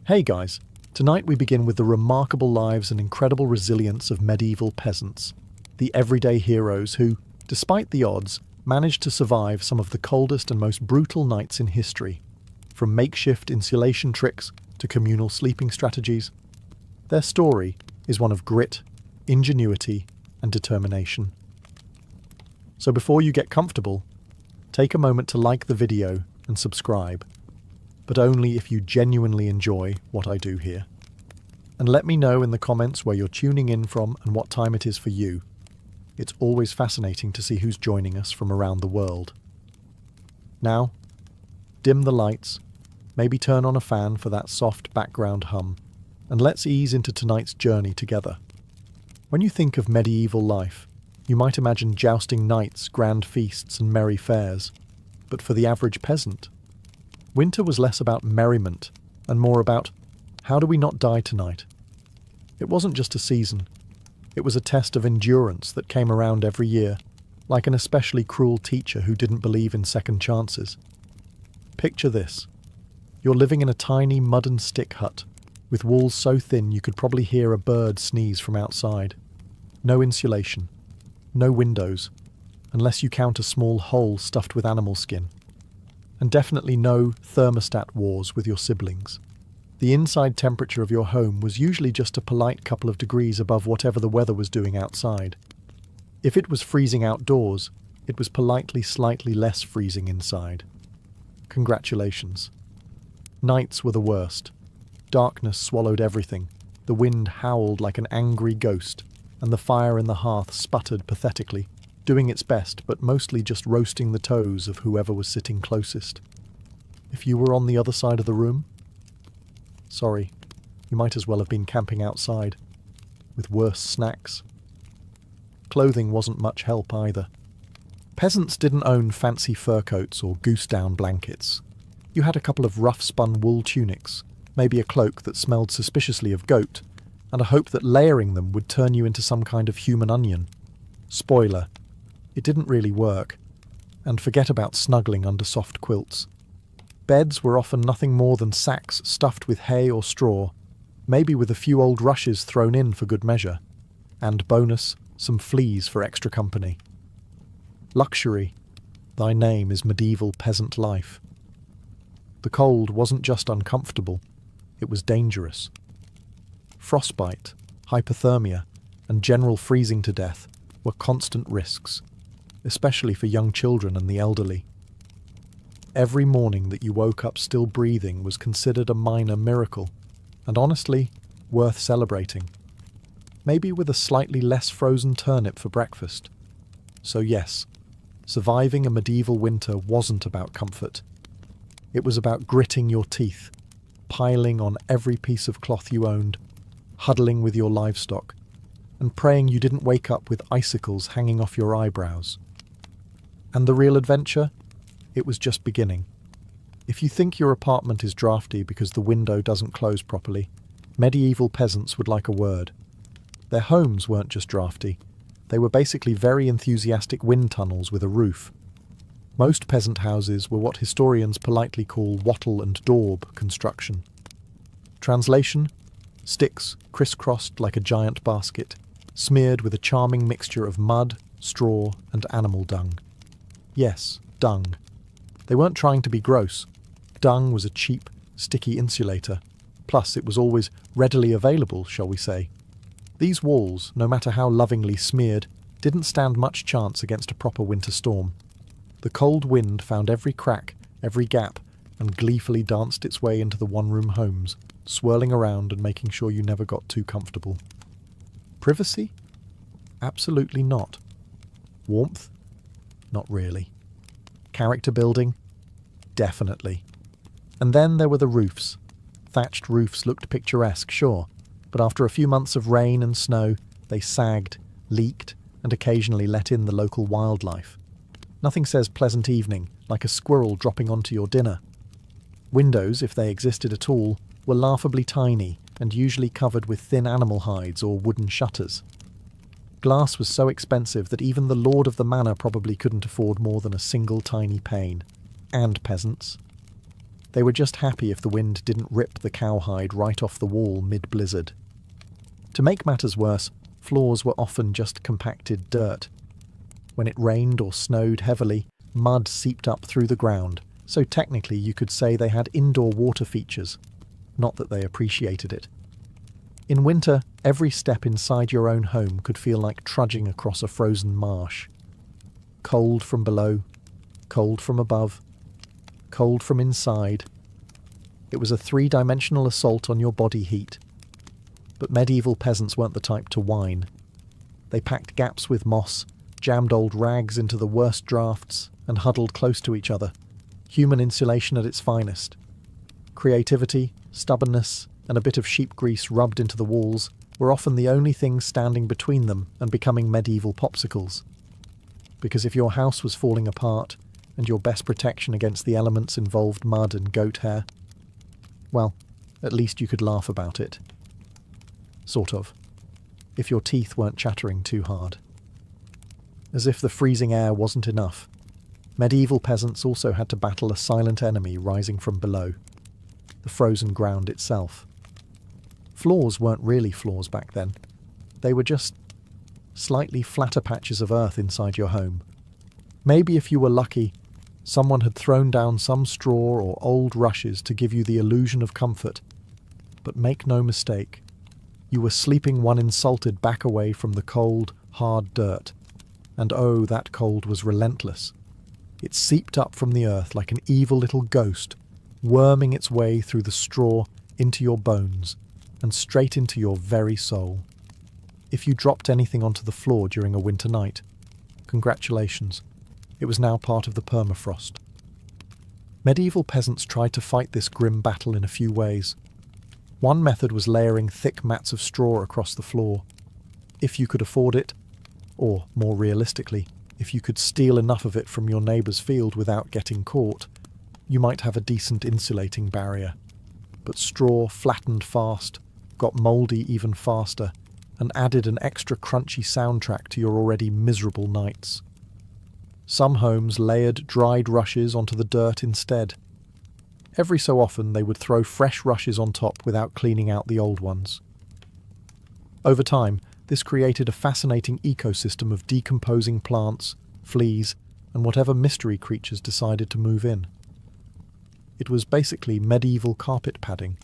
Hey guys, tonight we begin with the remarkable lives and incredible resilience of medieval peasants, the everyday heroes who, despite the odds, managed to survive some of the coldest and most brutal nights in history. From makeshift insulation tricks to communal sleeping strategies, their story is one of grit, ingenuity, and determination. So before you get comfortable, take a moment to like the video and subscribe, but only if you genuinely enjoy what I do here. And let me know in the comments where you're tuning in from and what time it is for you. It's always fascinating to see who's joining us from around the world. Now, dim the lights, maybe turn on a fan for that soft background hum, and let's ease into tonight's journey together. When you think of medieval life, you might imagine jousting knights, grand feasts, and merry fairs. But for the average peasant, winter was less about merriment and more about, how do we not die tonight? It wasn't just a season. It was a test of endurance that came around every year, like an especially cruel teacher who didn't believe in second chances. Picture this. You're living in a tiny mud and stick hut, with walls so thin you could probably hear a bird sneeze from outside. No insulation. No windows, unless you count a small hole stuffed with animal skin. And definitely no thermostat wars with your siblings. The inside temperature of your home was usually just a polite couple of degrees above whatever the weather was doing outside. If it was freezing outdoors, it was politely slightly less freezing inside. Congratulations. Nights were the worst. Darkness swallowed everything. The wind howled like an angry ghost, and the fire in the hearth sputtered pathetically, doing its best but mostly just roasting the toes of whoever was sitting closest. If you were on the other side of the room, sorry, you might as well have been camping outside, with worse snacks. Clothing wasn't much help either. Peasants didn't own fancy fur coats or goose-down blankets. You had a couple of rough-spun wool tunics, maybe a cloak that smelled suspiciously of goat, and a hope that layering them would turn you into some kind of human onion. Spoiler, it didn't really work, and forget about snuggling under soft quilts. Beds were often nothing more than sacks stuffed with hay or straw, maybe with a few old rushes thrown in for good measure, and bonus, some fleas for extra company. Luxury, thy name is medieval peasant life. The cold wasn't just uncomfortable, it was dangerous. Frostbite, hypothermia, and general freezing to death were constant risks, especially for young children and the elderly. Every morning that you woke up still breathing was considered a minor miracle, and honestly, worth celebrating. Maybe with a slightly less frozen turnip for breakfast. So yes, surviving a medieval winter wasn't about comfort. It was about gritting your teeth, piling on every piece of cloth you owned, huddling with your livestock, and praying you didn't wake up with icicles hanging off your eyebrows. And the real adventure? It was just beginning. If you think your apartment is drafty because the window doesn't close properly, medieval peasants would like a word. Their homes weren't just drafty. They were basically very enthusiastic wind tunnels with a roof. Most peasant houses were what historians politely call wattle and daub construction. Translation: sticks crisscrossed like a giant basket, smeared with a charming mixture of mud, straw, and animal dung. Yes, dung. They weren't trying to be gross. Dung was a cheap, sticky insulator. Plus, it was always readily available, shall we say. These walls, no matter how lovingly smeared, didn't stand much chance against a proper winter storm. The cold wind found every crack, every gap, and gleefully danced its way into the one-room homes, swirling around and making sure you never got too comfortable. Privacy? Absolutely not. Warmth? Not really. Character building? Definitely. And then there were the roofs. Thatched roofs looked picturesque, sure, but after a few months of rain and snow, they sagged, leaked, and occasionally let in the local wildlife. Nothing says pleasant evening like a squirrel dropping onto your dinner. Windows, if they existed at all, were laughably tiny and usually covered with thin animal hides or wooden shutters. Glass was so expensive that even the lord of the manor probably couldn't afford more than a single tiny pane. And peasants. They were just happy if the wind didn't rip the cowhide right off the wall mid-blizzard. To make matters worse, floors were often just compacted dirt. When it rained or snowed heavily, mud seeped up through the ground, so technically you could say they had indoor water features. Not that they appreciated it. In winter, every step inside your own home could feel like trudging across a frozen marsh. Cold from below, cold from above, cold from inside. It was a three-dimensional assault on your body heat. But medieval peasants weren't the type to whine. They packed gaps with moss, jammed old rags into the worst drafts, and huddled close to each other. Human insulation at its finest. Creativity, stubbornness, and a bit of sheep grease rubbed into the walls were often the only things standing between them and becoming medieval popsicles. Because if your house was falling apart, and your best protection against the elements involved mud and goat hair, well, at least you could laugh about it. Sort of. If your teeth weren't chattering too hard. As if the freezing air wasn't enough, medieval peasants also had to battle a silent enemy rising from below, the frozen ground itself. Floors weren't really floors back then. They were just slightly flatter patches of earth inside your home. Maybe if you were lucky, someone had thrown down some straw or old rushes to give you the illusion of comfort. But make no mistake, you were sleeping one insulted back away from the cold, hard dirt. And oh, that cold was relentless. It seeped up from the earth like an evil little ghost, worming its way through the straw into your bones and straight into your very soul. If you dropped anything onto the floor during a winter night, congratulations, it was now part of the permafrost. Medieval peasants tried to fight this grim battle in a few ways. One method was layering thick mats of straw across the floor. If you could afford it, or more realistically, if you could steal enough of it from your neighbour's field without getting caught, you might have a decent insulating barrier. But straw flattened fast, got mouldy even faster, and added an extra crunchy soundtrack to your already miserable nights. Some homes layered dried rushes onto the dirt instead. Every so often they would throw fresh rushes on top without cleaning out the old ones. Over time, this created a fascinating ecosystem of decomposing plants, fleas, and whatever mystery creatures decided to move in. It was basically medieval carpet padding.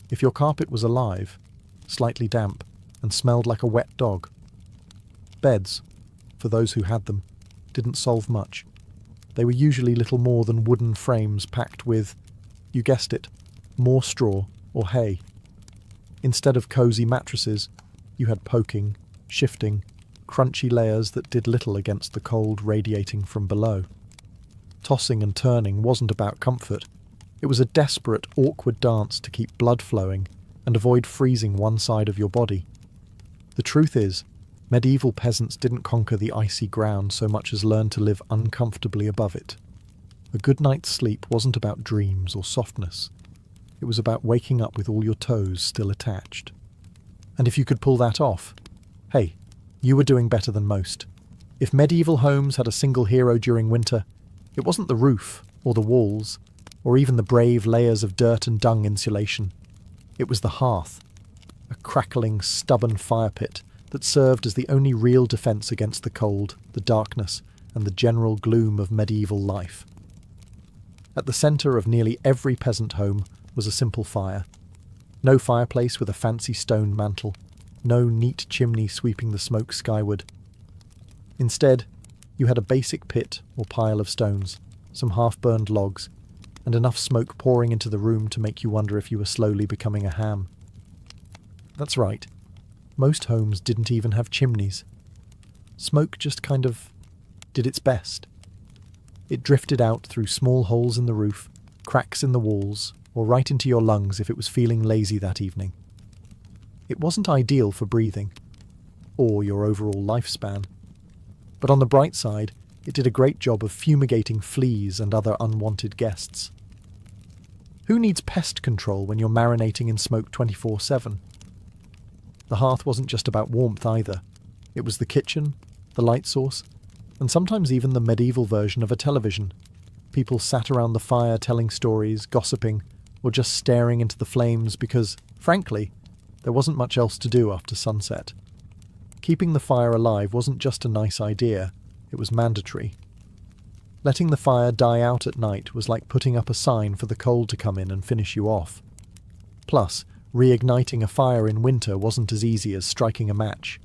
If your carpet was alive, slightly damp, and smelled like a wet dog. Beds, for those who had them, didn't solve much. They were usually little more than wooden frames packed with, you guessed it, more straw or hay. Instead of cosy mattresses, you had poking, shifting, crunchy layers that did little against the cold radiating from below. Tossing and turning wasn't about comfort. It was a desperate, awkward dance to keep blood flowing and avoid freezing one side of your body. The truth is, medieval peasants didn't conquer the icy ground so much as learn to live uncomfortably above it. A good night's sleep wasn't about dreams or softness. It was about waking up with all your toes still attached. And if you could pull that off, hey, you were doing better than most. If medieval homes had a single hero during winter, it wasn't the roof, or the walls, or even the brave layers of dirt and dung insulation. It was the hearth, a crackling, stubborn fire pit that served as the only real defence against the cold, the darkness, and the general gloom of medieval life. At the centre of nearly every peasant home was a simple fire. No fireplace with a fancy stone mantel, no neat chimney sweeping the smoke skyward. Instead, you had a basic pit or pile of stones, some half-burned logs, and enough smoke pouring into the room to make you wonder if you were slowly becoming a ham. That's right. Most homes didn't even have chimneys. Smoke just kind of did its best. It drifted out through small holes in the roof, cracks in the walls, or right into your lungs if it was feeling lazy that evening. It wasn't ideal for breathing, or your overall lifespan. But on the bright side, it did a great job of fumigating fleas and other unwanted guests. Who needs pest control when you're marinating in smoke 24/7? The hearth wasn't just about warmth either. It was the kitchen, the light source, and sometimes even the medieval version of a television. people sat around the fire telling stories, gossiping, or just staring into the flames because, frankly, there wasn't much else to do after sunset. Keeping the fire alive wasn't just a nice idea, it was mandatory. Letting the fire die out at night was like putting up a sign for the cold to come in and finish you off. Plus, reigniting a fire in winter wasn't as easy as striking a match.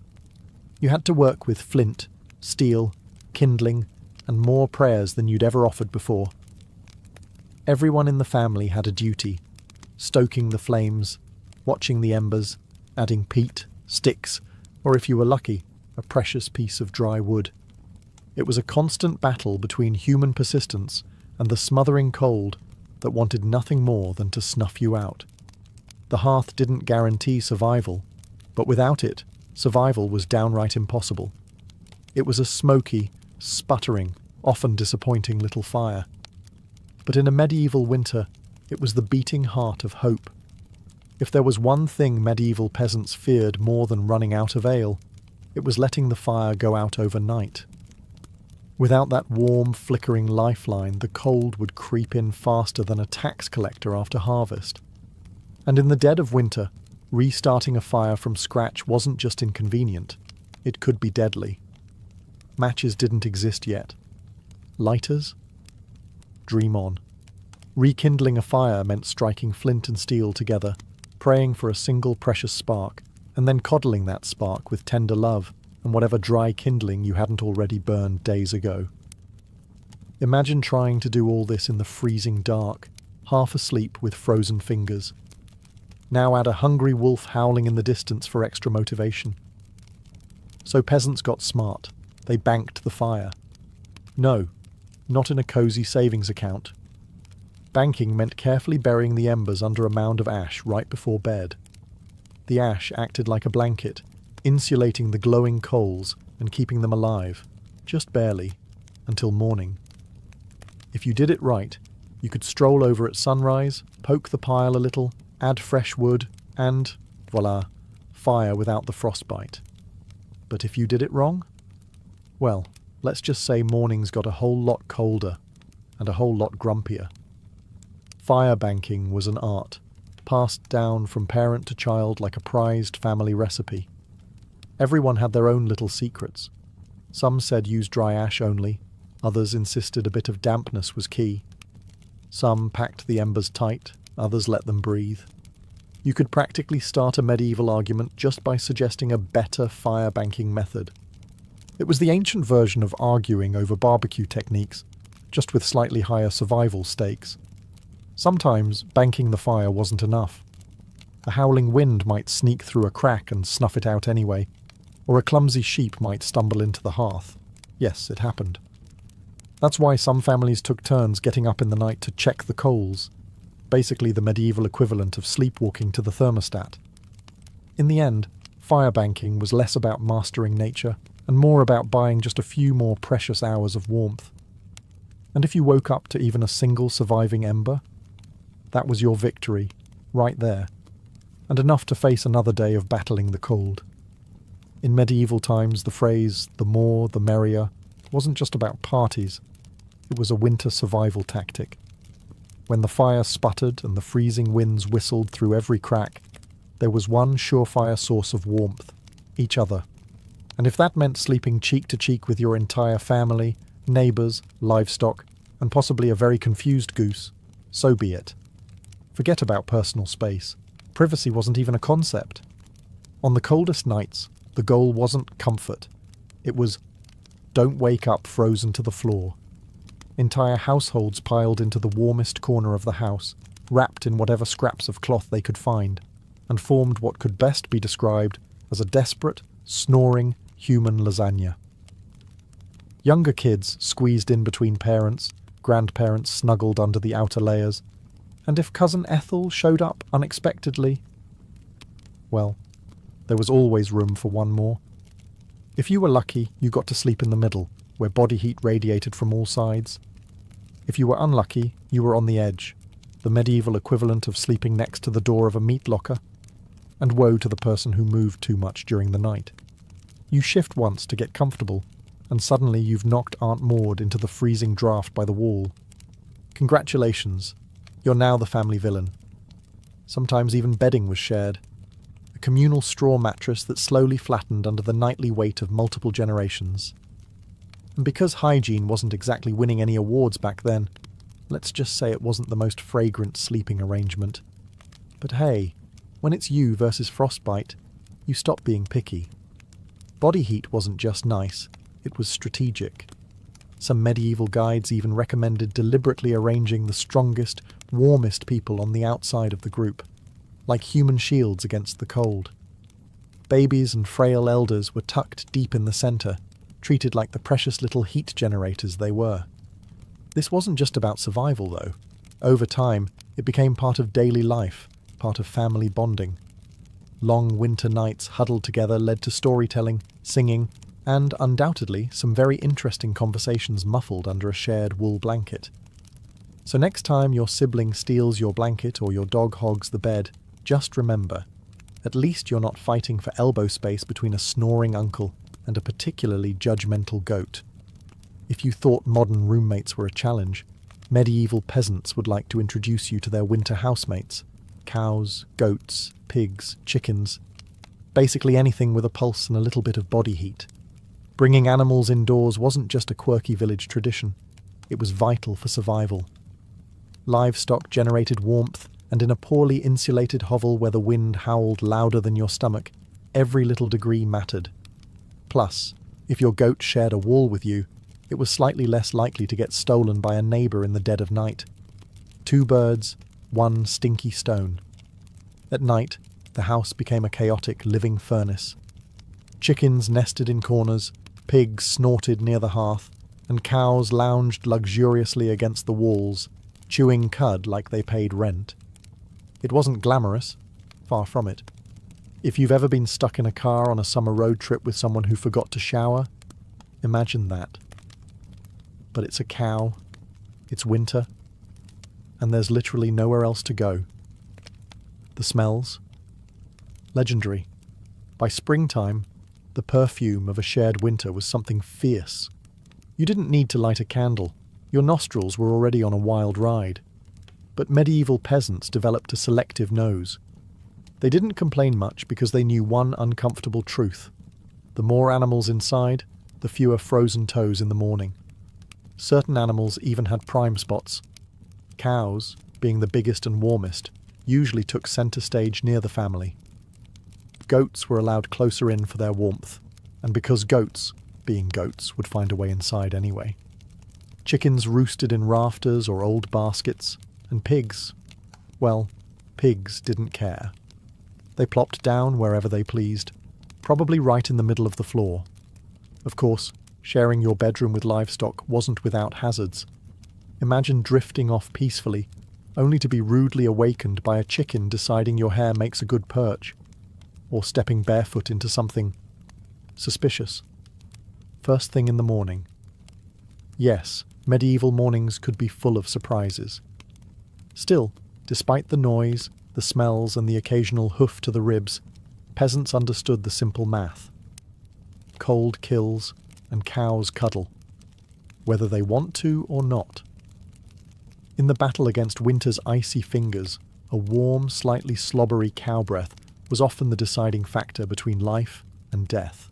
You had to work with flint, steel, kindling, and more prayers than you'd ever offered before. Everyone in the family had a duty, stoking the flames, watching the embers, adding peat, sticks, or if you were lucky, a precious piece of dry wood. It was a constant battle between human persistence and the smothering cold that wanted nothing more than to snuff you out. The hearth didn't guarantee survival, but without it, survival was downright impossible. It was a smoky, sputtering, often disappointing little fire. But in a medieval winter, it was the beating heart of hope. If there was one thing medieval peasants feared more than running out of ale, it was letting the fire go out overnight. Without that warm, flickering lifeline, the cold would creep in faster than a tax collector after harvest. And in the dead of winter, restarting a fire from scratch wasn't just inconvenient, it could be deadly. Matches didn't exist yet. Lighters? Dream on. Rekindling a fire meant striking flint and steel together, praying for a single precious spark, and then coddling that spark with tender love and whatever dry kindling you hadn't already burned days ago. Imagine trying to do all this in the freezing dark, half asleep with frozen fingers. Now add a hungry wolf howling in the distance for extra motivation. So peasants got smart. They banked the fire. No, not in a cozy savings account. Banking meant carefully burying the embers under a mound of ash right before bed. The ash acted like a blanket, insulating the glowing coals and keeping them alive, just barely, until morning. If you did it right, you could stroll over at sunrise, poke the pile a little, add fresh wood, and, voila, fire without the frostbite. But if you did it wrong? Well, let's just say mornings got a whole lot colder and a whole lot grumpier. Fire banking was an art, passed down from parent to child like a prized family recipe. Everyone had their own little secrets. Some said use dry ash only, others insisted a bit of dampness was key. Some packed the embers tight, others let them breathe. You could practically start a medieval argument just by suggesting a better fire banking method. It was the ancient version of arguing over barbecue techniques, just with slightly higher survival stakes. Sometimes banking the fire wasn't enough. A howling wind might sneak through a crack and snuff it out anyway, or a clumsy sheep might stumble into the hearth. Yes, it happened. That's why some families took turns getting up in the night to check the coals, basically the medieval equivalent of sleepwalking to the thermostat. In the end, fire banking was less about mastering nature and more about buying just a few more precious hours of warmth. And if you woke up to even a single surviving ember, that was your victory, right there, and enough to face another day of battling the cold. In medieval times, the phrase, "the more, the merrier," wasn't just about parties. It was a winter survival tactic. When the fire sputtered and the freezing winds whistled through every crack, there was one surefire source of warmth, each other. And if that meant sleeping cheek to cheek with your entire family, neighbours, livestock, and possibly a very confused goose, so be it. Forget about personal space. Privacy wasn't even a concept. On the coldest nights, the goal wasn't comfort. It was, don't wake up frozen to the floor. Entire households piled into the warmest corner of the house, wrapped in whatever scraps of cloth they could find, and formed what could best be described as a desperate, snoring, human lasagna. Younger kids squeezed in between parents, grandparents snuggled under the outer layers, and if Cousin Ethel showed up unexpectedly, well, there was always room for one more. If you were lucky, you got to sleep in the middle, where body heat radiated from all sides. If you were unlucky, you were on the edge, the medieval equivalent of sleeping next to the door of a meat locker. And woe to the person who moved too much during the night. You shift once to get comfortable, and suddenly you've knocked Aunt Maud into the freezing draft by the wall. Congratulations, you're now the family villain. Sometimes even bedding was shared. A communal straw mattress that slowly flattened under the nightly weight of multiple generations. And because hygiene wasn't exactly winning any awards back then, let's just say it wasn't the most fragrant sleeping arrangement. But hey, when it's you versus frostbite, you stop being picky. Body heat wasn't just nice, it was strategic. Some medieval guides even recommended deliberately arranging the strongest, warmest people on the outside of the group, like human shields against the cold. Babies and frail elders were tucked deep in the centre, treated like the precious little heat generators they were. This wasn't just about survival, though. Over time, it became part of daily life, part of family bonding. Long winter nights huddled together led to storytelling, singing, and undoubtedly some very interesting conversations muffled under a shared wool blanket. So next time your sibling steals your blanket or your dog hogs the bed, just remember, at least you're not fighting for elbow space between a snoring uncle and a particularly judgmental goat. If you thought modern roommates were a challenge, medieval peasants would like to introduce you to their winter housemates: cows, goats, pigs, chickens, basically anything with a pulse and a little bit of body heat. Bringing animals indoors wasn't just a quirky village tradition, it was vital for survival. Livestock generated warmth, and in a poorly insulated hovel where the wind howled louder than your stomach, every little degree mattered. Plus, if your goat shared a wall with you, it was slightly less likely to get stolen by a neighbour in the dead of night. 2 birds, 1 stinky stone. At night, the house became a chaotic living furnace. Chickens nested in corners, pigs snorted near the hearth, and cows lounged luxuriously against the walls, chewing cud like they paid rent. It wasn't glamorous, far from it. If you've ever been stuck in a car on a summer road trip with someone who forgot to shower, imagine that. But it's a cow, it's winter, and there's literally nowhere else to go. The smells? Legendary. By springtime, the perfume of a shared winter was something fierce. You didn't need to light a candle. Your nostrils were already on a wild ride. But medieval peasants developed a selective nose. They didn't complain much because they knew one uncomfortable truth. The more animals inside, the fewer frozen toes in the morning. Certain animals even had prime spots. Cows, being the biggest and warmest, usually took centre stage near the family. Goats were allowed closer in for their warmth, and because goats, being goats, would find a way inside anyway. Chickens roosted in rafters or old baskets, and pigs, well, pigs didn't care. They plopped down wherever they pleased, probably right in the middle of the floor. Of course, sharing your bedroom with livestock wasn't without hazards. Imagine drifting off peacefully, only to be rudely awakened by a chicken deciding your hair makes a good perch, or stepping barefoot into something suspicious. First thing in the morning. Yes, medieval mornings could be full of surprises. Still, despite the noise, the smells, and the occasional hoof to the ribs, peasants understood the simple math. Cold kills, and cows cuddle, whether they want to or not. In the battle against winter's icy fingers, a warm, slightly slobbery cow breath was often the deciding factor between life and death.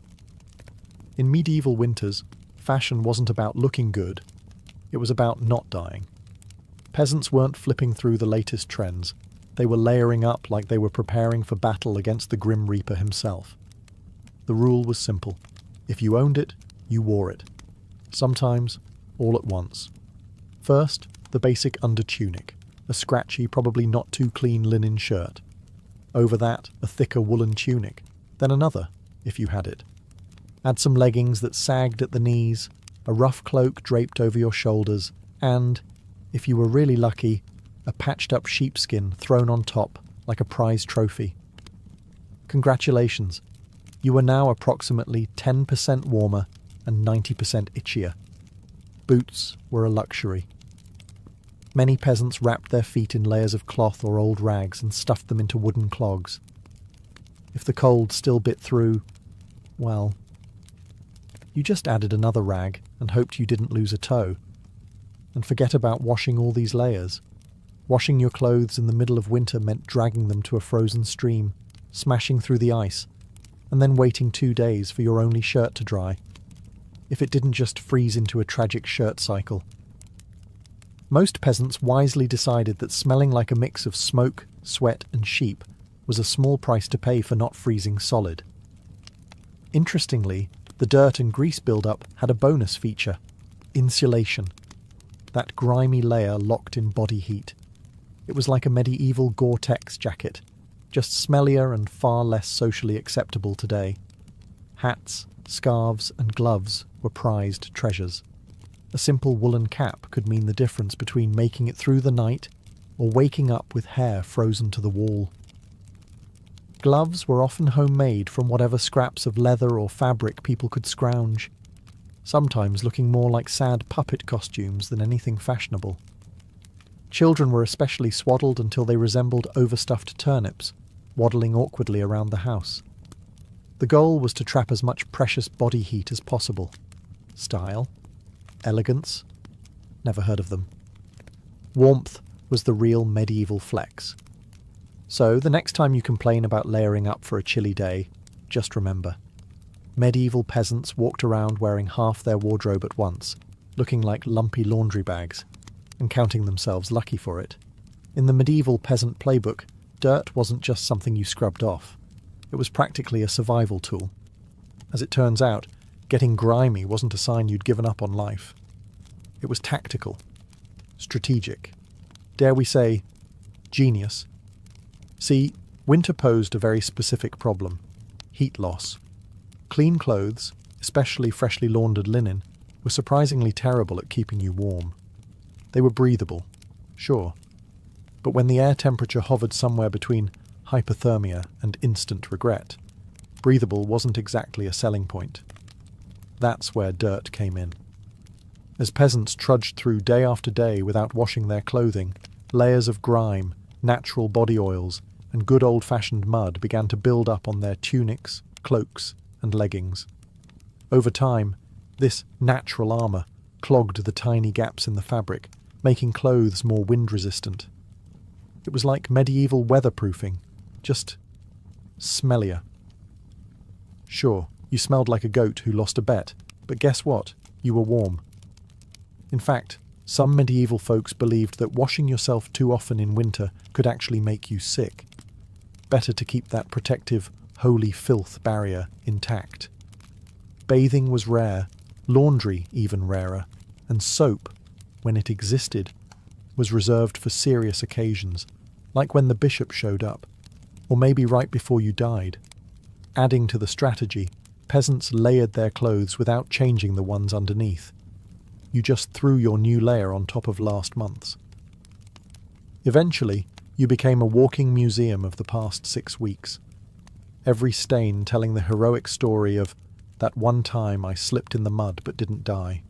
In medieval winters, fashion wasn't about looking good, it was about not dying. Peasants weren't flipping through the latest trends, they were layering up like they were preparing for battle against the Grim Reaper himself. The rule was simple. If you owned it, you wore it. Sometimes, all at once. First, the basic undertunic, a scratchy, probably not too clean linen shirt. Over that, a thicker woolen tunic, then another, if you had it. Add some leggings that sagged at the knees, a rough cloak draped over your shoulders, and, if you were really lucky, a patched-up sheepskin thrown on top like a prize trophy. Congratulations, you are now approximately 10% warmer and 90% itchier. Boots were a luxury. Many peasants wrapped their feet in layers of cloth or old rags and stuffed them into wooden clogs. If the cold still bit through, well, you just added another rag and hoped you didn't lose a toe. And forget about washing all these layers. Washing your clothes in the middle of winter meant dragging them to a frozen stream, smashing through the ice, and then waiting 2 days for your only shirt to dry, if it didn't just freeze into a tragic shirt cycle. Most peasants wisely decided that smelling like a mix of smoke, sweat and sheep was a small price to pay for not freezing solid. Interestingly, the dirt and grease buildup had a bonus feature: insulation. That grimy layer locked in body heat. It was like a medieval Gore-Tex jacket, just smellier and far less socially acceptable today. Hats, scarves and gloves were prized treasures. A simple woolen cap could mean the difference between making it through the night or waking up with hair frozen to the wall. Gloves were often homemade from whatever scraps of leather or fabric people could scrounge, sometimes looking more like sad puppet costumes than anything fashionable. Children were especially swaddled until they resembled overstuffed turnips, waddling awkwardly around the house. The goal was to trap as much precious body heat as possible. Style? Elegance? Never heard of them. Warmth was the real medieval flex. So, the next time you complain about layering up for a chilly day, just remember, medieval peasants walked around wearing half their wardrobe at once, looking like lumpy laundry bags, and counting themselves lucky for it. In the medieval peasant playbook, dirt wasn't just something you scrubbed off. It was practically a survival tool. As it turns out, getting grimy wasn't a sign you'd given up on life. It was tactical, strategic, dare we say, genius. See, winter posed a very specific problem: heat loss. Clean clothes, especially freshly laundered linen, were surprisingly terrible at keeping you warm. They were breathable, sure, but when the air temperature hovered somewhere between hypothermia and instant regret, breathable wasn't exactly a selling point. That's where dirt came in. As peasants trudged through day after day without washing their clothing, layers of grime, natural body oils, and good old-fashioned mud began to build up on their tunics, cloaks, and leggings. Over time, this natural armour clogged the tiny gaps in the fabric, making clothes more wind-resistant. It was like medieval weatherproofing, just smellier. Sure, you smelled like a goat who lost a bet, but guess what? You were warm. In fact, some medieval folks believed that washing yourself too often in winter could actually make you sick. Better to keep that protective, holy filth barrier intact. Bathing was rare, laundry even rarer, and soap, when it existed, was reserved for serious occasions, like when the bishop showed up, or maybe right before you died. Adding to the strategy, peasants layered their clothes without changing the ones underneath. You just threw your new layer on top of last month's. Eventually, you became a walking museum of the past 6 weeks. Every stain telling the heroic story of that one time I slipped in the mud but didn't die.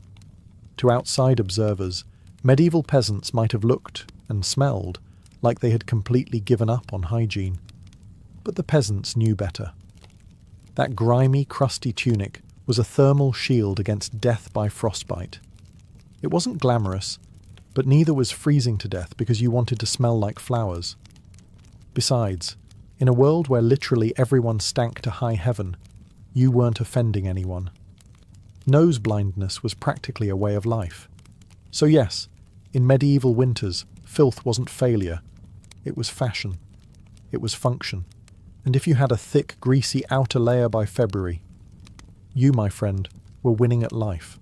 To outside observers, medieval peasants might have looked and smelled like they had completely given up on hygiene. But the peasants knew better. That grimy, crusty tunic was a thermal shield against death by frostbite. It wasn't glamorous, but neither was freezing to death because you wanted to smell like flowers. Besides, in a world where literally everyone stank to high heaven, you weren't offending anyone. Nose blindness was practically a way of life. So yes, in medieval winters, filth wasn't failure. It was fashion. It was function. And if you had a thick, greasy outer layer by February, you, my friend, were winning at life.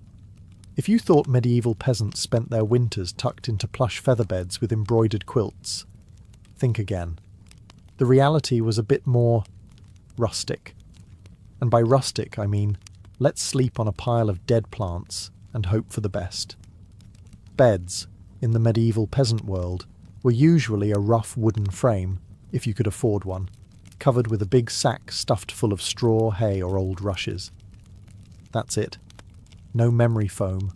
If you thought medieval peasants spent their winters tucked into plush feather beds with embroidered quilts, think again. The reality was a bit more rustic. And by rustic, I mean, let's sleep on a pile of dead plants and hope for the best. Beds, in the medieval peasant world, were usually a rough wooden frame, if you could afford one, covered with a big sack stuffed full of straw, hay, or old rushes. That's it. No memory foam,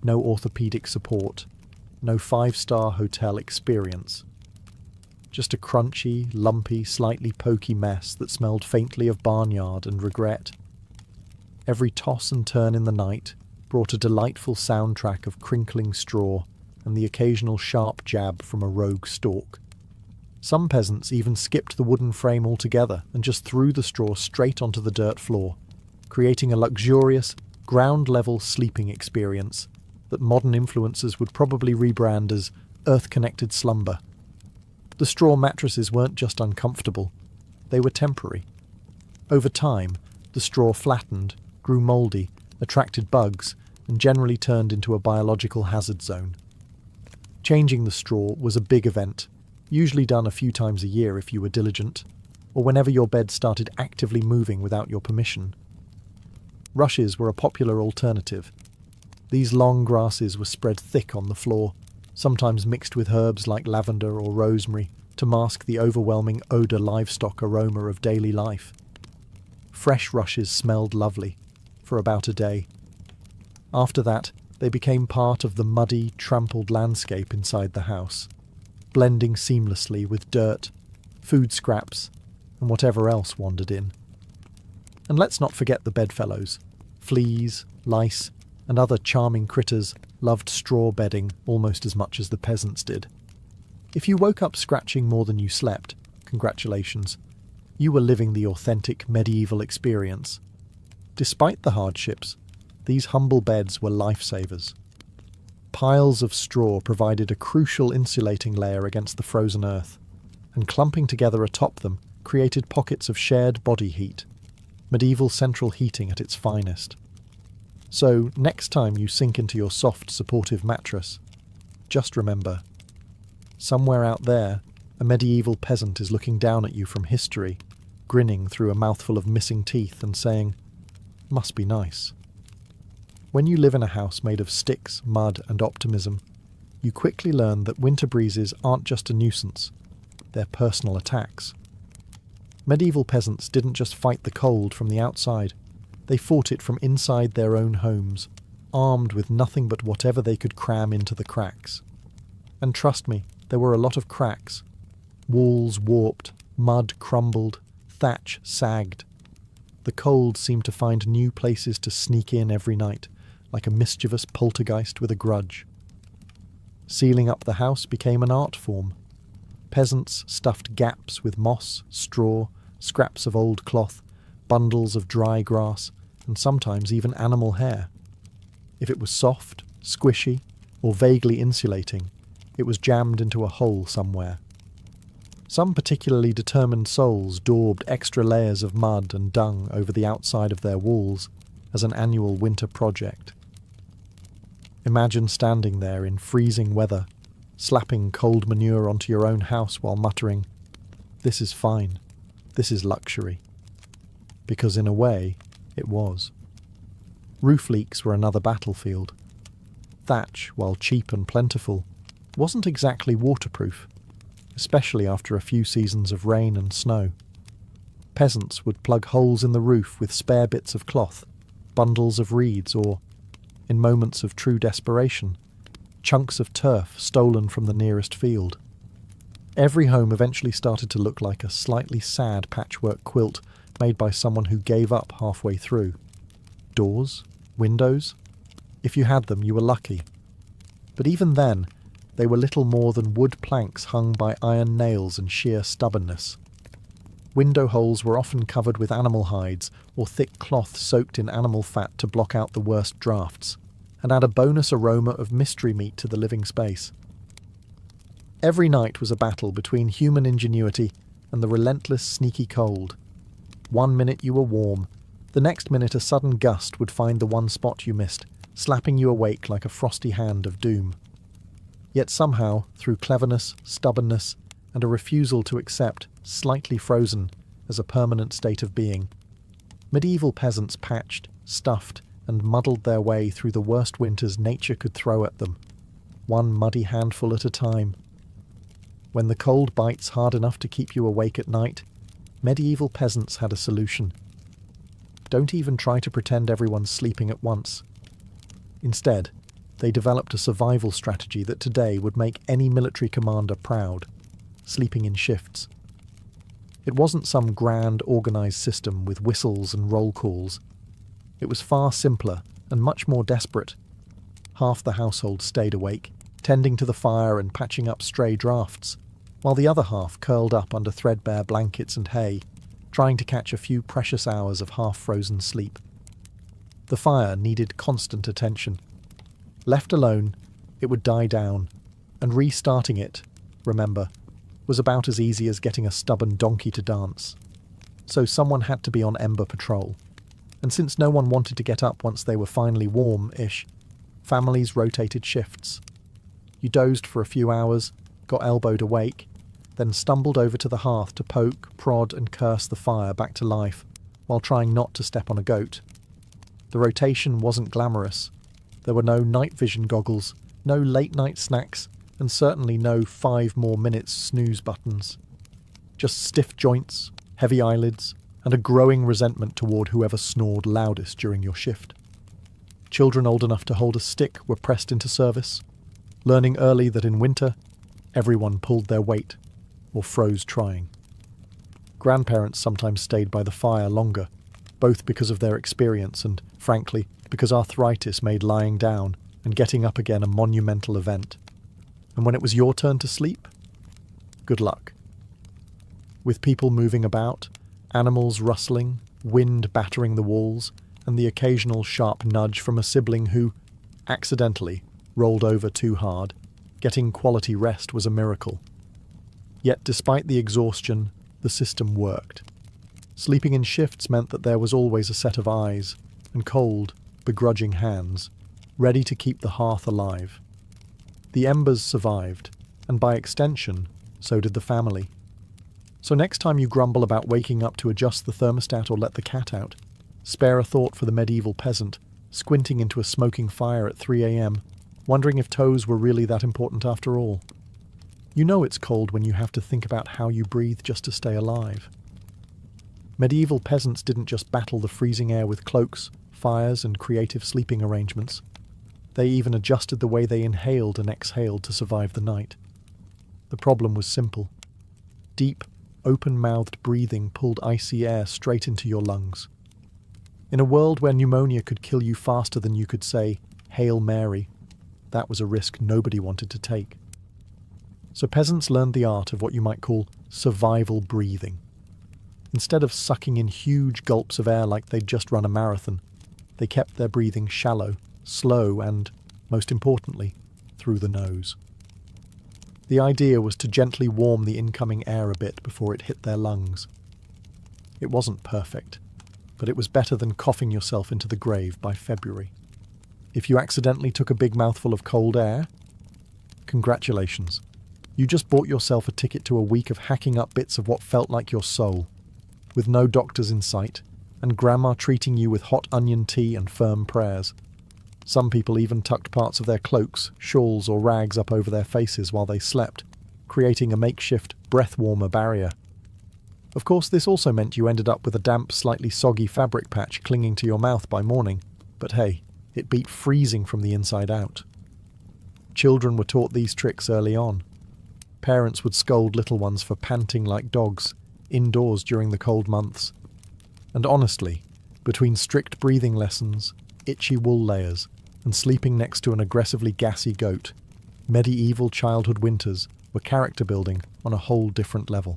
no orthopedic support, no 5-star hotel experience. Just a crunchy, lumpy, slightly pokey mess that smelled faintly of barnyard and regret. Every toss and turn in the night brought a delightful soundtrack of crinkling straw, and the occasional sharp jab from a rogue stalk. Some peasants even skipped the wooden frame altogether and just threw the straw straight onto the dirt floor, creating a luxurious, ground-level sleeping experience that modern influencers would probably rebrand as earth-connected slumber. The straw mattresses weren't just uncomfortable, they were temporary. Over time, the straw flattened, grew mouldy, attracted bugs, and generally turned into a biological hazard zone. Changing the straw was a big event, usually done a few times a year if you were diligent, or whenever your bed started actively moving without your permission. Rushes were a popular alternative. These long grasses were spread thick on the floor, sometimes mixed with herbs like lavender or rosemary to mask the overwhelming odour livestock aroma of daily life. Fresh rushes smelled lovely, for about a day. After that, they became part of the muddy, trampled landscape inside the house, blending seamlessly with dirt, food scraps, and whatever else wandered in. And let's not forget the bedfellows. Fleas, lice, and other charming critters loved straw bedding almost as much as the peasants did. If you woke up scratching more than you slept, congratulations. You were living the authentic medieval experience. Despite the hardships, these humble beds were lifesavers. Piles of straw provided a crucial insulating layer against the frozen earth, and clumping together atop them created pockets of shared body heat, medieval central heating at its finest. So, next time you sink into your soft, supportive mattress, just remember, somewhere out there, a medieval peasant is looking down at you from history, grinning through a mouthful of missing teeth and saying, "Must be nice." When you live in a house made of sticks, mud, and optimism, you quickly learn that winter breezes aren't just a nuisance, they're personal attacks. Medieval peasants didn't just fight the cold from the outside, they fought it from inside their own homes, armed with nothing but whatever they could cram into the cracks. And trust me, there were a lot of cracks. Walls warped, mud crumbled, thatch sagged. The cold seemed to find new places to sneak in every night, like a mischievous poltergeist with a grudge. Sealing up the house became an art form. Peasants stuffed gaps with moss, straw, scraps of old cloth, bundles of dry grass, and sometimes even animal hair. If it was soft, squishy, or vaguely insulating, it was jammed into a hole somewhere. Some particularly determined souls daubed extra layers of mud and dung over the outside of their walls as an annual winter project. Imagine standing there in freezing weather, slapping cold manure onto your own house while muttering, "This is fine, this is luxury." Because in a way, it was. Roof leaks were another battlefield. Thatch, while cheap and plentiful, wasn't exactly waterproof, especially after a few seasons of rain and snow. Peasants would plug holes in the roof with spare bits of cloth, bundles of reeds, or, in moments of true desperation, chunks of turf stolen from the nearest field. Every home eventually started to look like a slightly sad patchwork quilt made by someone who gave up halfway through. Doors? Windows? If you had them, you were lucky. But even then, they were little more than wood planks hung by iron nails and sheer stubbornness. Window holes were often covered with animal hides or thick cloth soaked in animal fat to block out the worst drafts, and add a bonus aroma of mystery meat to the living space. Every night was a battle between human ingenuity and the relentless, sneaky cold. One minute you were warm, the next minute a sudden gust would find the one spot you missed, slapping you awake like a frosty hand of doom. Yet somehow, through cleverness, stubbornness, and a refusal to accept slightly frozen as a permanent state of being, medieval peasants patched, stuffed, and muddled their way through the worst winters nature could throw at them, one muddy handful at a time. When the cold bites hard enough to keep you awake at night, medieval peasants had a solution. Don't even try to pretend everyone's sleeping at once. Instead, they developed a survival strategy that today would make any military commander proud: sleeping in shifts. It wasn't some grand, organised system with whistles and roll calls. It was far simpler and much more desperate. Half the household stayed awake, tending to the fire and patching up stray drafts, while the other half curled up under threadbare blankets and hay, trying to catch a few precious hours of half-frozen sleep. The fire needed constant attention. Left alone, it would die down, and restarting it, remember, was about as easy as getting a stubborn donkey to dance. So someone had to be on ember patrol, and since no one wanted to get up once they were finally warm-ish, families rotated shifts. You dozed for a few hours, got elbowed awake, then stumbled over to the hearth to poke, prod and curse the fire back to life, while trying not to step on a goat. The rotation wasn't glamorous. There were no night vision goggles, no late-night snacks, and certainly no 5 more minutes snooze buttons. Just stiff joints, heavy eyelids, and a growing resentment toward whoever snored loudest during your shift. Children old enough to hold a stick were pressed into service, learning early that in winter, everyone pulled their weight, or froze trying. Grandparents sometimes stayed by the fire longer, both because of their experience and, frankly, because arthritis made lying down and getting up again a monumental event. And when it was your turn to sleep, good luck. With people moving about, animals rustling, wind battering the walls, and the occasional sharp nudge from a sibling who, accidentally, rolled over too hard, getting quality rest was a miracle. Yet despite the exhaustion, the system worked. Sleeping in shifts meant that there was always a set of eyes, and cold, begrudging hands, ready to keep the hearth alive. The embers survived, and by extension, so did the family. So next time you grumble about waking up to adjust the thermostat or let the cat out, spare a thought for the medieval peasant, squinting into a smoking fire at 3 a.m, wondering if toes were really that important after all. You know it's cold when you have to think about how you breathe just to stay alive. Medieval peasants didn't just battle the freezing air with cloaks, fires, and creative sleeping arrangements. They even adjusted the way they inhaled and exhaled to survive the night. The problem was simple. Deep, open-mouthed breathing pulled icy air straight into your lungs. In a world where pneumonia could kill you faster than you could say, "Hail Mary," that was a risk nobody wanted to take. So peasants learned the art of what you might call survival breathing. Instead of sucking in huge gulps of air like they'd just run a marathon, they kept their breathing shallow, slow, and, most importantly, through the nose. The idea was to gently warm the incoming air a bit before it hit their lungs. It wasn't perfect, but it was better than coughing yourself into the grave by February. If you accidentally took a big mouthful of cold air, congratulations. You just bought yourself a ticket to a week of hacking up bits of what felt like your soul, with no doctors in sight, and grandma treating you with hot onion tea and firm prayers. Some people even tucked parts of their cloaks, shawls, or rags up over their faces while they slept, creating a makeshift breath-warmer barrier. Of course, this also meant you ended up with a damp, slightly soggy fabric patch clinging to your mouth by morning, but hey, it beat freezing from the inside out. Children were taught these tricks early on. Parents would scold little ones for panting like dogs, indoors during the cold months. And honestly, between strict breathing lessons, itchy wool layers, and sleeping next to an aggressively gassy goat, medieval childhood winters were character building on a whole different level.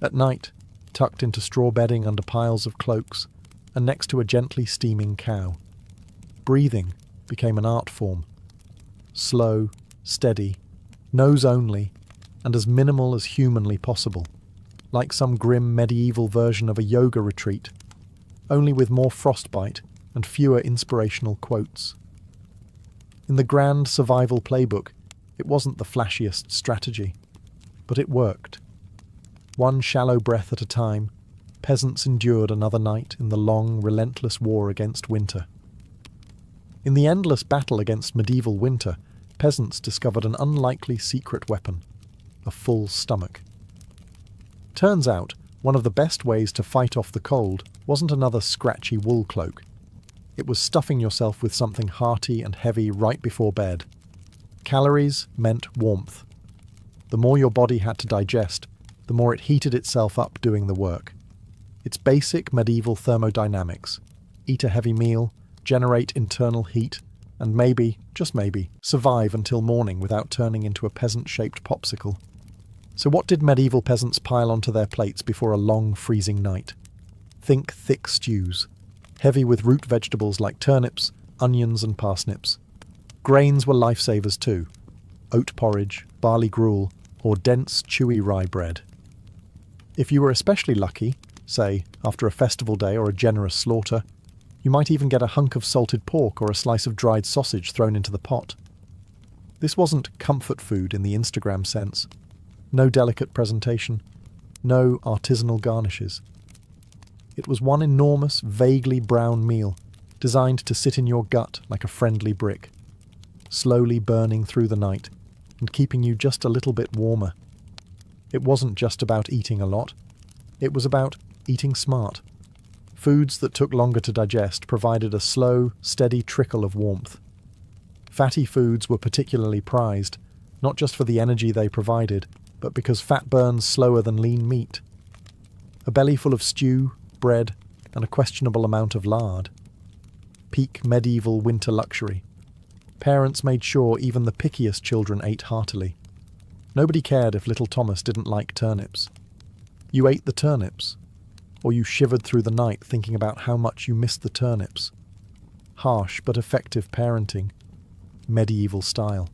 At night, tucked into straw bedding under piles of cloaks, and next to a gently steaming cow, breathing became an art form. Slow, steady, nose only, and as minimal as humanly possible, like some grim medieval version of a yoga retreat, only with more frostbite and fewer inspirational quotes. In the grand survival playbook, it wasn't the flashiest strategy, but it worked. One shallow breath at a time, peasants endured another night in the long, relentless war against winter. In the endless battle against medieval winter, peasants discovered an unlikely secret weapon: a full stomach. Turns out, one of the best ways to fight off the cold wasn't another scratchy wool cloak. It was stuffing yourself with something hearty and heavy right before bed. Calories meant warmth. The more your body had to digest, the more it heated itself up doing the work. It's basic medieval thermodynamics. Eat a heavy meal, generate internal heat, and maybe, just maybe, survive until morning without turning into a peasant-shaped popsicle. So what did medieval peasants pile onto their plates before a long, freezing night? Think thick stews, heavy with root vegetables like turnips, onions and parsnips. Grains were lifesavers too. Oat porridge, barley gruel, or dense, chewy rye bread. If you were especially lucky, say, after a festival day or a generous slaughter, you might even get a hunk of salted pork or a slice of dried sausage thrown into the pot. This wasn't comfort food in the Instagram sense. No delicate presentation, no artisanal garnishes. It was one enormous, vaguely brown meal, designed to sit in your gut like a friendly brick, slowly burning through the night and keeping you just a little bit warmer. It wasn't just about eating a lot. It was about eating smart. Foods that took longer to digest provided a slow, steady trickle of warmth. Fatty foods were particularly prized, not just for the energy they provided, but because fat burns slower than lean meat. A belly full of stew, bread, and a questionable amount of lard. Peak medieval winter luxury. Parents made sure even the pickiest children ate heartily. Nobody cared if little Thomas didn't like turnips. You ate the turnips, or you shivered through the night thinking about how much you missed the turnips. Harsh but effective parenting. Medieval style.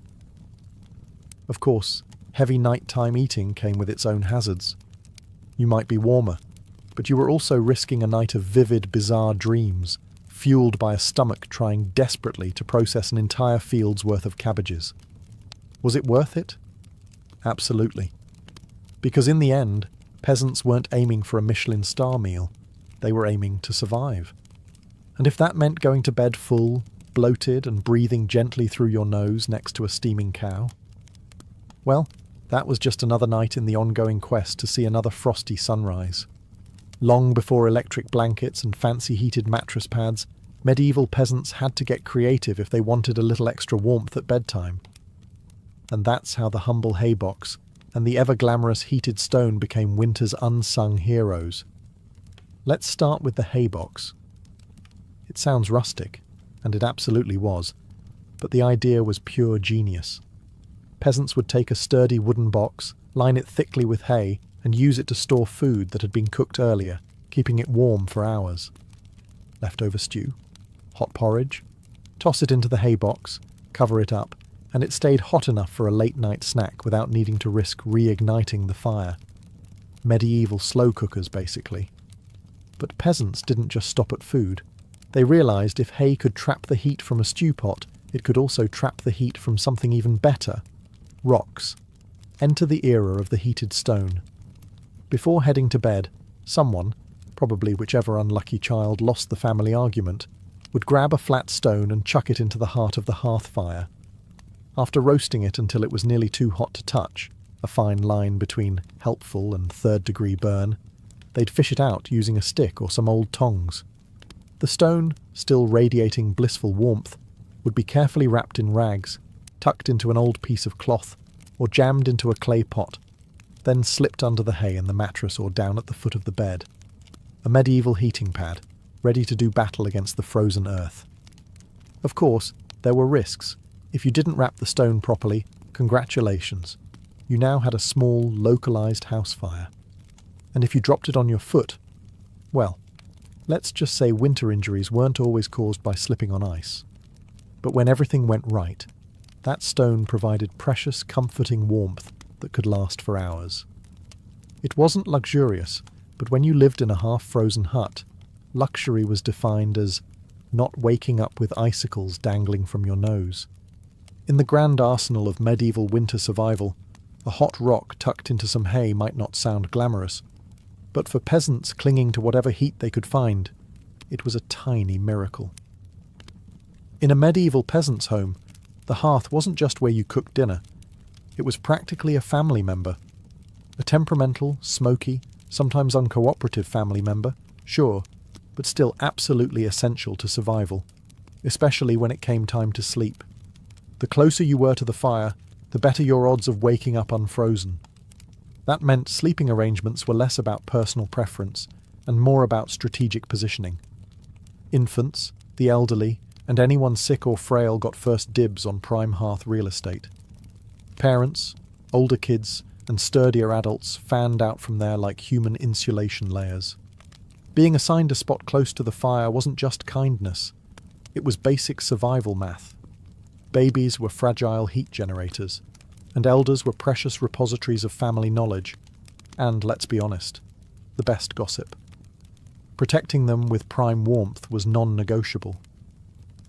Of course, heavy nighttime eating came with its own hazards. You might be warmer, but you were also risking a night of vivid, bizarre dreams, fueled by a stomach trying desperately to process an entire field's worth of cabbages. Was it worth it? Absolutely. Because in the end, peasants weren't aiming for a Michelin star meal. They were aiming to survive. And if that meant going to bed full, bloated and breathing gently through your nose next to a steaming cow, well, that was just another night in the ongoing quest to see another frosty sunrise. Long before electric blankets and fancy heated mattress pads, medieval peasants had to get creative if they wanted a little extra warmth at bedtime. And that's how the humble haybox and the ever-glamorous heated stone became winter's unsung heroes. Let's start with the haybox. It sounds rustic, and it absolutely was, but the idea was pure genius. Peasants would take a sturdy wooden box, line it thickly with hay, and use it to store food that had been cooked earlier, keeping it warm for hours. Leftover stew, hot porridge, toss it into the hay box, cover it up, and it stayed hot enough for a late-night snack without needing to risk reigniting the fire. Medieval slow cookers, basically. But peasants didn't just stop at food. They realised if hay could trap the heat from a stew pot, it could also trap the heat from something even better. Rocks. Enter the era of the heated stone. Before heading to bed, someone, probably whichever unlucky child lost the family argument, would grab a flat stone and chuck it into the heart of the hearth fire. After roasting it until it was nearly too hot to touch, a fine line between helpful and third-degree burn, they'd fish it out using a stick or some old tongs. The stone, still radiating blissful warmth, would be carefully wrapped in rags, tucked into an old piece of cloth, or jammed into a clay pot, then slipped under the hay in the mattress or down at the foot of the bed. A medieval heating pad, ready to do battle against the frozen earth. Of course, there were risks. If you didn't wrap the stone properly, congratulations. You now had a small, localized house fire. And if you dropped it on your foot, well, let's just say winter injuries weren't always caused by slipping on ice. But when everything went right, that stone provided precious, comforting warmth that could last for hours. It wasn't luxurious, but when you lived in a half-frozen hut, luxury was defined as not waking up with icicles dangling from your nose. In the grand arsenal of medieval winter survival, a hot rock tucked into some hay might not sound glamorous, but for peasants clinging to whatever heat they could find, it was a tiny miracle. In a medieval peasant's home, the hearth wasn't just where you cooked dinner. It was practically a family member. A temperamental, smoky, sometimes uncooperative family member, sure, but still absolutely essential to survival, especially when it came time to sleep. The closer you were to the fire, the better your odds of waking up unfrozen. That meant sleeping arrangements were less about personal preference and more about strategic positioning. Infants, the elderly, and anyone sick or frail got first dibs on prime hearth real estate. Parents, older kids, and sturdier adults fanned out from there like human insulation layers. Being assigned a spot close to the fire wasn't just kindness, it was basic survival math. Babies were fragile heat generators, and elders were precious repositories of family knowledge, and, let's be honest, the best gossip. Protecting them with prime warmth was non-negotiable.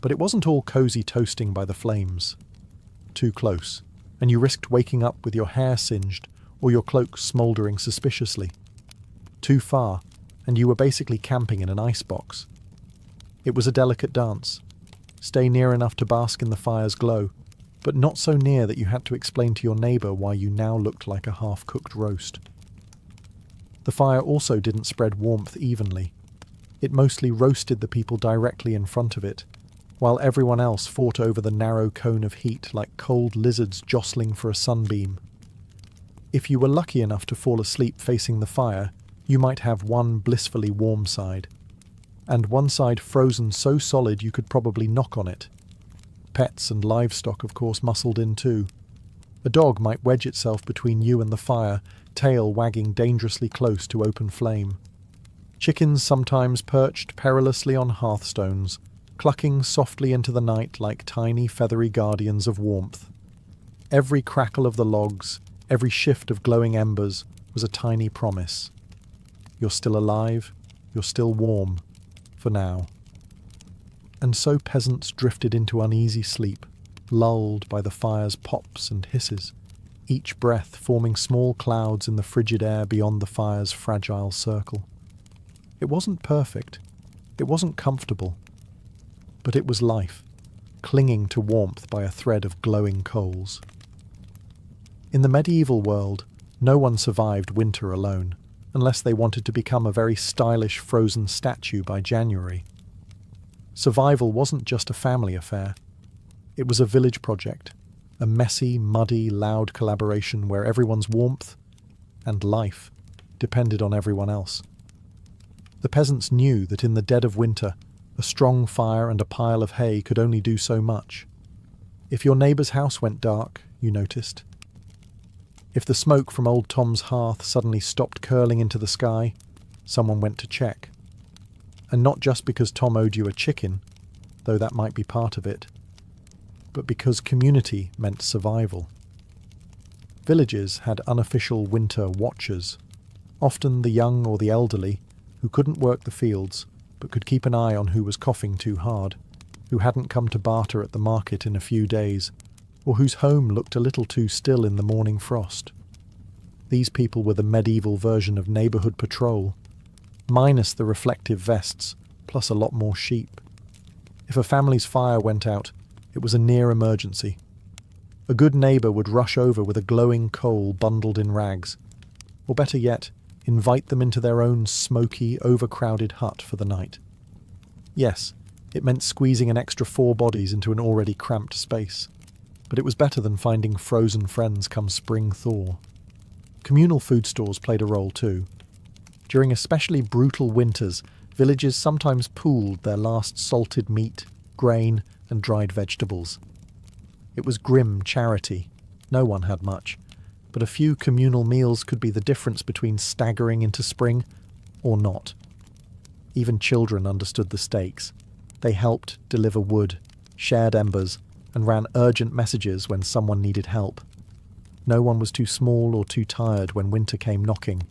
But it wasn't all cosy toasting by the flames. Too close, and you risked waking up with your hair singed or your cloak smouldering suspiciously. Too far, and you were basically camping in an icebox. It was a delicate dance. Stay near enough to bask in the fire's glow, but not so near that you had to explain to your neighbour why you now looked like a half-cooked roast. The fire also didn't spread warmth evenly. It mostly roasted the people directly in front of it, while everyone else fought over the narrow cone of heat like cold lizards jostling for a sunbeam. If you were lucky enough to fall asleep facing the fire, you might have one blissfully warm side, and one side frozen so solid you could probably knock on it. Pets and livestock, of course, muscled in too. A dog might wedge itself between you and the fire, tail wagging dangerously close to open flame. Chickens sometimes perched perilously on hearthstones, clucking softly into the night like tiny feathery guardians of warmth. Every crackle of the logs, every shift of glowing embers was a tiny promise. You're still alive, you're still warm, for now. And so peasants drifted into uneasy sleep, lulled by the fire's pops and hisses, each breath forming small clouds in the frigid air beyond the fire's fragile circle. It wasn't perfect, it wasn't comfortable, but it was life, clinging to warmth by a thread of glowing coals. In the medieval world, no one survived winter alone, unless they wanted to become a very stylish frozen statue by January. Survival wasn't just a family affair. It was a village project, a messy, muddy, loud collaboration where everyone's warmth and life depended on everyone else. The peasants knew that in the dead of winter, a strong fire and a pile of hay could only do so much. If your neighbour's house went dark, you noticed. If the smoke from old Tom's hearth suddenly stopped curling into the sky, someone went to check. And not just because Tom owed you a chicken, though that might be part of it, but because community meant survival. Villages had unofficial winter watchers, often the young or the elderly, who couldn't work the fields, but could keep an eye on who was coughing too hard, who hadn't come to barter at the market in a few days, or whose home looked a little too still in the morning frost. These people were the medieval version of neighbourhood patrol, minus the reflective vests, plus a lot more sheep. If a family's fire went out, it was a near emergency. A good neighbour would rush over with a glowing coal bundled in rags, or better yet, invite them into their own smoky, overcrowded hut for the night. Yes, it meant squeezing an extra 4 bodies into an already cramped space, but it was better than finding frozen friends come spring thaw. Communal food stores played a role too. During especially brutal winters, villages sometimes pooled their last salted meat, grain, and dried vegetables. It was grim charity. No one had much, but a few communal meals could be the difference between staggering into spring or not. Even children understood the stakes. They helped deliver wood, shared embers, and ran urgent messages when someone needed help. No one was too small or too tired when winter came knocking.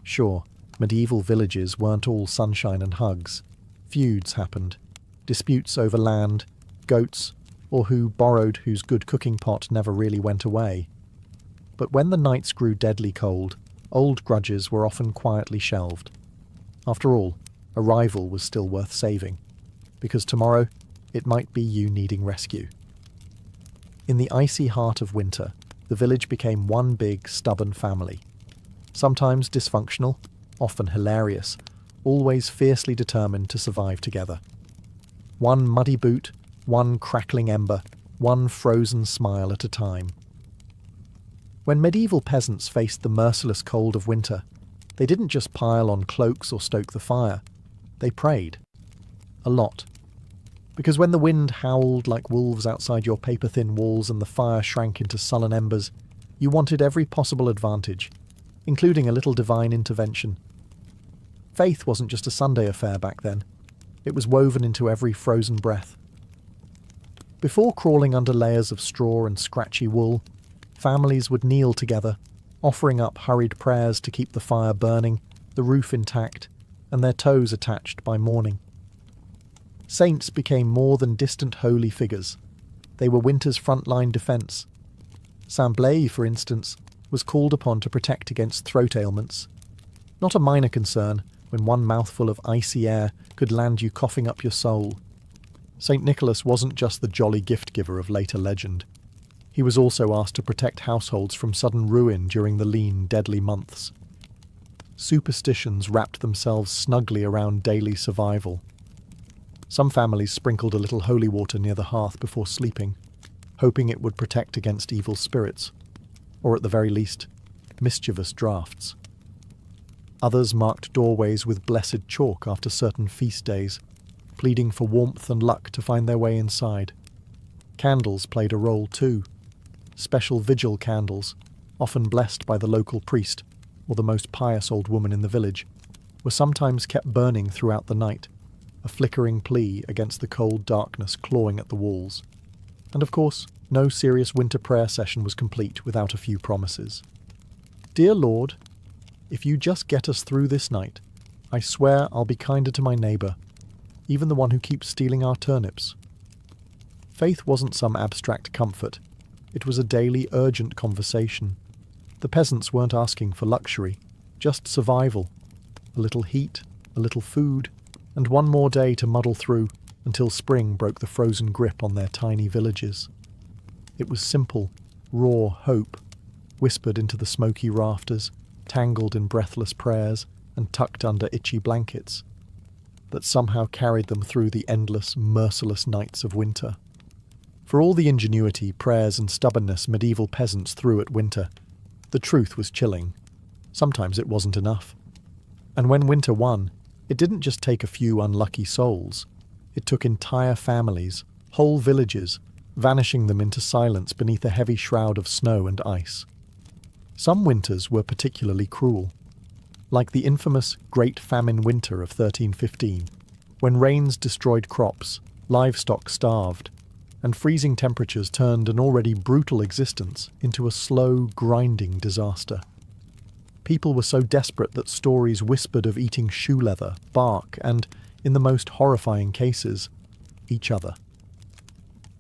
Sure, medieval villages weren't all sunshine and hugs. Feuds happened. Disputes over land, goats, or who borrowed whose good cooking pot never really went away. But when the nights grew deadly cold, old grudges were often quietly shelved. After all, a rival was still worth saving, because tomorrow it might be you needing rescue. In the icy heart of winter, the village became one big, stubborn family. Sometimes dysfunctional, often hilarious, always fiercely determined to survive together. One muddy boot, one crackling ember, one frozen smile at a time. When medieval peasants faced the merciless cold of winter, they didn't just pile on cloaks or stoke the fire. They prayed. A lot. Because when the wind howled like wolves outside your paper-thin walls and the fire shrank into sullen embers, you wanted every possible advantage, including a little divine intervention. Faith wasn't just a Sunday affair back then. It was woven into every frozen breath. Before crawling under layers of straw and scratchy wool, families would kneel together, offering up hurried prayers to keep the fire burning, the roof intact, and their toes attached by morning. Saints became more than distant holy figures. They were winter's frontline defence. Saint Blaise, for instance, was called upon to protect against throat ailments. Not a minor concern when one mouthful of icy air could land you coughing up your soul. St. Nicholas wasn't just the jolly gift-giver of later legend. He was also asked to protect households from sudden ruin during the lean, deadly months. Superstitions wrapped themselves snugly around daily survival. Some families sprinkled a little holy water near the hearth before sleeping, hoping it would protect against evil spirits, or at the very least, mischievous drafts. Others marked doorways with blessed chalk after certain feast days, pleading for warmth and luck to find their way inside. Candles played a role too. Special vigil candles, often blessed by the local priest or the most pious old woman in the village, were sometimes kept burning throughout the night, a flickering plea against the cold darkness clawing at the walls. And of course, no serious winter prayer session was complete without a few promises. Dear Lord, if you just get us through this night, I swear I'll be kinder to my neighbour, even the one who keeps stealing our turnips. Faith wasn't some abstract comfort. It was a daily, urgent conversation. The peasants weren't asking for luxury, just survival. A little heat, a little food, and one more day to muddle through until spring broke the frozen grip on their tiny villages. It was simple, raw hope, whispered into the smoky rafters, tangled in breathless prayers and tucked under itchy blankets, that somehow carried them through the endless, merciless nights of winter. For all the ingenuity, prayers and stubbornness medieval peasants threw at winter, the truth was chilling. Sometimes it wasn't enough. And when winter won, it didn't just take a few unlucky souls. It took entire families, whole villages, vanishing them into silence beneath a heavy shroud of snow and ice. Some winters were particularly cruel, like the infamous Great Famine Winter of 1315, when rains destroyed crops, livestock starved, and freezing temperatures turned an already brutal existence into a slow, grinding disaster. People were so desperate that stories whispered of eating shoe leather, bark, and, in the most horrifying cases, each other.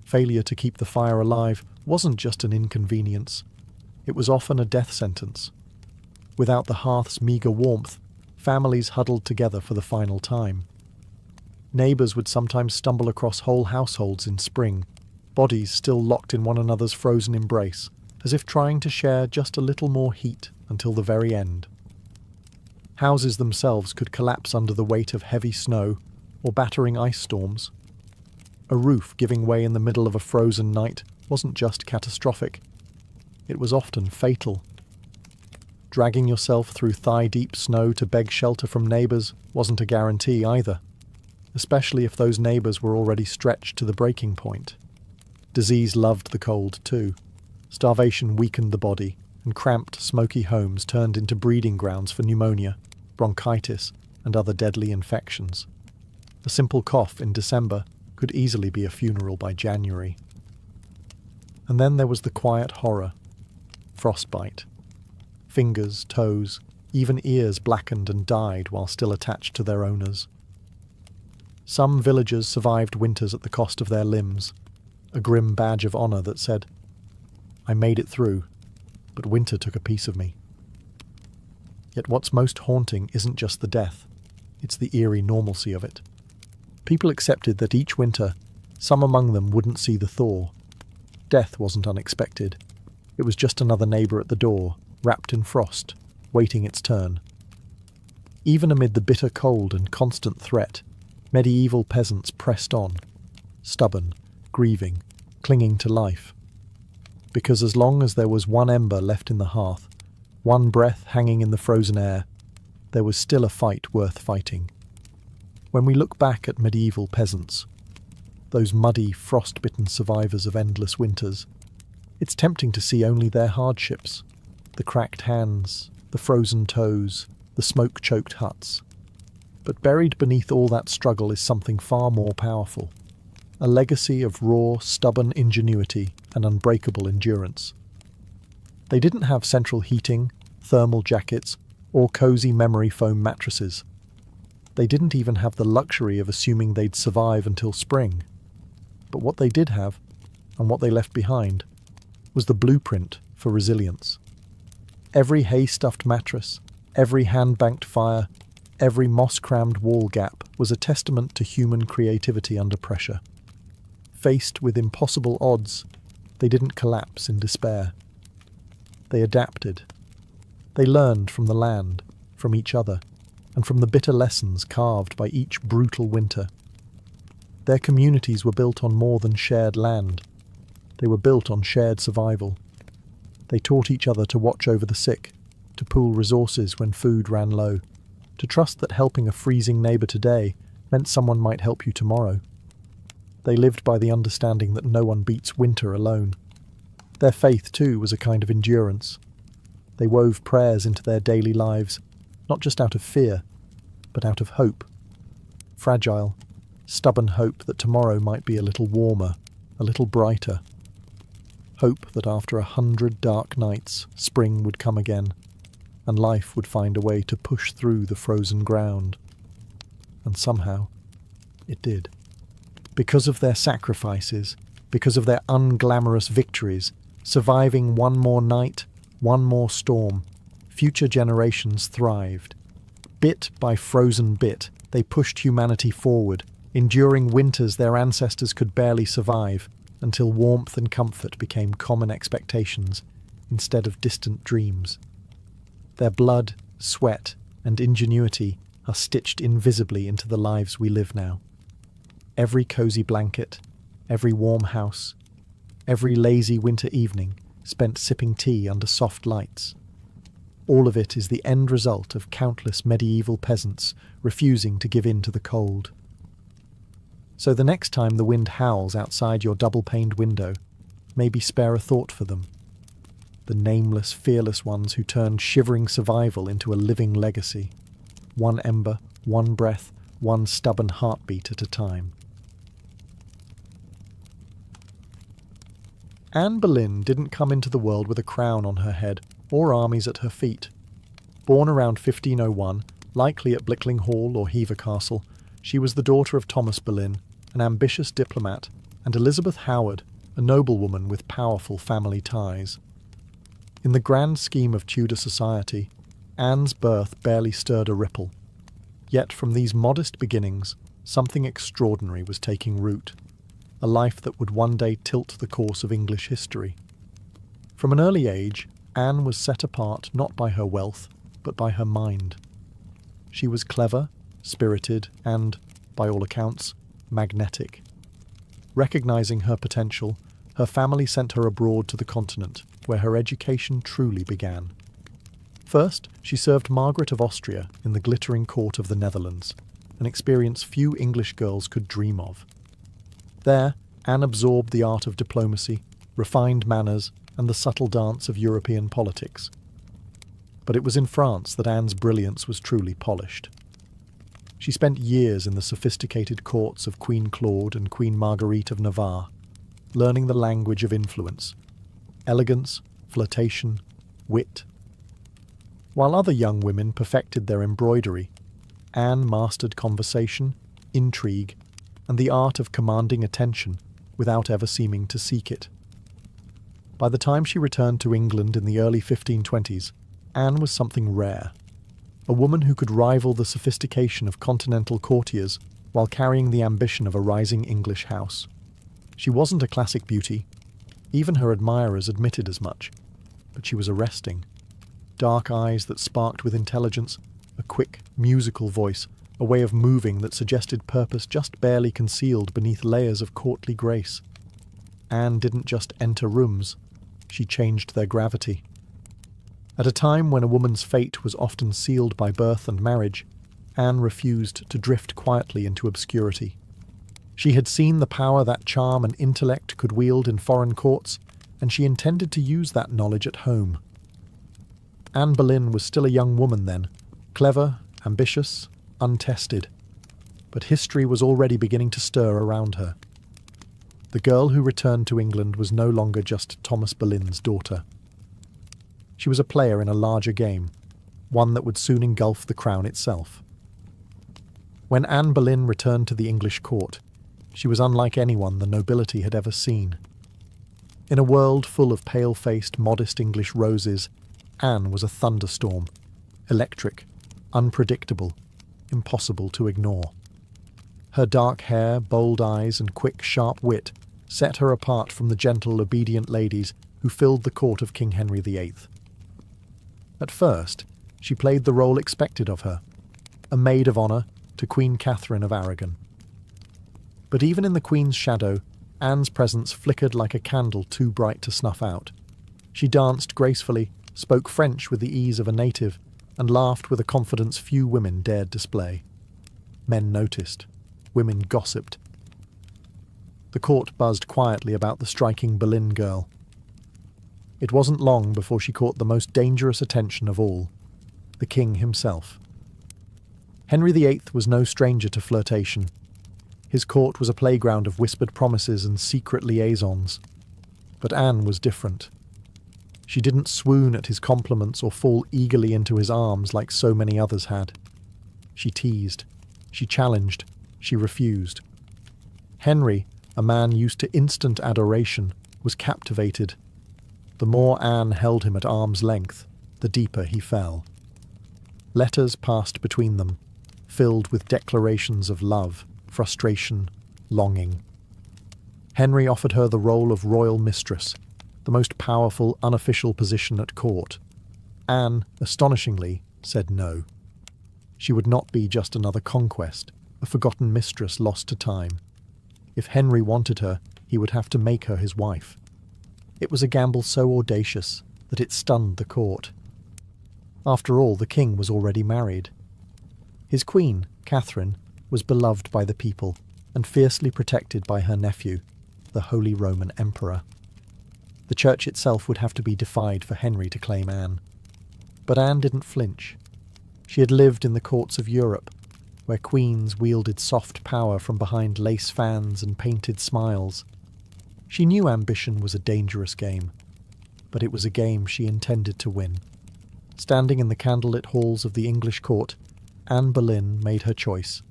Failure to keep the fire alive wasn't just an inconvenience. It was often a death sentence. Without the hearth's meagre warmth, families huddled together for the final time. Neighbours would sometimes stumble across whole households in spring, bodies still locked in one another's frozen embrace, as if trying to share just a little more heat until the very end. Houses themselves could collapse under the weight of heavy snow or battering ice storms. A roof giving way in the middle of a frozen night wasn't just catastrophic. It was often fatal. Dragging yourself through thigh-deep snow to beg shelter from neighbours wasn't a guarantee either, especially if those neighbours were already stretched to the breaking point. Disease loved the cold too. Starvation weakened the body, and cramped, smoky homes turned into breeding grounds for pneumonia, bronchitis, and other deadly infections. A simple cough in December could easily be a funeral by January. And then there was the quiet horror: frostbite. Fingers, toes, even ears blackened and died while still attached to their owners. Some villagers survived winters at the cost of their limbs, a grim badge of honour that said, "I made it through, but winter took a piece of me." Yet what's most haunting isn't just the death, it's the eerie normalcy of it. People accepted that each winter, some among them wouldn't see the thaw. Death wasn't unexpected. It was just another neighbour at the door, wrapped in frost, waiting its turn. Even amid the bitter cold and constant threat, medieval peasants pressed on, stubborn, grieving, clinging to life. Because as long as there was one ember left in the hearth, one breath hanging in the frozen air, there was still a fight worth fighting. When we look back at medieval peasants, those muddy, frost-bitten survivors of endless winters. It's tempting to see only their hardships, the cracked hands, the frozen toes, the smoke-choked huts. But buried beneath all that struggle is something far more powerful, a legacy of raw, stubborn ingenuity and unbreakable endurance. They didn't have central heating, thermal jackets, or cozy memory foam mattresses. They didn't even have the luxury of assuming they'd survive until spring. But what they did have, and what they left behind, was the blueprint for resilience. Every hay-stuffed mattress, every hand-banked fire, every moss-crammed wall gap was a testament to human creativity under pressure. Faced with impossible odds, they didn't collapse in despair. They adapted. They learned from the land, from each other, and from the bitter lessons carved by each brutal winter. Their communities were built on more than shared land. They were built on shared survival. They taught each other to watch over the sick, to pool resources when food ran low, to trust that helping a freezing neighbour today meant someone might help you tomorrow. They lived by the understanding that no one beats winter alone. Their faith, too, was a kind of endurance. They wove prayers into their daily lives, not just out of fear, but out of hope. Fragile, stubborn hope that tomorrow might be a little warmer, a little brighter. Hope that after 100 dark nights, spring would come again, and life would find a way to push through the frozen ground. And somehow, it did. Because of their sacrifices, because of their unglamorous victories, surviving one more night, one more storm, future generations thrived. Bit by frozen bit, they pushed humanity forward, enduring winters their ancestors could barely survive, until warmth and comfort became common expectations instead of distant dreams. Their blood, sweat, and ingenuity are stitched invisibly into the lives we live now. Every cozy blanket, every warm house, every lazy winter evening spent sipping tea under soft lights. All of it is the end result of countless medieval peasants refusing to give in to the cold. So the next time the wind howls outside your double-paned window, maybe spare a thought for them. The nameless, fearless ones who turned shivering survival into a living legacy. One ember, one breath, one stubborn heartbeat at a time. Anne Boleyn didn't come into the world with a crown on her head or armies at her feet. Born around 1501, likely at Blickling Hall or Hever Castle, she was the daughter of Thomas Boleyn, an ambitious diplomat, and Elizabeth Howard, a noblewoman with powerful family ties. In the grand scheme of Tudor society, Anne's birth barely stirred a ripple. Yet from these modest beginnings, something extraordinary was taking root. A life that would one day tilt the course of English history. From an early age, Anne was set apart not by her wealth, but by her mind. She was clever, spirited, and, by all accounts, magnetic. Recognizing her potential, her family sent her abroad to the continent, where her education truly began. First, she served Margaret of Austria in the glittering court of the Netherlands, an experience few English girls could dream of. There, Anne absorbed the art of diplomacy, refined manners, and the subtle dance of European politics. But it was in France that Anne's brilliance was truly polished. She spent years in the sophisticated courts of Queen Claude and Queen Marguerite of Navarre, learning the language of influence, elegance, flirtation, wit. While other young women perfected their embroidery, Anne mastered conversation, intrigue, and the art of commanding attention without ever seeming to seek it. By the time she returned to England in the early 1520s, Anne was something rare. A woman who could rival the sophistication of continental courtiers while carrying the ambition of a rising English house. She wasn't a classic beauty. Even her admirers admitted as much. But she was arresting. Dark eyes that sparked with intelligence, a quick, musical voice, a way of moving that suggested purpose just barely concealed beneath layers of courtly grace. Anne didn't just enter rooms, she changed their gravity. At a time when a woman's fate was often sealed by birth and marriage, Anne refused to drift quietly into obscurity. She had seen the power that charm and intellect could wield in foreign courts, and she intended to use that knowledge at home. Anne Boleyn was still a young woman then, clever, ambitious, untested. But history was already beginning to stir around her. The girl who returned to England was no longer just Thomas Boleyn's daughter. She was a player in a larger game, one that would soon engulf the crown itself. When Anne Boleyn returned to the English court, she was unlike anyone the nobility had ever seen. In a world full of pale-faced, modest English roses, Anne was a thunderstorm, electric, unpredictable, impossible to ignore. Her dark hair, bold eyes, and quick, sharp wit set her apart from the gentle, obedient ladies who filled the court of King Henry VIII. At first, she played the role expected of her, a maid of honour to Queen Catherine of Aragon. But even in the Queen's shadow, Anne's presence flickered like a candle too bright to snuff out. She danced gracefully, spoke French with the ease of a native, and laughed with a confidence few women dared display. Men noticed. Women gossiped. The court buzzed quietly about the striking Boleyn girl. It wasn't long before she caught the most dangerous attention of all, the king himself. Henry VIII was no stranger to flirtation. His court was a playground of whispered promises and secret liaisons. But Anne was different. She didn't swoon at his compliments or fall eagerly into his arms like so many others had. She teased. She challenged. She refused. Henry, a man used to instant adoration, was captivated. The more Anne held him at arm's length, the deeper he fell. Letters passed between them, filled with declarations of love, frustration, longing. Henry offered her the role of royal mistress, the most powerful unofficial position at court. Anne, astonishingly, said no. She would not be just another conquest, a forgotten mistress lost to time. If Henry wanted her, he would have to make her his wife. It was a gamble so audacious that it stunned the court. After all, the king was already married. His queen, Catherine, was beloved by the people and fiercely protected by her nephew, the Holy Roman Emperor. The church itself would have to be defied for Henry to claim Anne. But Anne didn't flinch. She had lived in the courts of Europe, where queens wielded soft power from behind lace fans and painted smiles. She knew ambition was a dangerous game, but it was a game she intended to win. Standing in the candlelit halls of the English court, Anne Boleyn made her choice,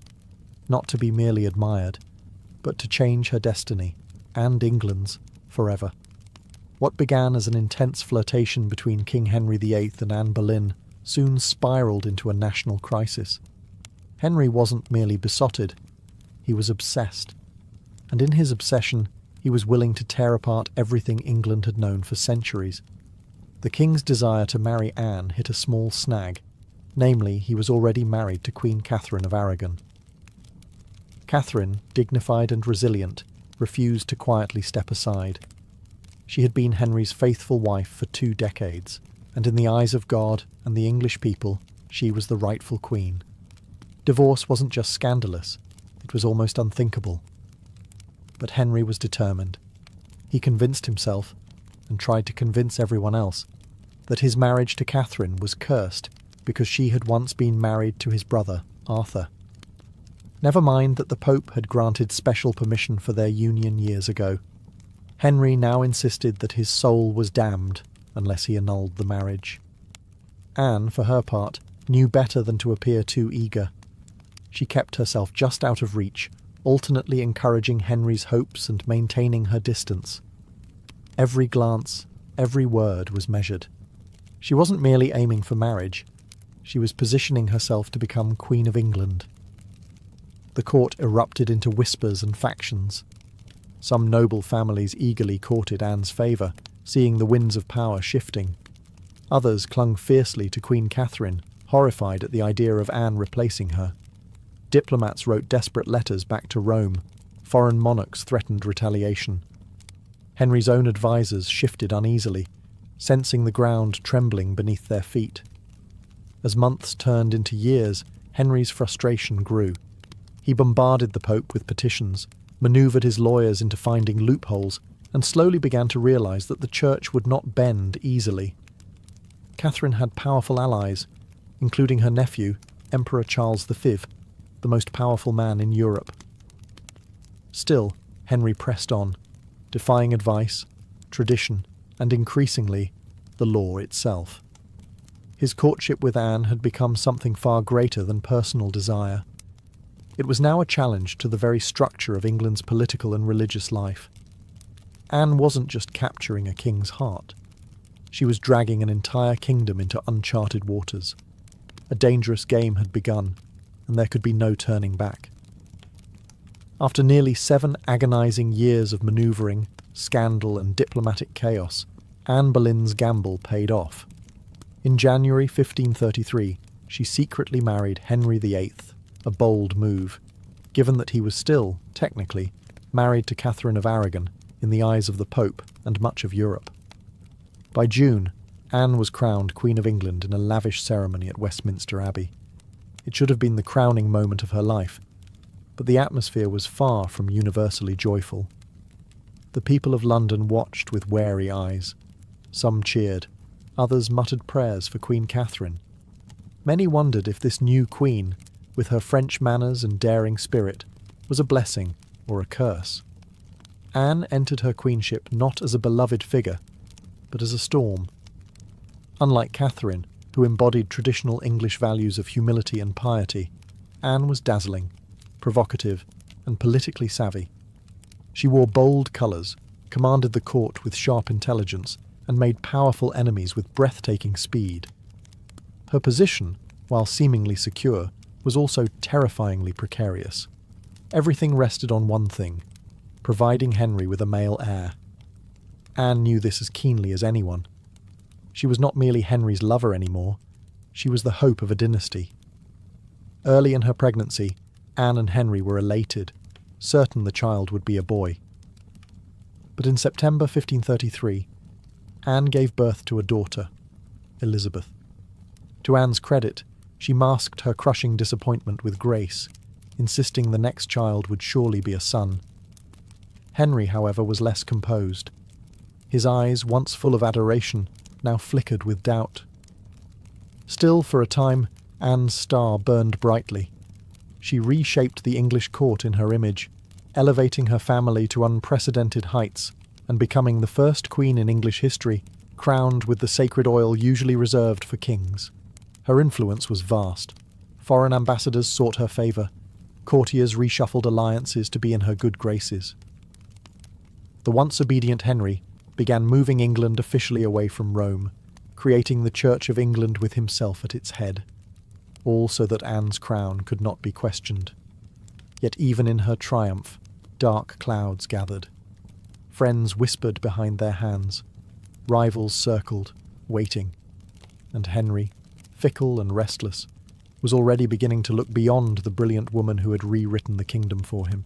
not to be merely admired, but to change her destiny, and England's, forever. What began as an intense flirtation between King Henry VIII and Anne Boleyn soon spiralled into a national crisis. Henry wasn't merely besotted, he was obsessed. And in his obsession, he was willing to tear apart everything England had known for centuries. The king's desire to marry Anne hit a small snag, namely, he was already married to Queen Catherine of Aragon. Catherine, dignified and resilient, refused to quietly step aside. She had been Henry's faithful wife for 2 decades, and in the eyes of God and the English people, she was the rightful queen. Divorce wasn't just scandalous, it was almost unthinkable. But Henry was determined. He convinced himself, and tried to convince everyone else, that his marriage to Catherine was cursed because she had once been married to his brother, Arthur. Never mind that the Pope had granted special permission for their union years ago. Henry now insisted that his soul was damned unless he annulled the marriage. Anne, for her part, knew better than to appear too eager. She kept herself just out of reach, alternately encouraging Henry's hopes and maintaining her distance. Every glance, every word was measured. She wasn't merely aiming for marriage. She was positioning herself to become Queen of England. The court erupted into whispers and factions. Some noble families eagerly courted Anne's favour, seeing the winds of power shifting. Others clung fiercely to Queen Catherine, horrified at the idea of Anne replacing her. Diplomats wrote desperate letters back to Rome. Foreign monarchs threatened retaliation. Henry's own advisers shifted uneasily, sensing the ground trembling beneath their feet. As months turned into years, Henry's frustration grew. He bombarded the Pope with petitions, manoeuvred his lawyers into finding loopholes, and slowly began to realise that the church would not bend easily. Catherine had powerful allies, including her nephew, Emperor Charles V, the most powerful man in Europe. Still, Henry pressed on, defying advice, tradition, and increasingly, the law itself. His courtship with Anne had become something far greater than personal desire. It was now a challenge to the very structure of England's political and religious life. Anne wasn't just capturing a king's heart. She was dragging an entire kingdom into uncharted waters. A dangerous game had begun, and there could be no turning back. After nearly 7 agonising years of manoeuvring, scandal and diplomatic chaos, Anne Boleyn's gamble paid off. In January 1533, she secretly married Henry VIII, a bold move, given that he was still, technically, married to Catherine of Aragon in the eyes of the Pope and much of Europe. By June, Anne was crowned Queen of England in a lavish ceremony at Westminster Abbey. It should have been the crowning moment of her life, but the atmosphere was far from universally joyful. The people of London watched with wary eyes. Some cheered, others muttered prayers for Queen Catherine. Many wondered if this new queen, with her French manners and daring spirit, was a blessing or a curse. Anne entered her queenship not as a beloved figure, but as a storm. Unlike Catherine, who embodied traditional English values of humility and piety, Anne was dazzling, provocative, and politically savvy. She wore bold colours, commanded the court with sharp intelligence, and made powerful enemies with breathtaking speed. Her position, while seemingly secure, was also terrifyingly precarious. Everything rested on one thing: providing Henry with a male heir. Anne knew this as keenly as anyone. She was not merely Henry's lover anymore, she was the hope of a dynasty. Early in her pregnancy, Anne and Henry were elated, certain the child would be a boy. But in September 1533, Anne gave birth to a daughter, Elizabeth. To Anne's credit, she masked her crushing disappointment with grace, insisting the next child would surely be a son. Henry, however, was less composed. His eyes, once full of adoration, now flickered with doubt. Still, for a time, Anne's star burned brightly. She reshaped the English court in her image, elevating her family to unprecedented heights and becoming the first queen in English history crowned with the sacred oil usually reserved for kings. Her influence was vast. Foreign ambassadors sought her favour. Courtiers reshuffled alliances to be in her good graces. The once obedient Henry began moving England officially away from Rome, creating the Church of England with himself at its head, all so that Anne's crown could not be questioned. Yet even in her triumph, dark clouds gathered. Friends whispered behind their hands, rivals circled, waiting, and Henry, fickle and restless, was already beginning to look beyond the brilliant woman who had rewritten the kingdom for him.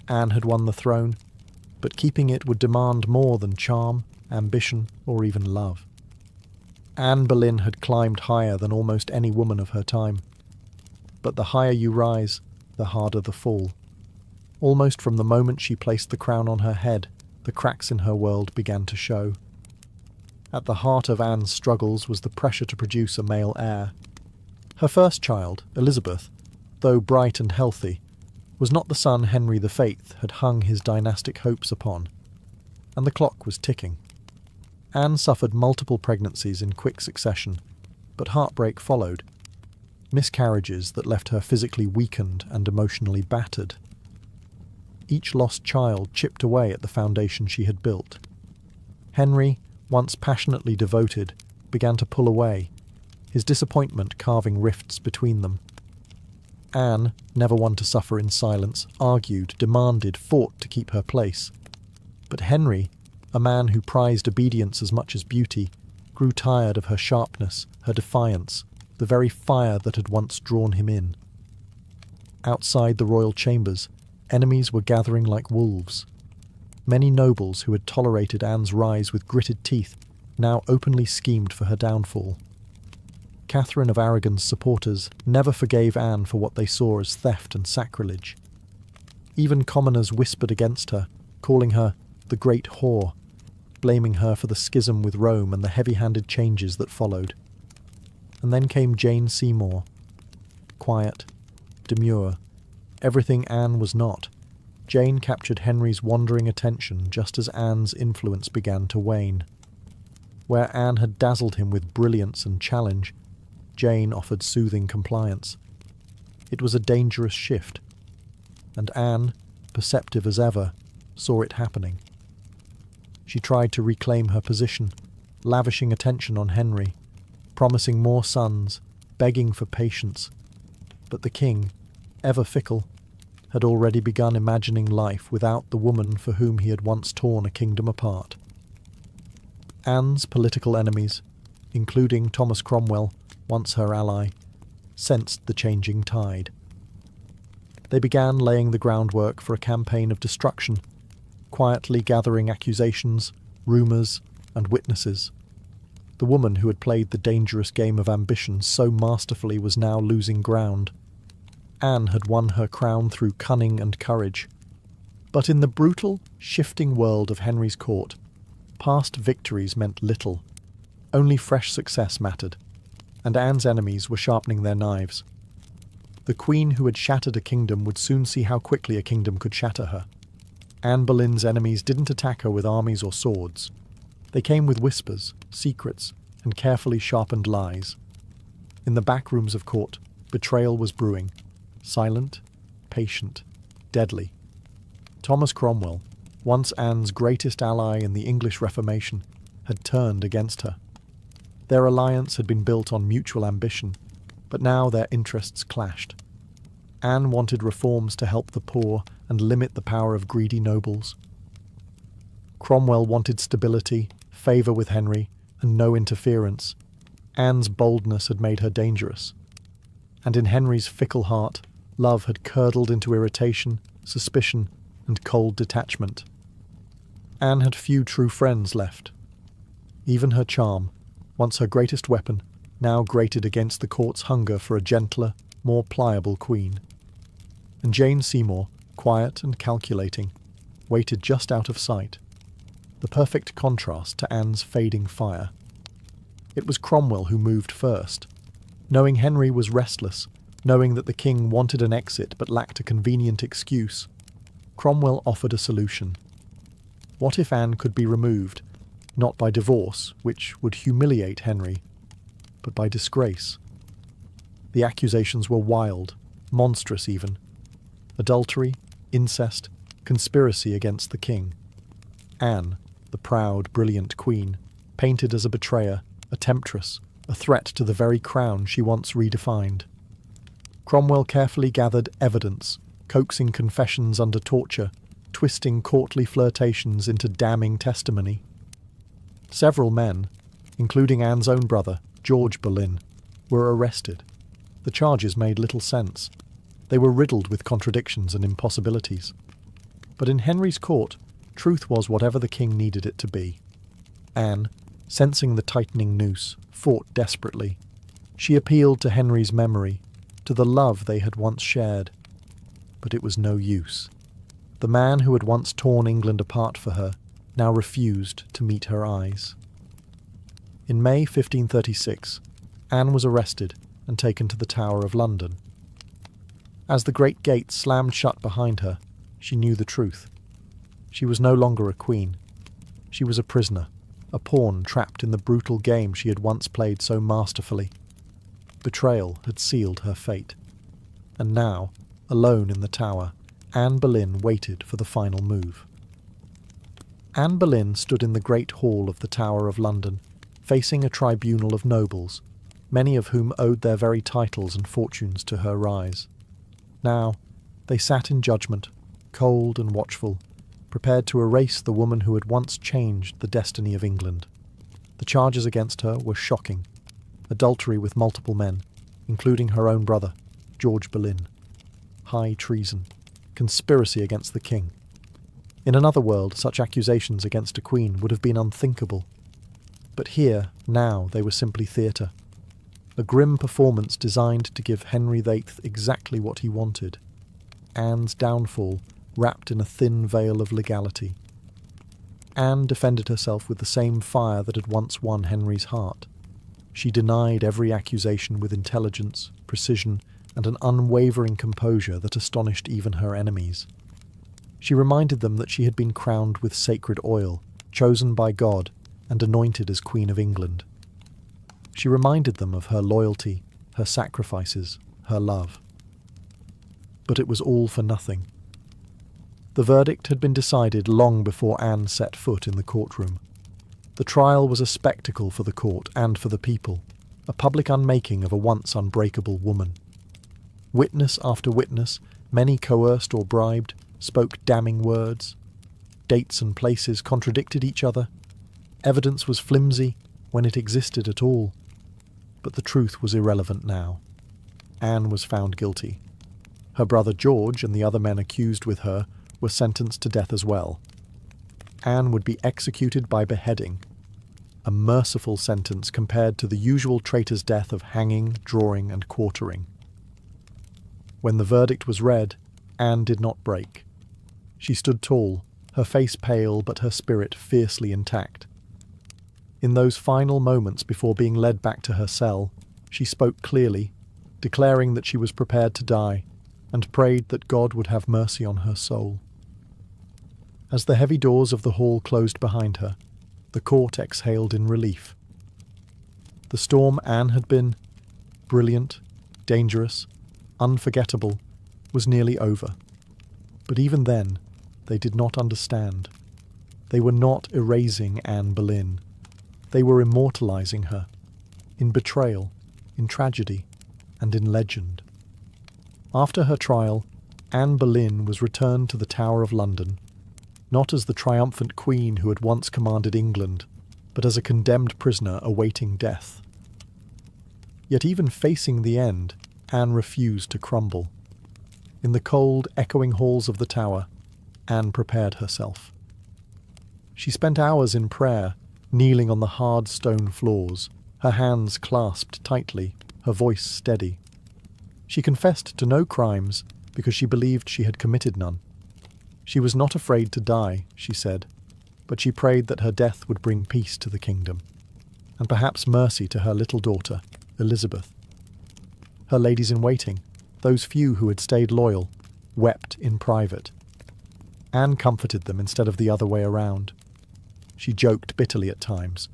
Anne had won the throne, but keeping it would demand more than charm, ambition, or even love. Anne Boleyn had climbed higher than almost any woman of her time. But the higher you rise, the harder the fall. Almost from the moment she placed the crown on her head, the cracks in her world began to show. At the heart of Anne's struggles was the pressure to produce a male heir. Her first child, Elizabeth, though bright and healthy, was not the son Henry VIII had hung his dynastic hopes upon, and the clock was ticking. Anne suffered multiple pregnancies in quick succession, but heartbreak followed. Miscarriages that left her physically weakened and emotionally battered. Each lost child chipped away at the foundation she had built. Henry, once passionately devoted, began to pull away, his disappointment carving rifts between them. Anne, never one to suffer in silence, argued, demanded, fought to keep her place. But Henry, a man who prized obedience as much as beauty, grew tired of her sharpness, her defiance, the very fire that had once drawn him in. Outside the royal chambers, enemies were gathering like wolves. Many nobles who had tolerated Anne's rise with gritted teeth now openly schemed for her downfall. Catherine of Aragon's supporters never forgave Anne for what they saw as theft and sacrilege. Even commoners whispered against her, calling her the Great Whore, blaming her for the schism with Rome and the heavy-handed changes that followed. And then came Jane Seymour. Quiet, demure, everything Anne was not. Jane captured Henry's wandering attention just as Anne's influence began to wane. Where Anne had dazzled him with brilliance and challenge, Jane offered soothing compliance. It was a dangerous shift, and Anne, perceptive as ever, saw it happening. She tried to reclaim her position, lavishing attention on Henry, promising more sons, begging for patience. But the king, ever fickle, had already begun imagining life without the woman for whom he had once torn a kingdom apart. Anne's political enemies, including Thomas Cromwell, once her ally, sensed the changing tide. They began laying the groundwork for a campaign of destruction, quietly gathering accusations, rumours, and witnesses. The woman who had played the dangerous game of ambition so masterfully was now losing ground. Anne had won her crown through cunning and courage. But in the brutal, shifting world of Henry's court, past victories meant little. Only fresh success mattered, and Anne's enemies were sharpening their knives. The queen who had shattered a kingdom would soon see how quickly a kingdom could shatter her. Anne Boleyn's enemies didn't attack her with armies or swords. They came with whispers, secrets, and carefully sharpened lies. In the back rooms of court, betrayal was brewing. Silent, patient, deadly. Thomas Cromwell, once Anne's greatest ally in the English Reformation, had turned against her. Their alliance had been built on mutual ambition, but now their interests clashed. Anne wanted reforms to help the poor and limit the power of greedy nobles. Cromwell wanted stability, favour with Henry, and no interference. Anne's boldness had made her dangerous. And in Henry's fickle heart, love had curdled into irritation, suspicion, and cold detachment. Anne had few true friends left. Even her charm, once her greatest weapon, now grated against the court's hunger for a gentler, more pliable queen. And Jane Seymour, quiet and calculating, waited just out of sight, the perfect contrast to Anne's fading fire. It was Cromwell who moved first. Knowing Henry was restless, knowing that the king wanted an exit but lacked a convenient excuse, Cromwell offered a solution. What if Anne could be removed, not by divorce, which would humiliate Henry, but by disgrace? The accusations were wild, monstrous even. Adultery, incest, conspiracy against the king. Anne, the proud, brilliant queen, painted as a betrayer, a temptress, a threat to the very crown she once redefined. Cromwell carefully gathered evidence, coaxing confessions under torture, twisting courtly flirtations into damning testimony. Several men, including Anne's own brother, George Boleyn, were arrested. The charges made little sense. They were riddled with contradictions and impossibilities. But in Henry's court, truth was whatever the king needed it to be. Anne, sensing the tightening noose, fought desperately. She appealed to Henry's memory, to the love they had once shared. But it was no use. The man who had once torn England apart for her now refused to meet her eyes. In May 1536, Anne was arrested and taken to the Tower of London. As the great gate slammed shut behind her, she knew the truth. She was no longer a queen. She was a prisoner, a pawn trapped in the brutal game she had once played so masterfully. Betrayal had sealed her fate. And now, alone in the tower, Anne Boleyn waited for the final move. Anne Boleyn stood in the great hall of the Tower of London, facing a tribunal of nobles, many of whom owed their very titles and fortunes to her rise. Now, they sat in judgment, cold and watchful, prepared to erase the woman who had once changed the destiny of England. The charges against her were shocking. Adultery with multiple men, including her own brother, George Boleyn. High treason. Conspiracy against the king. In another world, such accusations against a queen would have been unthinkable. But here, now, they were simply theatre. A grim performance designed to give Henry VIII exactly what he wanted. Anne's downfall, wrapped in a thin veil of legality. Anne defended herself with the same fire that had once won Henry's heart. She denied every accusation with intelligence, precision, and an unwavering composure that astonished even her enemies. She reminded them that she had been crowned with sacred oil, chosen by God, and anointed as Queen of England. She reminded them of her loyalty, her sacrifices, her love. But it was all for nothing. The verdict had been decided long before Anne set foot in the courtroom. The trial was a spectacle for the court and for the people, a public unmaking of a once unbreakable woman. Witness after witness, many coerced or bribed, spoke damning words. Dates and places contradicted each other. Evidence was flimsy when it existed at all. But the truth was irrelevant now. Anne was found guilty. Her brother George and the other men accused with her were sentenced to death as well. Anne would be executed by beheading, a merciful sentence compared to the usual traitor's death of hanging, drawing, and quartering. When the verdict was read, Anne did not break. She stood tall, her face pale but her spirit fiercely intact. In those final moments before being led back to her cell, she spoke clearly, declaring that she was prepared to die, and prayed that God would have mercy on her soul. As the heavy doors of the hall closed behind her, the court exhaled in relief. The storm Anne had been, brilliant, dangerous, unforgettable, was nearly over. But even then, they did not understand. They were not erasing Anne Boleyn. They were immortalizing her, in betrayal, in tragedy, and in legend. After her trial, Anne Boleyn was returned to the Tower of London, not as the triumphant queen who had once commanded England, but as a condemned prisoner awaiting death. Yet even facing the end, Anne refused to crumble. In the cold, echoing halls of the tower, Anne prepared herself. She spent hours in prayer, kneeling on the hard stone floors, her hands clasped tightly, her voice steady. She confessed to no crimes because she believed she had committed none. She was not afraid to die, she said, but she prayed that her death would bring peace to the kingdom, and perhaps mercy to her little daughter, Elizabeth. Her ladies-in-waiting, those few who had stayed loyal, wept in private. Anne comforted them instead of the other way around. She joked bitterly at times,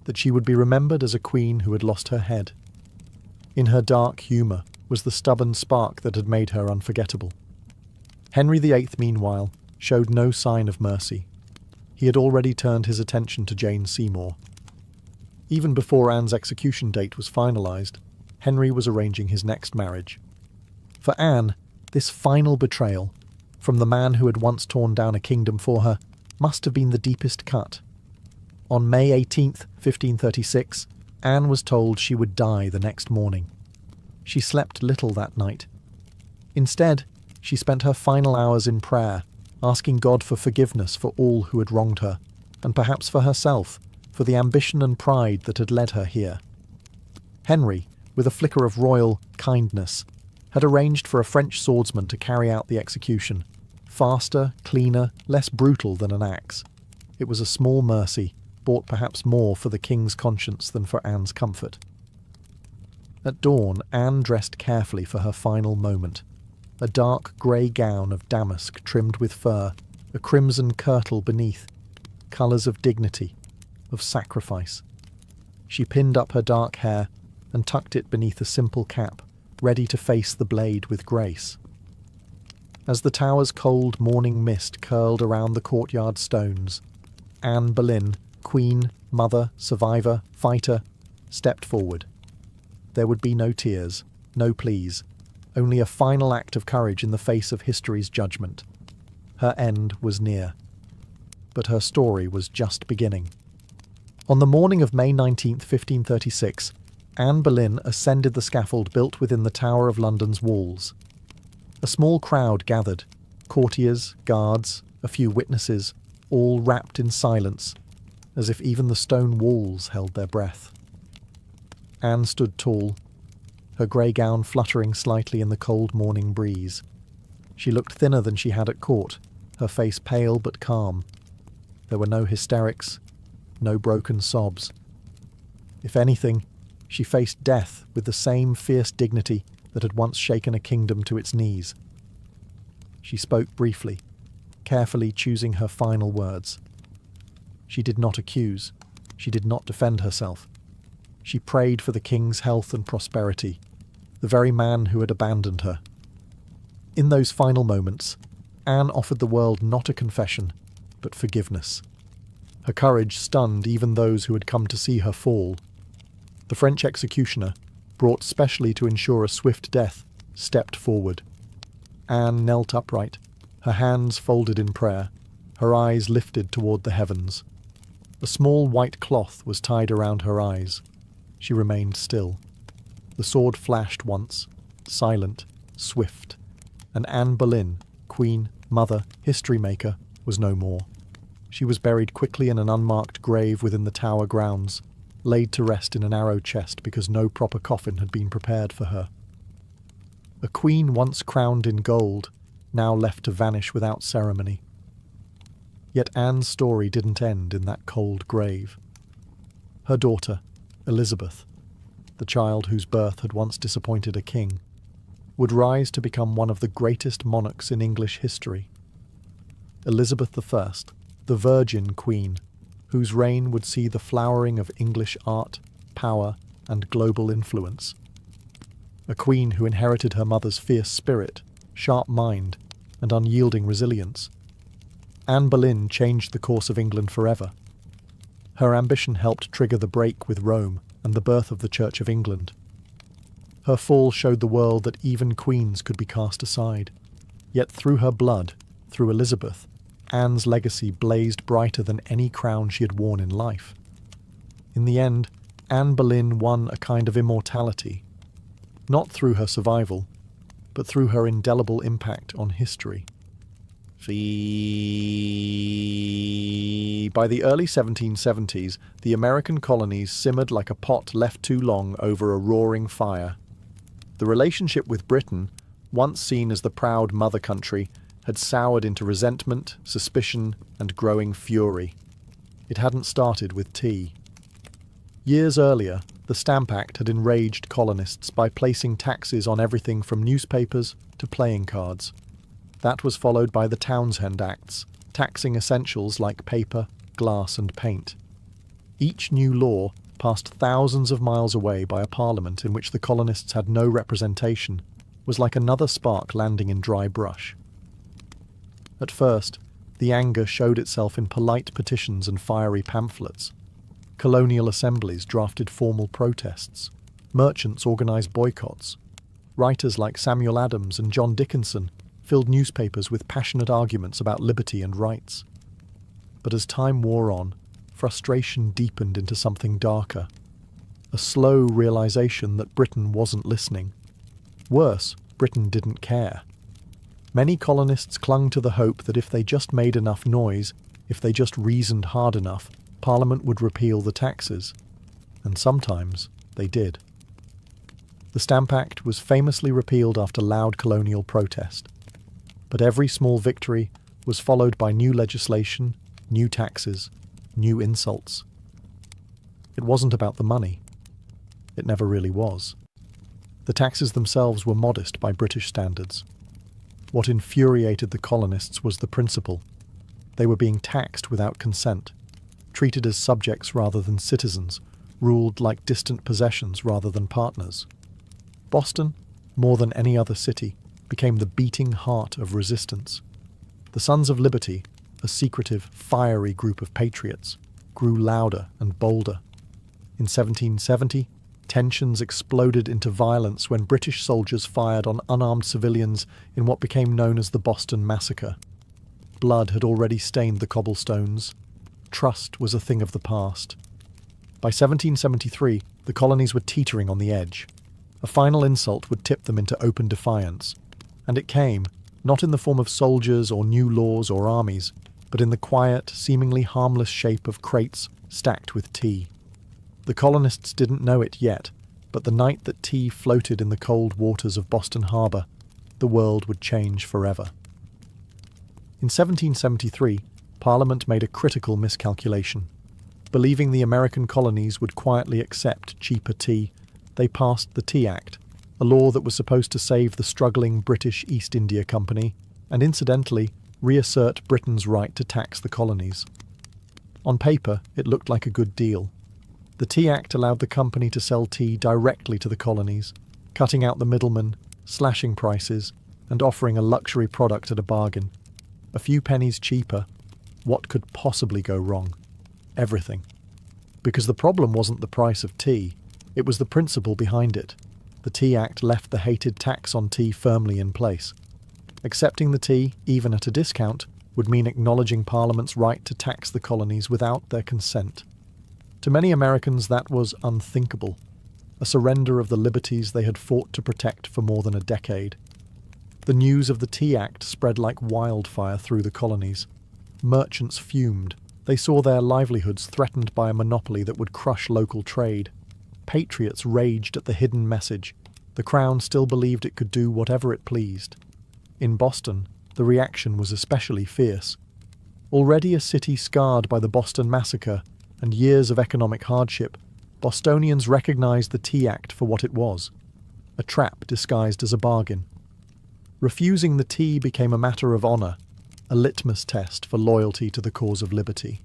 that she would be remembered as a queen who had lost her head. In her dark humour was the stubborn spark that had made her unforgettable. Henry VIII, meanwhile, showed no sign of mercy. He had already turned his attention to Jane Seymour. Even before Anne's execution date was finalised, Henry was arranging his next marriage. For Anne, this final betrayal, from the man who had once torn down a kingdom for her, must have been the deepest cut. On May 18th, 1536, Anne was told she would die the next morning. She slept little that night. Instead, she spent her final hours in prayer, asking God for forgiveness for all who had wronged her, and perhaps for herself, for the ambition and pride that had led her here. Henry, with a flicker of royal kindness, had arranged for a French swordsman to carry out the execution, faster, cleaner, less brutal than an axe. It was a small mercy, bought perhaps more for the king's conscience than for Anne's comfort. At dawn, Anne dressed carefully for her final moment. A dark grey gown of damask trimmed with fur, a crimson kirtle beneath, colours of dignity, of sacrifice. She pinned up her dark hair and tucked it beneath a simple cap, ready to face the blade with grace. As the tower's cold morning mist curled around the courtyard stones, Anne Boleyn, queen, mother, survivor, fighter, stepped forward. There would be no tears, no pleas, only a final act of courage in the face of history's judgment. Her end was near. But her story was just beginning. On the morning of May 19th, 1536, Anne Boleyn ascended the scaffold built within the Tower of London's walls. A small crowd gathered, courtiers, guards, a few witnesses, all wrapped in silence, as if even the stone walls held their breath. Anne stood tall, her grey gown fluttering slightly in the cold morning breeze. She looked thinner than she had at court, her face pale but calm. There were no hysterics, no broken sobs. If anything, she faced death with the same fierce dignity that had once shaken a kingdom to its knees. She spoke briefly, carefully choosing her final words. She did not accuse. She did not defend herself. She prayed for the king's health and prosperity, the very man who had abandoned her. In those final moments, Anne offered the world not a confession, but forgiveness. Her courage stunned even those who had come to see her fall. The French executioner, brought specially to ensure a swift death, stepped forward. Anne knelt upright, her hands folded in prayer, her eyes lifted toward the heavens. A small white cloth was tied around her eyes. She remained still. The sword flashed once, silent, swift, and Anne Boleyn, queen, mother, history maker, was no more. She was buried quickly in an unmarked grave within the Tower grounds, laid to rest in an arrow chest because no proper coffin had been prepared for her. A queen once crowned in gold, now left to vanish without ceremony. Yet Anne's story didn't end in that cold grave. Her daughter, Elizabeth, the child whose birth had once disappointed a king, would rise to become one of the greatest monarchs in English history. Elizabeth I, the Virgin Queen, whose reign would see the flowering of English art, power, and global influence. A queen who inherited her mother's fierce spirit, sharp mind, and unyielding resilience. Anne Boleyn changed the course of England forever. Her ambition helped trigger the break with Rome and the birth of the Church of England. Her fall showed the world that even queens could be cast aside. Yet through her blood, through Elizabeth, Anne's legacy blazed brighter than any crown she had worn in life. In the end, Anne Boleyn won a kind of immortality, not through her survival, but through her indelible impact on history. By the early 1770s, the American colonies simmered like a pot left too long over a roaring fire. The relationship with Britain, once seen as the proud mother country, had soured into resentment, suspicion, and growing fury. It hadn't started with tea. Years earlier, the Stamp Act had enraged colonists by placing taxes on everything from newspapers to playing cards. That was followed by the Townshend Acts, taxing essentials like paper, glass, and paint. Each new law, passed thousands of miles away by a parliament in which the colonists had no representation, was like another spark landing in dry brush. At first, the anger showed itself in polite petitions and fiery pamphlets. Colonial assemblies drafted formal protests. Merchants organised boycotts. Writers like Samuel Adams and John Dickinson filled newspapers with passionate arguments about liberty and rights. But as time wore on, frustration deepened into something darker. A slow realisation that Britain wasn't listening. Worse, Britain didn't care. Many colonists clung to the hope that if they just made enough noise, if they just reasoned hard enough, Parliament would repeal the taxes. And sometimes they did. The Stamp Act was famously repealed after loud colonial protest. But every small victory was followed by new legislation, new taxes, new insults. It wasn't about the money. It never really was. The taxes themselves were modest by British standards. What infuriated the colonists was the principle. They were being taxed without consent, treated as subjects rather than citizens, ruled like distant possessions rather than partners. Boston, more than any other city, became the beating heart of resistance. The Sons of Liberty, a secretive, fiery group of patriots, grew louder and bolder. In 1770, tensions exploded into violence when British soldiers fired on unarmed civilians in what became known as the Boston Massacre. Blood had already stained the cobblestones. Trust was a thing of the past. By 1773, the colonies were teetering on the edge. A final insult would tip them into open defiance. And it came, not in the form of soldiers or new laws or armies, but in the quiet, seemingly harmless shape of crates stacked with tea. The colonists didn't know it yet, but the night that tea floated in the cold waters of Boston Harbor, the world would change forever. In 1773, Parliament made a critical miscalculation. Believing the American colonies would quietly accept cheaper tea, they passed the Tea Act, a law that was supposed to save the struggling British East India Company and, incidentally, reassert Britain's right to tax the colonies. On paper, it looked like a good deal. The Tea Act allowed the company to sell tea directly to the colonies, cutting out the middlemen, slashing prices, and offering a luxury product at a bargain. A few pennies cheaper. What could possibly go wrong? Everything. Because the problem wasn't the price of tea, it was the principle behind it. The Tea Act left the hated tax on tea firmly in place. Accepting the tea, even at a discount, would mean acknowledging Parliament's right to tax the colonies without their consent. To many Americans, that was unthinkable, a surrender of the liberties they had fought to protect for more than a decade. The news of the Tea Act spread like wildfire through the colonies. Merchants fumed. They saw their livelihoods threatened by a monopoly that would crush local trade. Patriots raged at the hidden message. The Crown still believed it could do whatever it pleased. In Boston, the reaction was especially fierce. Already a city scarred by the Boston Massacre and years of economic hardship, Bostonians recognized the Tea Act for what it was, a trap disguised as a bargain. Refusing the tea became a matter of honor, a litmus test for loyalty to the cause of liberty.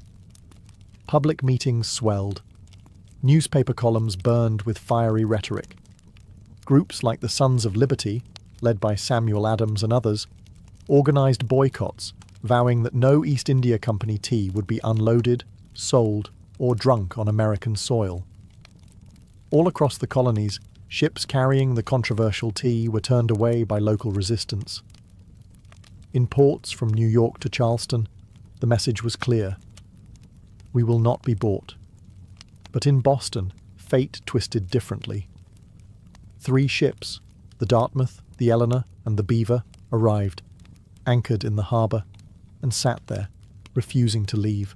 Public meetings swelled. Newspaper columns burned with fiery rhetoric. Groups like the Sons of Liberty, led by Samuel Adams and others, organized boycotts, vowing that no East India Company tea would be unloaded, sold, or drunk on American soil. All across the colonies, ships carrying the controversial tea were turned away by local resistance. In ports from New York to Charleston, the message was clear. We will not be bought. But in Boston, fate twisted differently. 3 ships, the Dartmouth, the Eleanor, and the Beaver, arrived, anchored in the harbour, and sat there, refusing to leave.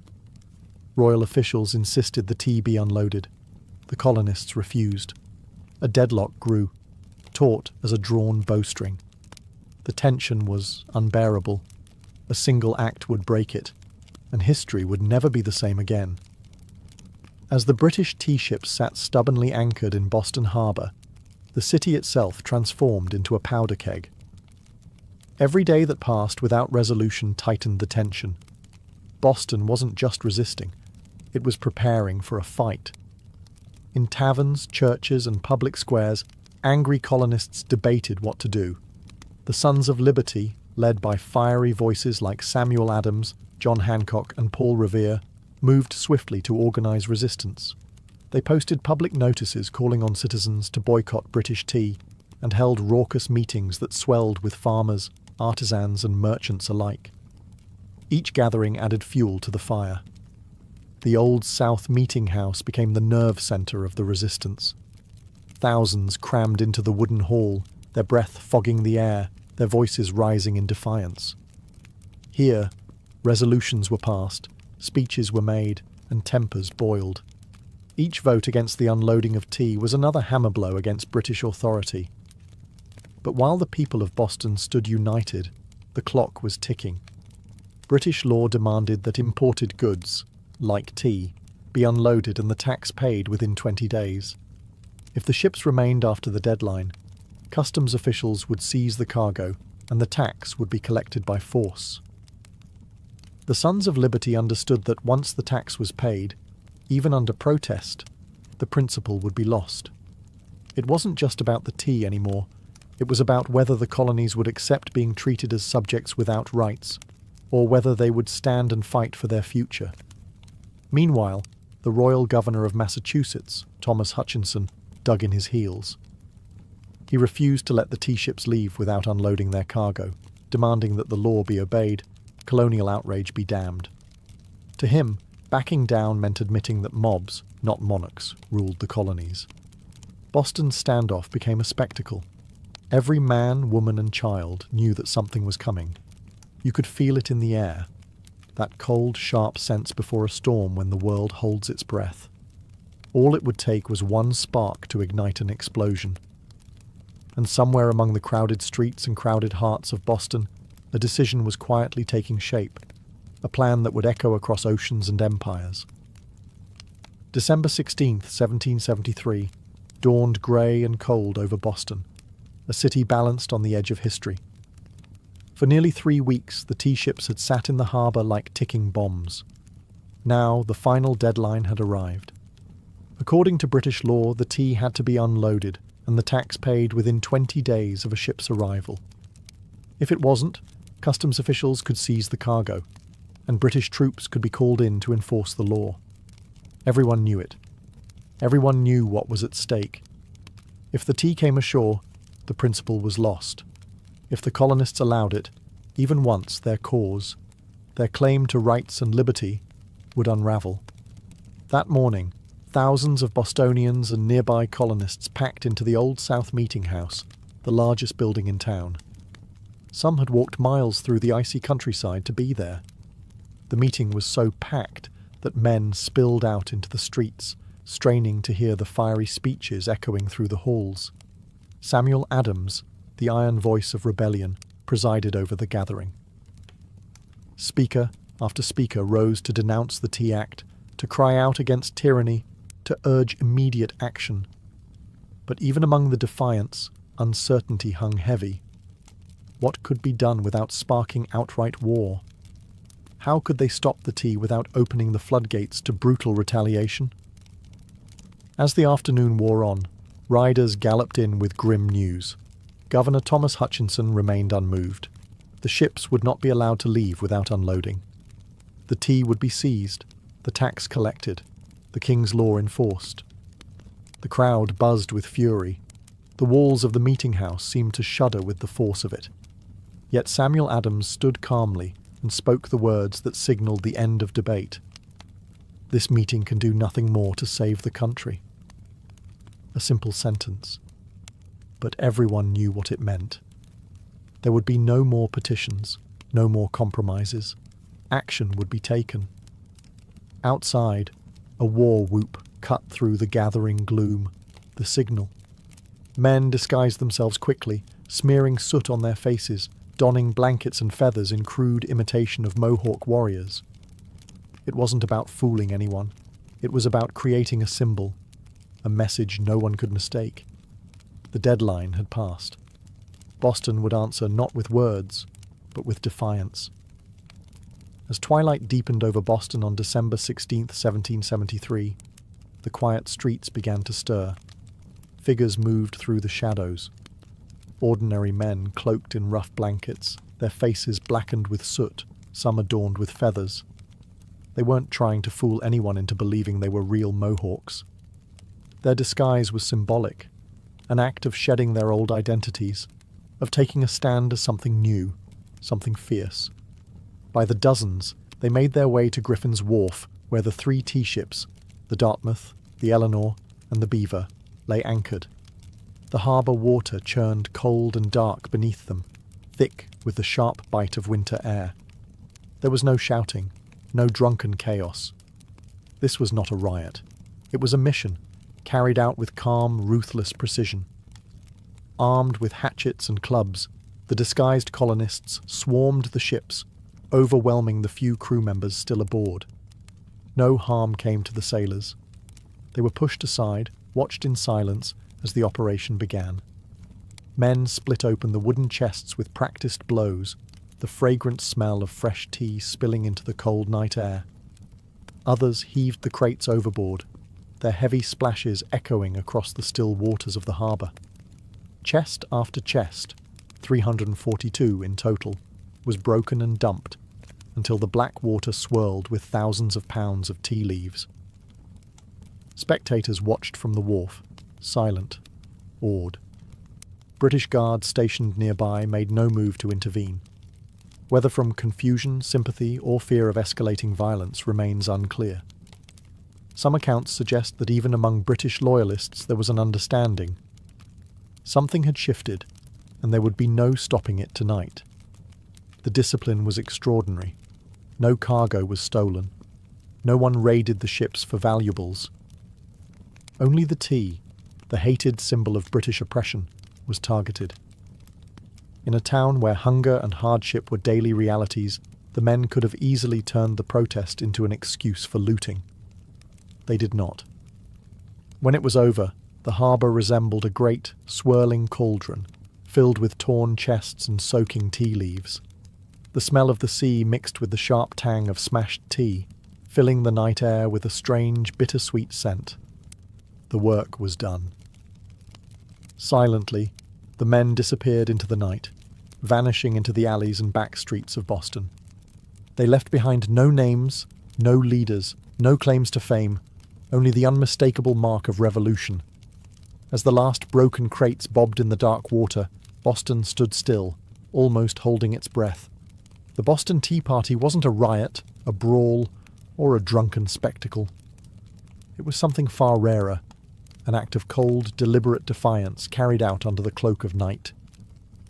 Royal officials insisted the tea be unloaded. The colonists refused. A deadlock grew, taut as a drawn bowstring. The tension was unbearable. A single act would break it, and history would never be the same again. As the British tea ships sat stubbornly anchored in Boston Harbour, the city itself transformed into a powder keg. Every day that passed without resolution tightened the tension. Boston wasn't just resisting, it was preparing for a fight. In taverns, churches, and public squares, angry colonists debated what to do. The Sons of Liberty, led by fiery voices like Samuel Adams, John Hancock, and Paul Revere, moved swiftly to organize resistance. They posted public notices calling on citizens to boycott British tea and held raucous meetings that swelled with farmers, artisans, and merchants alike. Each gathering added fuel to the fire. The Old South Meeting House became the nerve center of the resistance. Thousands crammed into the wooden hall, their breath fogging the air, their voices rising in defiance. Here, resolutions were passed, speeches were made, and tempers boiled. Each vote against the unloading of tea was another hammer blow against British authority. But while the people of Boston stood united, the clock was ticking. British law demanded that imported goods, like tea, be unloaded and the tax paid within 20 days. If the ships remained after the deadline, customs officials would seize the cargo and the tax would be collected by force. The Sons of Liberty understood that once the tax was paid, even under protest, the principle would be lost. It wasn't just about the tea anymore. It was about whether the colonies would accept being treated as subjects without rights, or whether they would stand and fight for their future. Meanwhile, the Royal Governor of Massachusetts, Thomas Hutchinson, dug in his heels. He refused to let the tea ships leave without unloading their cargo, demanding that the law be obeyed, colonial outrage be damned. To him, backing down meant admitting that mobs, not monarchs, ruled the colonies. Boston's standoff became a spectacle. Every man, woman, and child knew that something was coming. You could feel it in the air, that cold, sharp sense before a storm when the world holds its breath. All it would take was one spark to ignite an explosion. and somewhere among the crowded streets and crowded hearts of Boston, a decision was quietly taking shape, a plan that would echo across oceans and empires. December 16th, 1773, dawned grey and cold over Boston, a city balanced on the edge of history. For nearly 3 weeks, the tea ships had sat in the harbour like ticking bombs. Now, the final deadline had arrived. According to British law, the tea had to be unloaded and the tax paid within 20 days of a ship's arrival. If it wasn't, customs officials could seize the cargo, and British troops could be called in to enforce the law. Everyone knew it. Everyone knew what was at stake. If the tea came ashore, the principle was lost. If the colonists allowed it, even once, their cause, their claim to rights and liberty, would unravel. That morning, thousands of Bostonians and nearby colonists packed into the Old South Meeting House, the largest building in town. Some had walked miles through the icy countryside to be there. The meeting was so packed that men spilled out into the streets, straining to hear the fiery speeches echoing through the halls. Samuel Adams, the iron voice of rebellion, presided over the gathering. Speaker after speaker rose to denounce the Tea Act, to cry out against tyranny, to urge immediate action. But even among the defiants, uncertainty hung heavy. What could be done without sparking outright war? How could they stop the tea without opening the floodgates to brutal retaliation? As the afternoon wore on, riders galloped in with grim news. Governor Thomas Hutchinson remained unmoved. The ships would not be allowed to leave without unloading. The tea would be seized, the tax collected, the king's law enforced. The crowd buzzed with fury. The walls of the meeting house seemed to shudder with the force of it. Yet Samuel Adams stood calmly and spoke the words that signalled the end of debate. This meeting can do nothing more to save the country. A simple sentence. But everyone knew what it meant. There would be no more petitions, no more compromises. Action would be taken. Outside, a war whoop cut through the gathering gloom, the signal. Men disguised themselves quickly, smearing soot on their faces, donning blankets and feathers in crude imitation of Mohawk warriors. It wasn't about fooling anyone. It was about creating a symbol, a message no one could mistake. The deadline had passed. Boston would answer not with words, but with defiance. As twilight deepened over Boston on December 16, 1773, the quiet streets began to stir. Figures moved through the shadows. Ordinary men cloaked in rough blankets, their faces blackened with soot, some adorned with feathers. They weren't trying to fool anyone into believing they were real Mohawks. Their disguise was symbolic, an act of shedding their old identities, of taking a stand as something new, something fierce. By the dozens, they made their way to Griffin's Wharf, where the 3 tea ships, the Dartmouth, the Eleanor, and the Beaver, lay anchored. The harbour water churned cold and dark beneath them, thick with the sharp bite of winter air. There was no shouting, no drunken chaos. This was not a riot. It was a mission, carried out with calm, ruthless precision. Armed with hatchets and clubs, the disguised colonists swarmed the ships, overwhelming the few crew members still aboard. No harm came to the sailors. They were pushed aside, watched in silence as the operation began. Men split open the wooden chests with practiced blows, the fragrant smell of fresh tea spilling into the cold night air. Others heaved the crates overboard, their heavy splashes echoing across the still waters of the harbour. Chest after chest, 342 in total, was broken and dumped, until the black water swirled with thousands of pounds of tea leaves. Spectators watched from the wharf, silent, awed. British guards stationed nearby made no move to intervene. Whether from confusion, sympathy, or fear of escalating violence remains unclear. Some accounts suggest that even among British loyalists there was an understanding. Something had shifted, and there would be no stopping it tonight. The discipline was extraordinary. No cargo was stolen. No one raided the ships for valuables. Only the tea, the hated symbol of British oppression, was targeted. In a town where hunger and hardship were daily realities, the men could have easily turned the protest into an excuse for looting. They did not. When it was over, the harbour resembled a great, swirling cauldron, filled with torn chests and soaking tea leaves. The smell of the sea mixed with the sharp tang of smashed tea, filling the night air with a strange, bittersweet scent. The work was done. Silently, the men disappeared into the night, vanishing into the alleys and back streets of Boston. They left behind no names, no leaders, no claims to fame, only the unmistakable mark of revolution. As the last broken crates bobbed in the dark water, Boston stood still, almost holding its breath. The Boston Tea Party wasn't a riot, a brawl, or a drunken spectacle. It was something far rarer, an act of cold, deliberate defiance carried out under the cloak of night.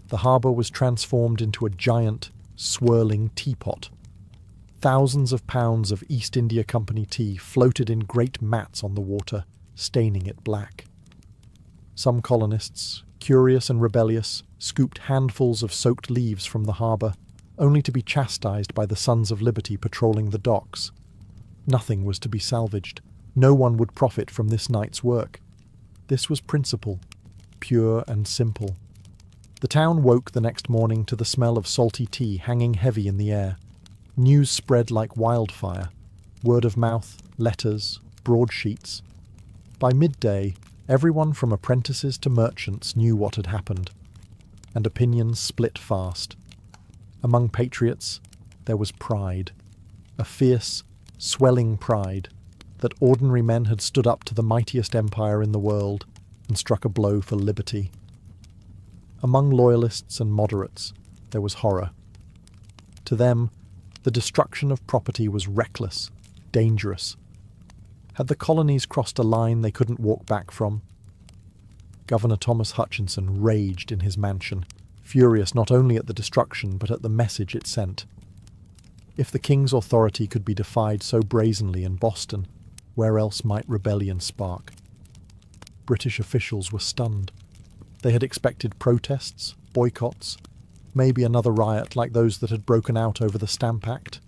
The harbour was transformed into a giant, swirling teapot. Thousands of pounds of East India Company tea floated in great mats on the water, staining it black. Some colonists, curious and rebellious, scooped handfuls of soaked leaves from the harbour, only to be chastised by the Sons of Liberty patrolling the docks. Nothing was to be salvaged. No one would profit from this night's work. This was principle, pure and simple. The town woke the next morning to the smell of salty tea hanging heavy in the air. News spread like wildfire. Word of mouth, letters, broadsheets. By midday, everyone from apprentices to merchants knew what had happened, and opinions split fast. Among patriots, there was pride, a fierce, swelling pride that ordinary men had stood up to the mightiest empire in the world and struck a blow for liberty. Among loyalists and moderates, there was horror. To them, the destruction of property was reckless, dangerous. Had the colonies crossed a line they couldn't walk back from? Governor Thomas Hutchinson raged in his mansion, furious not only at the destruction but at the message it sent. If the king's authority could be defied so brazenly in Boston, where else might rebellion spark? British officials were stunned. They had expected protests, boycotts, maybe another riot like those that had broken out over the Stamp Act.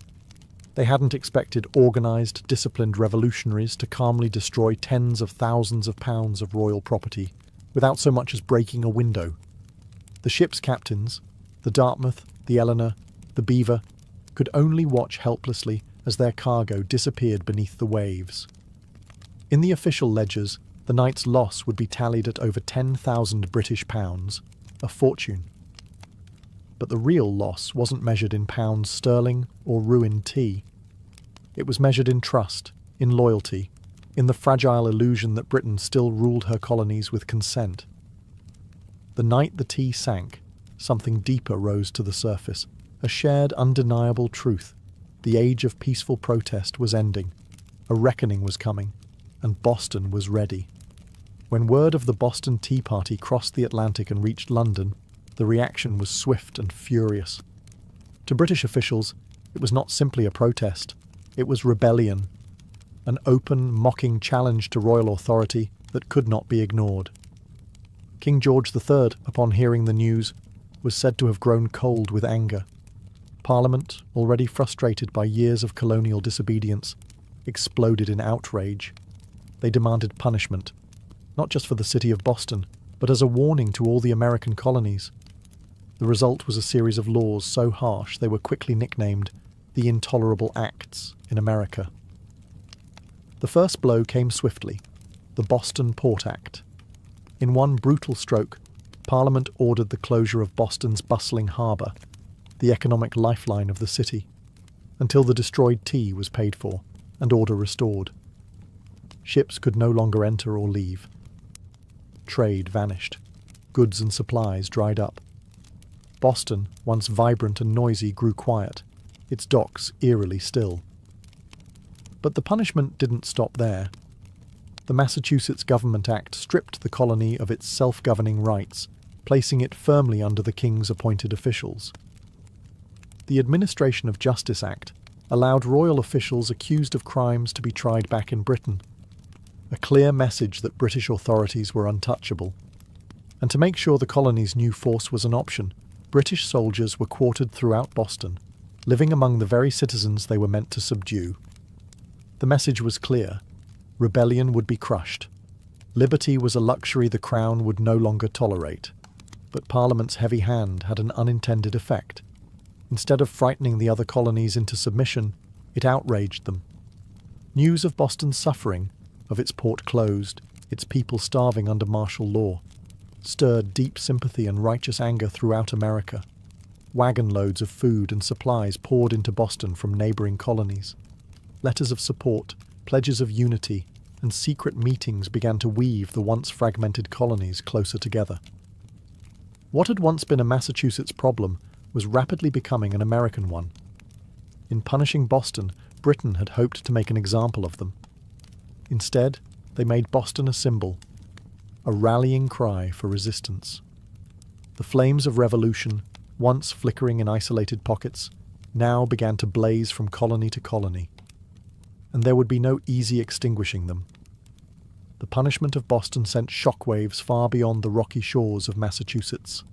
They hadn't expected organised, disciplined revolutionaries to calmly destroy tens of thousands of pounds of royal property without so much as breaking a window. The ship's captains, the Dartmouth, the Eleanor, the Beaver, could only watch helplessly as their cargo disappeared beneath the waves. In the official ledgers, the night's loss would be tallied at over 10,000 British pounds, a fortune. But the real loss wasn't measured in pounds sterling or ruined tea. It was measured in trust, in loyalty, in the fragile illusion that Britain still ruled her colonies with consent. The night the tea sank, something deeper rose to the surface, a shared undeniable truth. The age of peaceful protest was ending, a reckoning was coming, and Boston was ready. When word of the Boston Tea Party crossed the Atlantic and reached London, the reaction was swift and furious. To British officials, it was not simply a protest, it was rebellion, an open, mocking challenge to royal authority that could not be ignored. King George III, upon hearing the news, was said to have grown cold with anger. Parliament, already frustrated by years of colonial disobedience, exploded in outrage. They demanded punishment, not just for the city of Boston, but as a warning to all the American colonies. The result was a series of laws so harsh they were quickly nicknamed the Intolerable Acts in America. The first blow came swiftly, the Boston Port Act. In one brutal stroke, Parliament ordered the closure of Boston's bustling harbour, the economic lifeline of the city, until the destroyed tea was paid for and order restored. Ships could no longer enter or leave. Trade vanished. Goods and supplies dried up. Boston, once vibrant and noisy, grew quiet, its docks eerily still. But the punishment didn't stop there. The Massachusetts Government Act stripped the colony of its self-governing rights, placing it firmly under the king's appointed officials. The Administration of Justice Act allowed royal officials accused of crimes to be tried back in Britain, a clear message that British authorities were untouchable. And to make sure the colonies knew force was an option, British soldiers were quartered throughout Boston, living among the very citizens they were meant to subdue. The message was clear. Rebellion would be crushed. Liberty was a luxury the Crown would no longer tolerate. But Parliament's heavy hand had an unintended effect. Instead of frightening the other colonies into submission, it outraged them. News of Boston's suffering, of its port closed, its people starving under martial law, stirred deep sympathy and righteous anger throughout America. Wagon loads of food and supplies poured into Boston from neighboring colonies. Letters of support, pledges of unity, and secret meetings began to weave the once fragmented colonies closer together. What had once been a Massachusetts problem was rapidly becoming an American one. In punishing Boston, Britain had hoped to make an example of them. Instead, they made Boston a symbol, a rallying cry for resistance. The flames of revolution, once flickering in isolated pockets, now began to blaze from colony to colony. And there would be no easy extinguishing them. The punishment of Boston sent shockwaves far beyond the rocky shores of Massachusetts.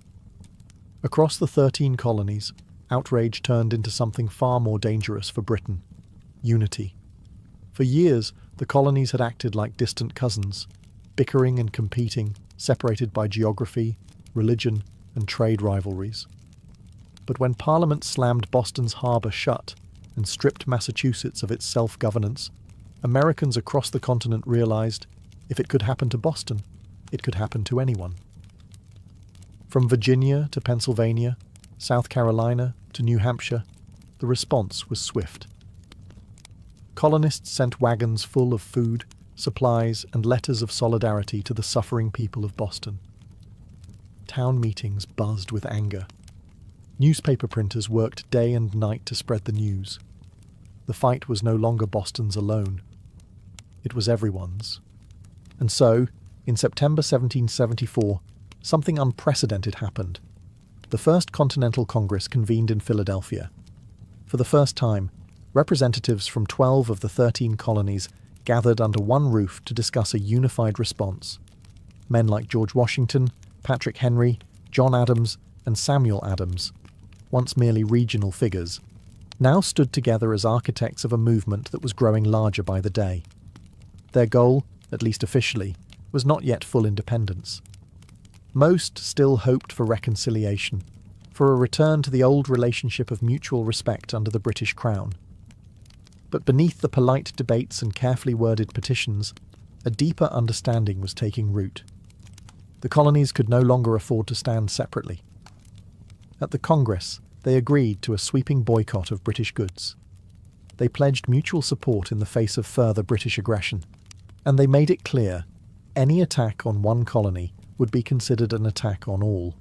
Across the 13 colonies, outrage turned into something far more dangerous for Britain: unity. For years, the colonies had acted like distant cousins, bickering and competing, separated by geography, religion, and trade rivalries. But when Parliament slammed Boston's harbour shut and stripped Massachusetts of its self-governance, Americans across the continent realized if it could happen to Boston, it could happen to anyone. From Virginia to Pennsylvania, South Carolina to New Hampshire, the response was swift. Colonists sent wagons full of food, supplies, and letters of solidarity to the suffering people of Boston. Town meetings buzzed with anger. Newspaper printers worked day and night to spread the news. The fight was no longer Boston's alone. It was everyone's. And so, in September 1774, something unprecedented happened. The First Continental Congress convened in Philadelphia. For the first time, representatives from 12 of the 13 colonies gathered under one roof to discuss a unified response. Men like George Washington, Patrick Henry, John Adams, and Samuel Adams, once merely regional figures, now stood together as architects of a movement that was growing larger by the day. Their goal, at least officially, was not yet full independence. Most still hoped for reconciliation, for a return to the old relationship of mutual respect under the British Crown. But beneath the polite debates and carefully worded petitions, a deeper understanding was taking root. The colonies could no longer afford to stand separately. At the Congress, they agreed to a sweeping boycott of British goods. They pledged mutual support in the face of further British aggression, and they made it clear any attack on one colony would be considered an attack on all.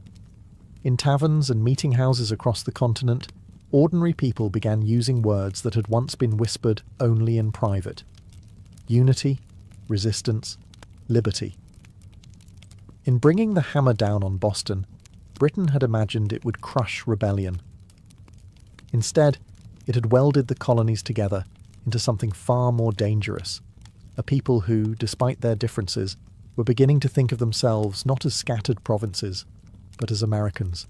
In taverns and meeting houses across the continent, ordinary people began using words that had once been whispered only in private: unity, resistance, liberty. In bringing the hammer down on Boston, Britain had imagined it would crush rebellion. Instead, it had welded the colonies together into something far more dangerous, a people who, despite their differences, were beginning to think of themselves not as scattered provinces, but as Americans.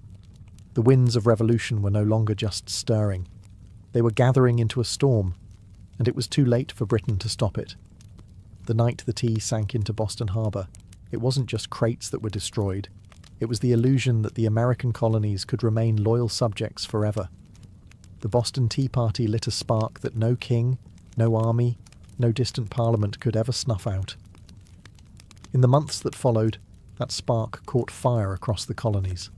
The winds of revolution were no longer just stirring. They were gathering into a storm, and it was too late for Britain to stop it. The night the tea sank into Boston Harbour, it wasn't just crates that were destroyed. It was the illusion that the American colonies could remain loyal subjects forever. The Boston Tea Party lit a spark that no king, no army, no distant parliament could ever snuff out. In the months that followed, that spark caught fire across the colonies.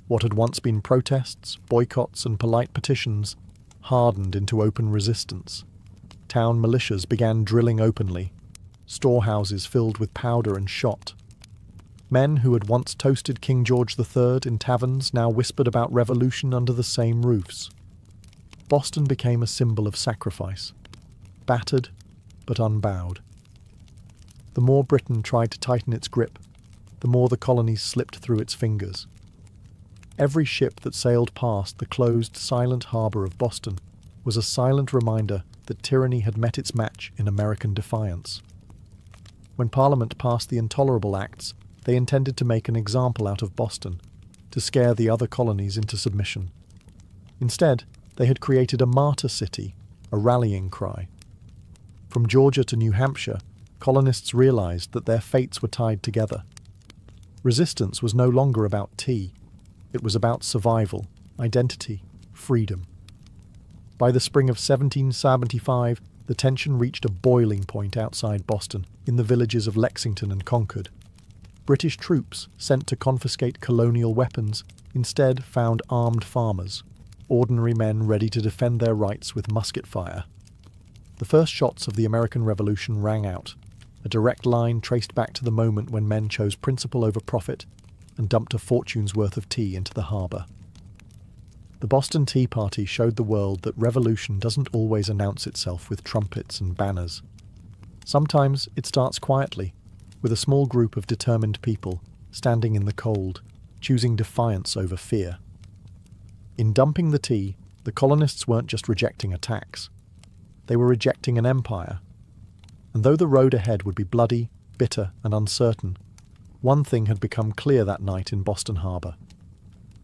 What had once been protests, boycotts, and polite petitions hardened into open resistance. Town militias began drilling openly. Storehouses filled with powder and shot. Men who had once toasted King George III in taverns now whispered about revolution under the same roofs. Boston became a symbol of sacrifice, battered but unbowed. The more Britain tried to tighten its grip, the more the colonies slipped through its fingers. Every ship that sailed past the closed, silent harbour of Boston was a silent reminder that tyranny had met its match in American defiance. When Parliament passed the Intolerable Acts, They intended to make an example out of Boston, to scare the other colonies into submission. Instead, they had created a martyr city, a rallying cry. From Georgia to New Hampshire, colonists realized that their fates were tied together. Resistance was no longer about tea. It was about survival, identity, freedom. By the spring of 1775, the tension reached a boiling point outside Boston, in the villages of Lexington and Concord. British troops, sent to confiscate colonial weapons, instead found armed farmers, ordinary men ready to defend their rights with musket fire. The first shots of the American Revolution rang out, a direct line traced back to the moment when men chose principle over profit and dumped a fortune's worth of tea into the harbour. The Boston Tea Party showed the world that revolution doesn't always announce itself with trumpets and banners. Sometimes it starts quietly, with a small group of determined people standing in the cold, choosing defiance over fear. In dumping the tea, the colonists weren't just rejecting a tax. They were rejecting an empire. And though the road ahead would be bloody, bitter, and uncertain, one thing had become clear that night in Boston Harbour.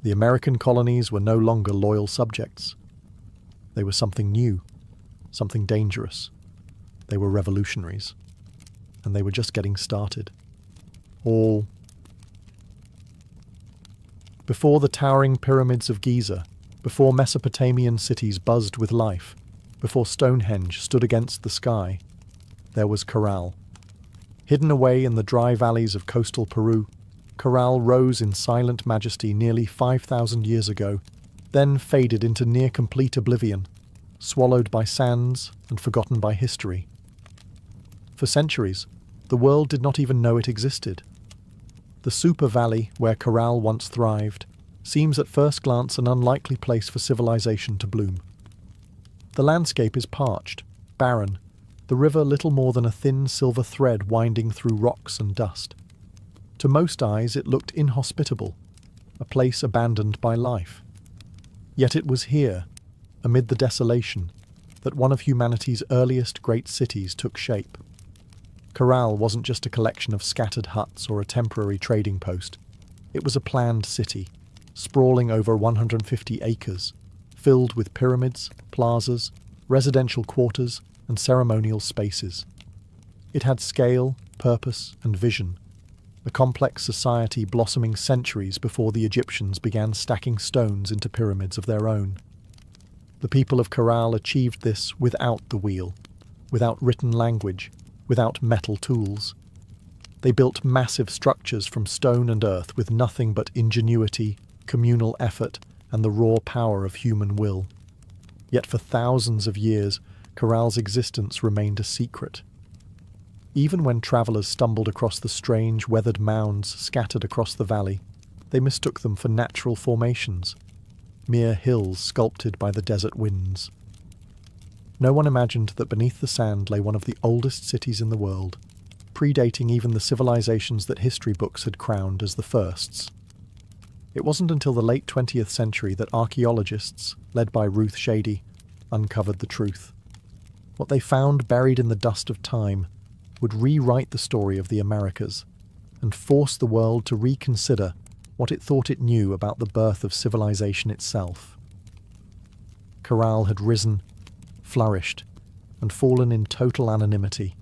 The American colonies were no longer loyal subjects. They were something new, something dangerous. They were revolutionaries. And they were just getting started. All before the towering pyramids of Giza, before Mesopotamian cities buzzed with life, before Stonehenge stood against the sky, there was Corral. Hidden away in the dry valleys of coastal Peru, Corral rose in silent majesty nearly 5,000 years ago, then faded into near-complete oblivion, swallowed by sands and forgotten by history. For centuries, the world did not even know it existed. The Super Valley, where Corral once thrived, seems at first glance an unlikely place for civilization to bloom. The landscape is parched, barren, the river little more than a thin silver thread winding through rocks and dust. To most eyes it looked inhospitable, a place abandoned by life. Yet it was here, amid the desolation, that one of humanity's earliest great cities took shape. Corral wasn't just a collection of scattered huts or a temporary trading post. It was a planned city, sprawling over 150 acres, filled with pyramids, plazas, residential quarters, and ceremonial spaces. It had scale, purpose, and vision, a complex society blossoming centuries before the Egyptians began stacking stones into pyramids of their own. The people of Corral achieved this without the wheel, without written language, without metal tools. They built massive structures from stone and earth with nothing but ingenuity, communal effort, and the raw power of human will. Yet for thousands of years, Corral's existence remained a secret. Even when travellers stumbled across the strange, weathered mounds scattered across the valley, they mistook them for natural formations, mere hills sculpted by the desert winds. No one imagined that beneath the sand lay one of the oldest cities in the world, predating even the civilizations that history books had crowned as the firsts. It wasn't until the late 20th century that archaeologists, led by Ruth Shady, uncovered the truth. What they found buried in the dust of time would rewrite the story of the Americas and force the world to reconsider what it thought it knew about the birth of civilization itself. Corral had risen, flourished, and fallen in total anonymity.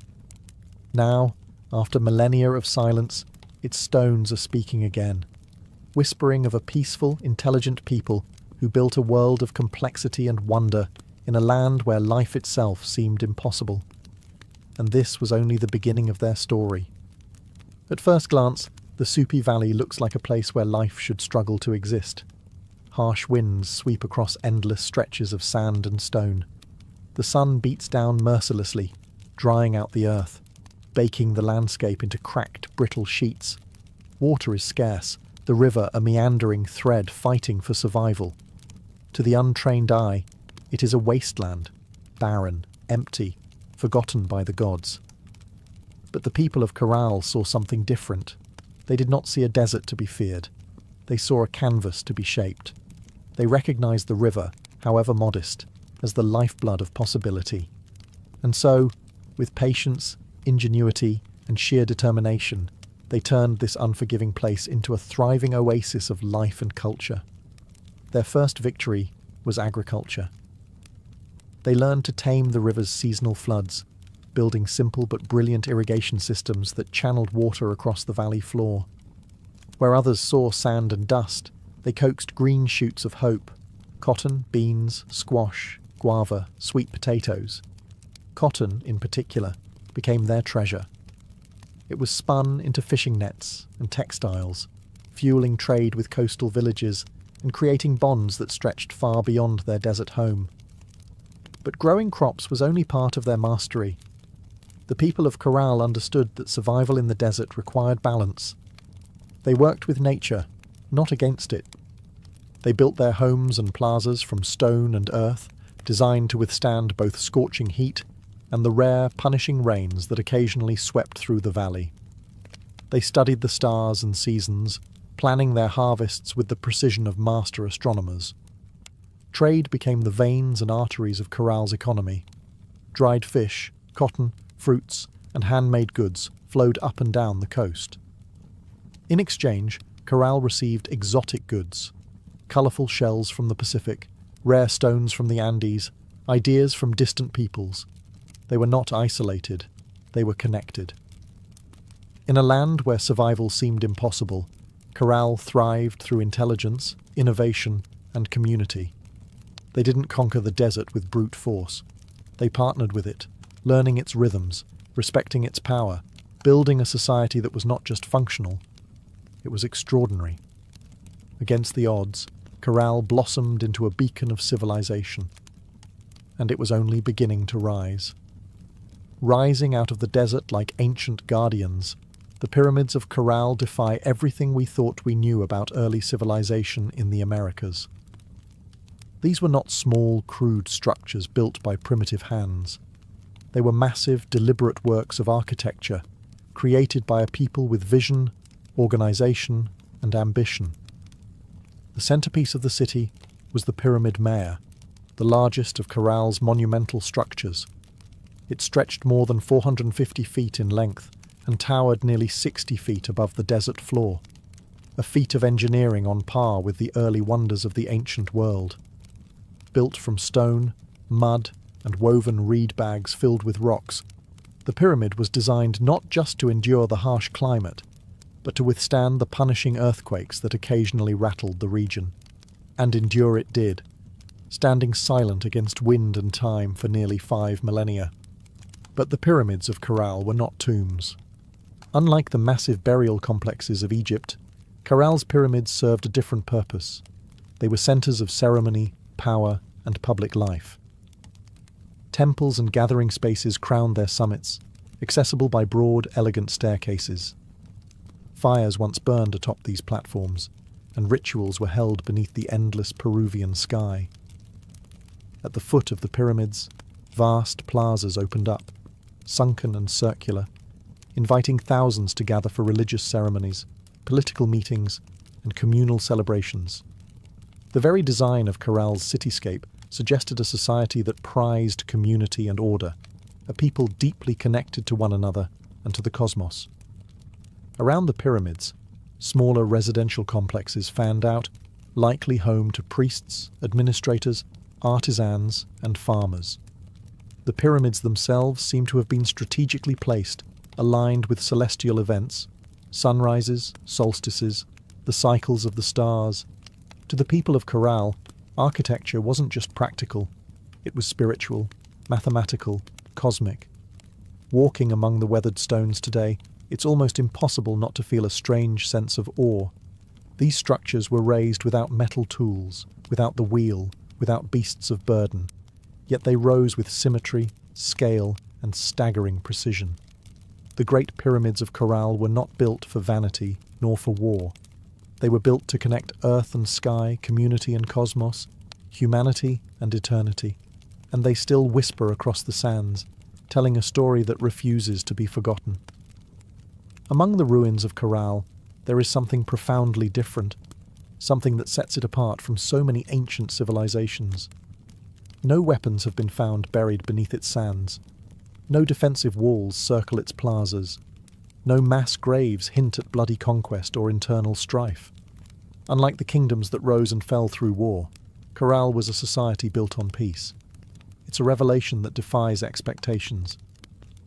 Now, after millennia of silence, its stones are speaking again, whispering of a peaceful, intelligent people who built a world of complexity and wonder in a land where life itself seemed impossible. And this was only the beginning of their story. At first glance, the Supi Valley looks like a place where life should struggle to exist. Harsh winds sweep across endless stretches of sand and stone. The sun beats down mercilessly, drying out the earth, baking the landscape into cracked, brittle sheets. Water is scarce, the river a meandering thread fighting for survival. To the untrained eye, it is a wasteland, barren, empty, forgotten by the gods. But the people of Corral saw something different. They did not see a desert to be feared. They saw a canvas to be shaped. They recognized the river, however modest, as the lifeblood of possibility. And so, with patience, ingenuity, and sheer determination, They turned this unforgiving place into a thriving oasis of life and culture. Their first victory was agriculture. They learned to tame the river's seasonal floods, building simple but brilliant irrigation systems that channeled water across the valley floor. Where others saw sand and dust, they coaxed green shoots of hope: cotton, beans, squash, guava, sweet potatoes. Cotton, in particular, became their treasure. It was spun into fishing nets and textiles, fueling trade with coastal villages and creating bonds that stretched far beyond their desert home. But growing crops was only part of their mastery. The people of Corral understood that survival in the desert required balance. They worked with nature, not against it. They built their homes and plazas from stone and earth, designed to withstand both scorching heat and the rare, punishing rains that occasionally swept through the valley. They studied the stars and seasons, planning their harvests with the precision of master astronomers. Trade became the veins and arteries of Corral's economy. Dried fish, cotton, fruits, and handmade goods flowed up and down the coast. In exchange, Corral received exotic goods: colourful shells from the Pacific, rare stones from the Andes, ideas from distant peoples. They were not isolated, they were connected. In a land where survival seemed impossible, Corral thrived through intelligence, innovation, and community. They didn't conquer the desert with brute force. They partnered with it, learning its rhythms, respecting its power, building a society that was not just functional, it was extraordinary. Against the odds, Corral blossomed into a beacon of civilization. And it was only beginning to rise. Rising out of the desert like ancient guardians, the pyramids of Corral defy everything we thought we knew about early civilization in the Americas. These were not small, crude structures built by primitive hands. They were massive, deliberate works of architecture, created by a people with vision, organization, and ambition. The centerpiece of the city was the Pyramid Mare, the largest of Corral's monumental structures. It stretched more than 450 feet in length and towered nearly 60 feet above the desert floor, a feat of engineering on par with the early wonders of the ancient world. Built from stone, mud, and woven reed bags filled with rocks, the pyramid was designed not just to endure the harsh climate, but to withstand the punishing earthquakes that occasionally rattled the region. And endure it did, standing silent against wind and time for nearly 5 millennia. But the pyramids of Corral were not tombs. Unlike the massive burial complexes of Egypt, Corral's pyramids served a different purpose. They were centers of ceremony, power, and public life. Temples and gathering spaces crowned their summits, accessible by broad, elegant staircases. Fires once burned atop these platforms, and rituals were held beneath the endless Peruvian sky. At the foot of the pyramids, vast plazas opened up, sunken and circular, inviting thousands to gather for religious ceremonies, political meetings, and communal celebrations. The very design of Corral's cityscape suggested a society that prized community and order, a people deeply connected to one another and to the cosmos. Around the pyramids, smaller residential complexes fanned out, likely home to priests, administrators, artisans, and farmers. The pyramids themselves seem to have been strategically placed, aligned with celestial events, sunrises, solstices, the cycles of the stars. To the people of Corral, architecture wasn't just practical, it was spiritual, mathematical, cosmic. Walking among the weathered stones today, it's almost impossible not to feel a strange sense of awe. These structures were raised without metal tools, without the wheel, without beasts of burden. Yet they rose with symmetry, scale, and staggering precision. The great pyramids of Corral were not built for vanity, nor for war. They were built to connect earth and sky, community and cosmos, humanity and eternity. And they still whisper across the sands, telling a story that refuses to be forgotten. Among the ruins of Corral, there is something profoundly different, something that sets it apart from so many ancient civilizations. No weapons have been found buried beneath its sands. No defensive walls circle its plazas. No mass graves hint at bloody conquest or internal strife. Unlike the kingdoms that rose and fell through war, Corral was a society built on peace. It's a revelation that defies expectations.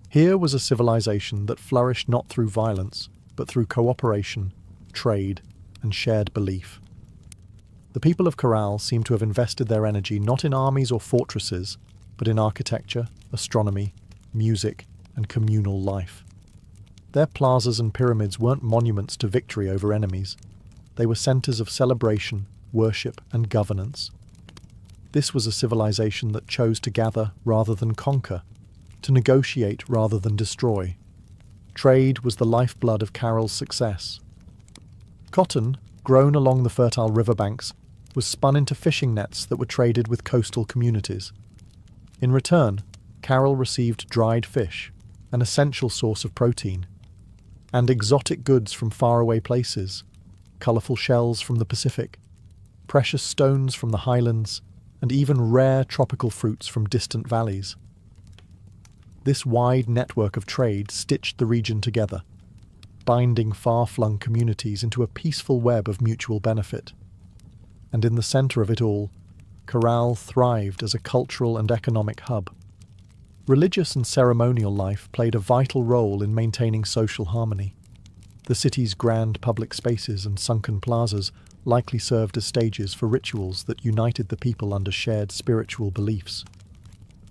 Here was a civilization that flourished not through violence, but through cooperation, trade, and shared belief. The people of Corral seem to have invested their energy not in armies or fortresses, but in architecture, astronomy, music, and communal life. Their plazas and pyramids weren't monuments to victory over enemies. They were centers of celebration, worship, and governance. This was a civilization that chose to gather rather than conquer, to negotiate rather than destroy. Trade was the lifeblood of Carroll's success. Cotton, grown along the fertile riverbanks, was spun into fishing nets that were traded with coastal communities. In return, Carroll received dried fish, an essential source of protein, and exotic goods from faraway places, colourful shells from the Pacific, precious stones from the highlands, and even rare tropical fruits from distant valleys. This wide network of trade stitched the region together, binding far-flung communities into a peaceful web of mutual benefit. And in the centre of it all, Corral thrived as a cultural and economic hub. Religious and ceremonial life played a vital role in maintaining social harmony. The city's grand public spaces and sunken plazas likely served as stages for rituals that united the people under shared spiritual beliefs.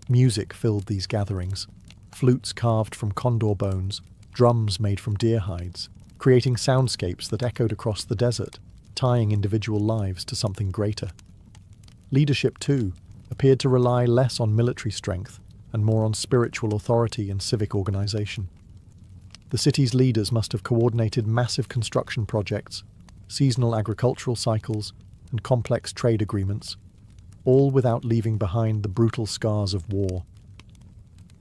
Music filled these gatherings, flutes carved from condor bones, drums made from deer hides, creating soundscapes that echoed across the desert, tying individual lives to something greater. Leadership, too, appeared to rely less on military strength and more on spiritual authority and civic organization. The city's leaders must have coordinated massive construction projects, seasonal agricultural cycles, and complex trade agreements, all without leaving behind the brutal scars of war.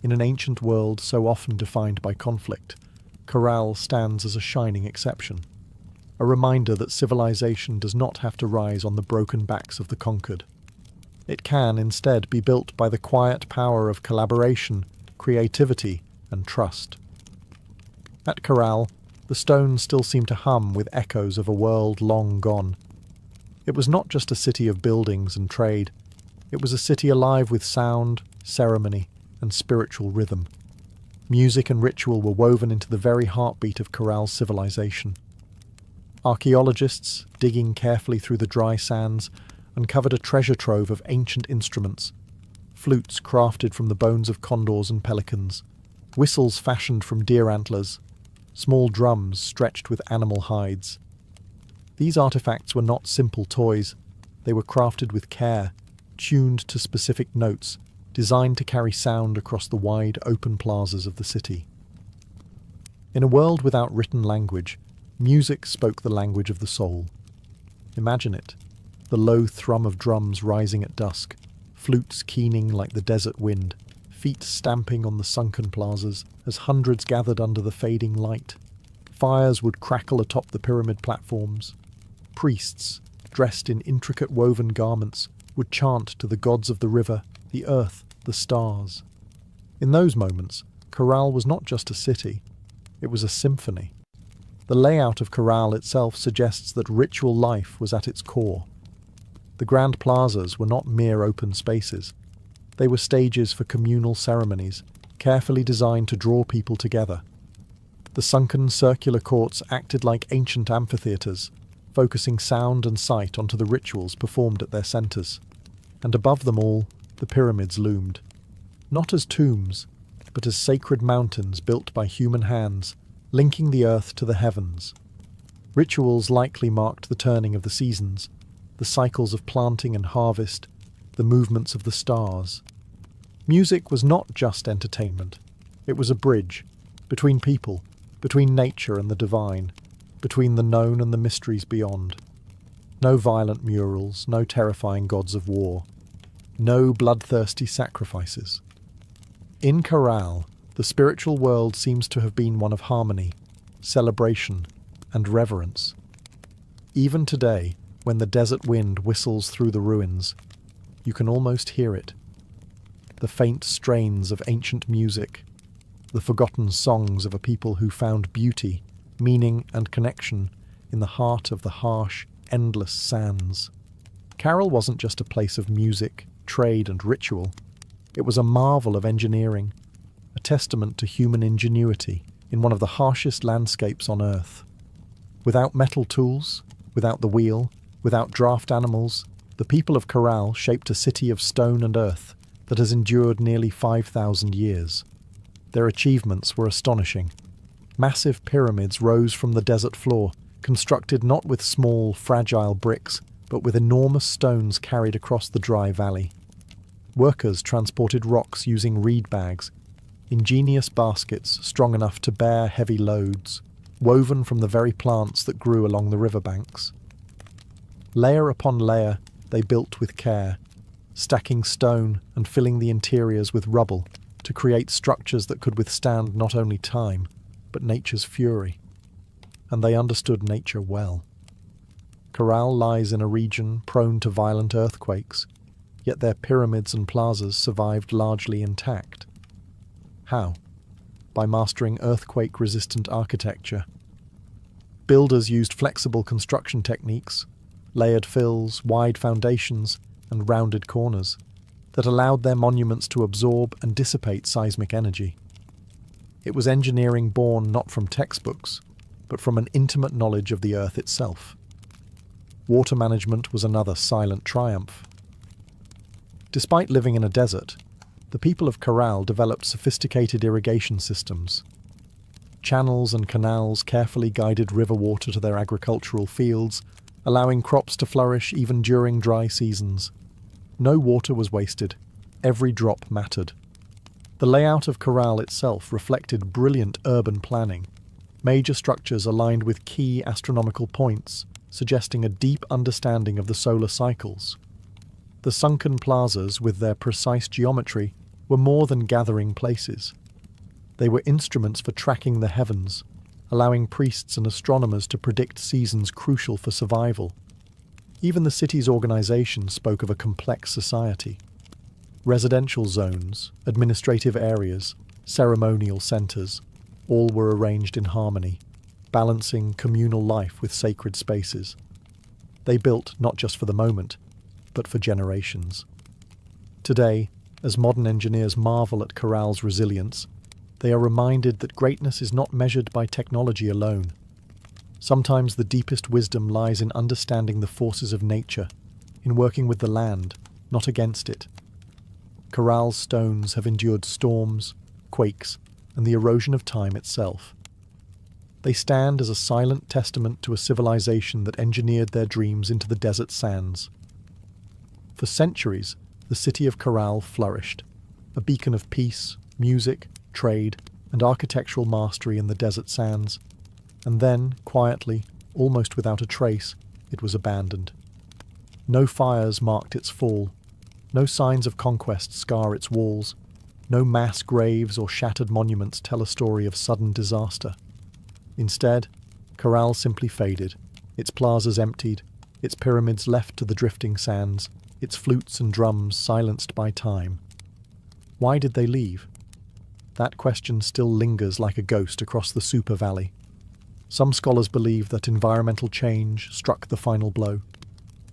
In an ancient world so often defined by conflict, Corral stands as a shining exception, a reminder that civilization does not have to rise on the broken backs of the conquered. It can instead be built by the quiet power of collaboration, creativity, and trust. At Corral, the stones still seem to hum with echoes of a world long gone. It was not just a city of buildings and trade. It was a city alive with sound, ceremony, and spiritual rhythm. Music and ritual were woven into the very heartbeat of Corral's civilization. Archaeologists, digging carefully through the dry sands, uncovered a treasure trove of ancient instruments, flutes crafted from the bones of condors and pelicans, whistles fashioned from deer antlers, small drums stretched with animal hides. These artifacts were not simple toys. They were crafted with care, tuned to specific notes, designed to carry sound across the wide open plazas of the city. In a world without written language, music spoke the language of the soul. Imagine it, the low thrum of drums rising at dusk, flutes keening like the desert wind, feet stamping on the sunken plazas as hundreds gathered under the fading light. Fires would crackle atop the pyramid platforms. Priests, dressed in intricate woven garments, would chant to the gods of the river, the earth, the stars. In those moments, Corral was not just a city, it was a symphony. The layout of Corral itself suggests that ritual life was at its core. The grand plazas were not mere open spaces. They were stages for communal ceremonies, carefully designed to draw people together. The sunken circular courts acted like ancient amphitheatres, focusing sound and sight onto the rituals performed at their centres. And above them all, the pyramids loomed, not as tombs, but as sacred mountains built by human hands, linking the earth to the heavens. Rituals likely marked the turning of the seasons, the cycles of planting and harvest, the movements of the stars. Music was not just entertainment. It was a bridge between people, between nature and the divine, between the known and the mysteries beyond. No violent murals, no terrifying gods of war, no bloodthirsty sacrifices. In Corral, the spiritual world seems to have been one of harmony, celebration, and reverence. Even today, when the desert wind whistles through the ruins, you can almost hear it. The faint strains of ancient music, the forgotten songs of a people who found beauty, meaning and connection in the heart of the harsh, endless sands. Carroll wasn't just a place of music, trade and ritual. It was a marvel of engineering, a testament to human ingenuity in one of the harshest landscapes on Earth. Without metal tools, without the wheel, without draft animals, the people of Corral shaped a city of stone and earth that has endured nearly 5,000 years. Their achievements were astonishing. Massive pyramids rose from the desert floor, constructed not with small, fragile bricks, but with enormous stones carried across the dry valley. Workers transported rocks using reed bags, ingenious baskets strong enough to bear heavy loads, woven from the very plants that grew along the riverbanks. Layer upon layer, they built with care, stacking stone and filling the interiors with rubble to create structures that could withstand not only time, but nature's fury. And they understood nature well. Corral lies in a region prone to violent earthquakes, yet their pyramids and plazas survived largely intact. How? By mastering earthquake-resistant architecture. Builders used flexible construction techniques, layered fills, wide foundations, and rounded corners that allowed their monuments to absorb and dissipate seismic energy. It was engineering born not from textbooks, but from an intimate knowledge of the earth itself. Water management was another silent triumph. Despite living in a desert, the people of Corral developed sophisticated irrigation systems. Channels and canals carefully guided river water to their agricultural fields, allowing crops to flourish even during dry seasons. No water was wasted. Every drop mattered. The layout of Corral itself reflected brilliant urban planning. Major structures aligned with key astronomical points, suggesting a deep understanding of the solar cycles. The sunken plazas, with their precise geometry, were more than gathering places. They were instruments for tracking the heavens, allowing priests and astronomers to predict seasons crucial for survival. Even the city's organization spoke of a complex society. Residential zones, administrative areas, ceremonial centers, all were arranged in harmony, balancing communal life with sacred spaces. They built not just for the moment, but for generations. Today, as modern engineers marvel at Corral's resilience, they are reminded that greatness is not measured by technology alone. Sometimes the deepest wisdom lies in understanding the forces of nature, in working with the land, not against it. Corral's stones have endured storms, quakes, and the erosion of time itself. They stand as a silent testament to a civilization that engineered their dreams into the desert sands. For centuries, the city of Corral flourished, a beacon of peace, music, trade, and architectural mastery in the desert sands. And then, quietly, almost without a trace, it was abandoned. No fires marked its fall, no signs of conquest scar its walls, no mass graves or shattered monuments tell a story of sudden disaster. Instead, Corral simply faded, its plazas emptied, its pyramids left to the drifting sands, its flutes and drums silenced by time. Why did they leave? That question still lingers like a ghost across the Super Valley. Some scholars believe that environmental change struck the final blow.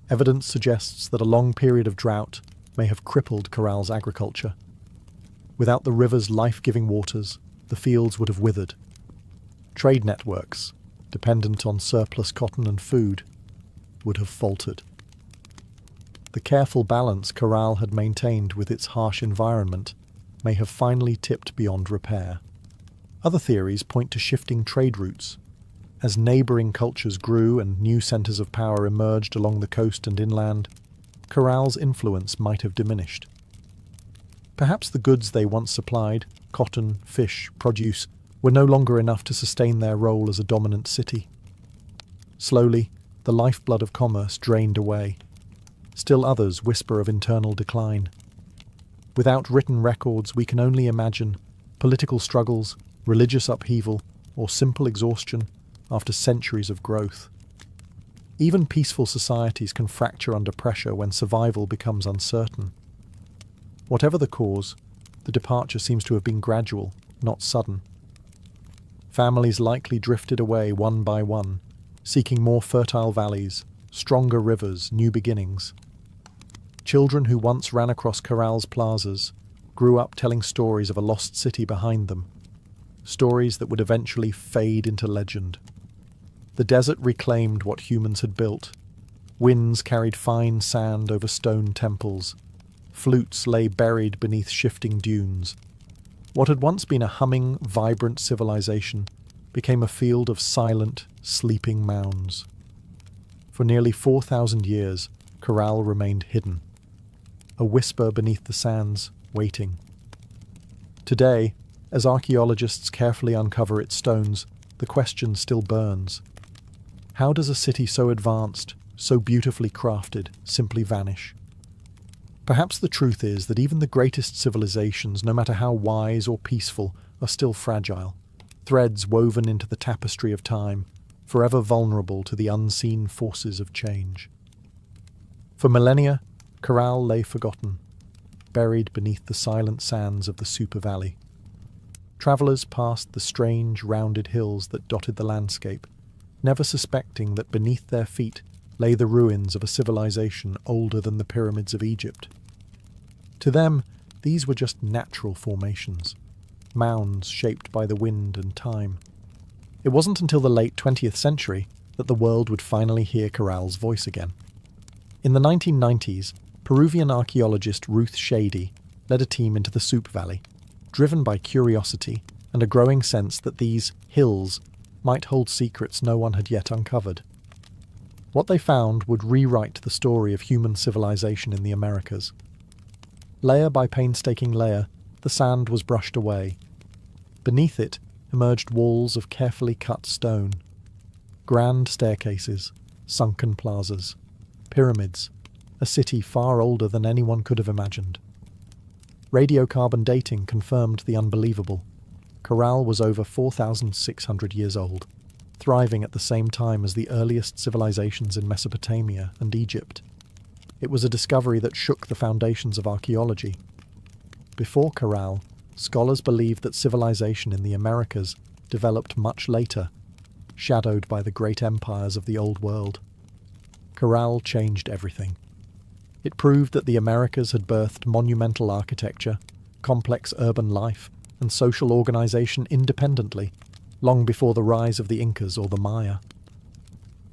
Evidence suggests that a long period of drought may have crippled Corral's agriculture. Without the river's life-giving waters, the fields would have withered. Trade networks, dependent on surplus cotton and food, would have faltered. The careful balance Corral had maintained with its harsh environment may have finally tipped beyond repair. Other theories point to shifting trade routes. As neighbouring cultures grew and new centres of power emerged along the coast and inland, Corral's influence might have diminished. Perhaps the goods they once supplied, cotton, fish, produce, were no longer enough to sustain their role as a dominant city. Slowly, the lifeblood of commerce drained away. Still others whisper of internal decline. Without written records, we can only imagine political struggles, religious upheaval, or simple exhaustion after centuries of growth. Even peaceful societies can fracture under pressure when survival becomes uncertain. Whatever the cause, the departure seems to have been gradual, not sudden. Families likely drifted away one by one, seeking more fertile valleys, stronger rivers, new beginnings. Children who once ran across Corral's plazas grew up telling stories of a lost city behind them, stories that would eventually fade into legend. The desert reclaimed what humans had built. Winds carried fine sand over stone temples. Flutes lay buried beneath shifting dunes. What had once been a humming, vibrant civilization became a field of silent, sleeping mounds. For nearly 4,000 years, Corral remained hidden, a whisper beneath the sands, waiting. Today, as archaeologists carefully uncover its stones, the question still burns. How does a city so advanced, so beautifully crafted, simply vanish? Perhaps the truth is that even the greatest civilizations, no matter how wise or peaceful, are still fragile, threads woven into the tapestry of time, forever vulnerable to the unseen forces of change. For millennia, Corral lay forgotten, buried beneath the silent sands of the Super Valley. Travellers passed the strange, rounded hills that dotted the landscape, never suspecting that beneath their feet lay the ruins of a civilization older than the pyramids of Egypt. To them, these were just natural formations, mounds shaped by the wind and time. It wasn't until the late 20th century that the world would finally hear Corral's voice again. In the 1990s, Peruvian archaeologist Ruth Shady led a team into the Soup Valley, driven by curiosity and a growing sense that these hills might hold secrets no one had yet uncovered. What they found would rewrite the story of human civilization in the Americas. Layer by painstaking layer, the sand was brushed away. Beneath it emerged walls of carefully cut stone, grand staircases, sunken plazas, pyramids, a city far older than anyone could have imagined. Radiocarbon dating confirmed the unbelievable. Corral was over 4,600 years old, thriving at the same time as the earliest civilizations in Mesopotamia and Egypt. It was a discovery that shook the foundations of archaeology. Before Corral, scholars believed that civilization in the Americas developed much later, shadowed by the great empires of the Old World. Corral changed everything. It proved that the Americas had birthed monumental architecture, complex urban life, and social organization independently, long before the rise of the Incas or the Maya.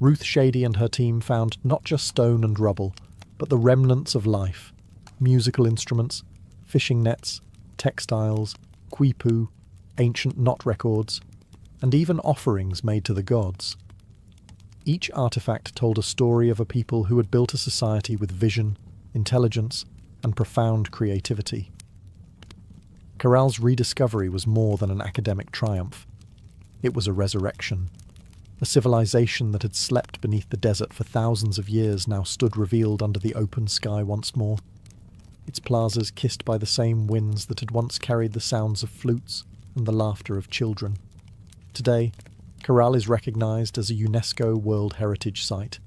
Ruth Shady and her team found not just stone and rubble, but the remnants of life: musical instruments, fishing nets, textiles, quipu, ancient knot records, and even offerings made to the gods. Each artifact told a story of a people who had built a society with vision, intelligence, and profound creativity. Corral's rediscovery was more than an academic triumph. It was a resurrection. A civilization that had slept beneath the desert for thousands of years now stood revealed under the open sky once more. Its plazas kissed by the same winds that had once carried the sounds of flutes and the laughter of children. Today, Corral is recognized as a UNESCO World Heritage Site,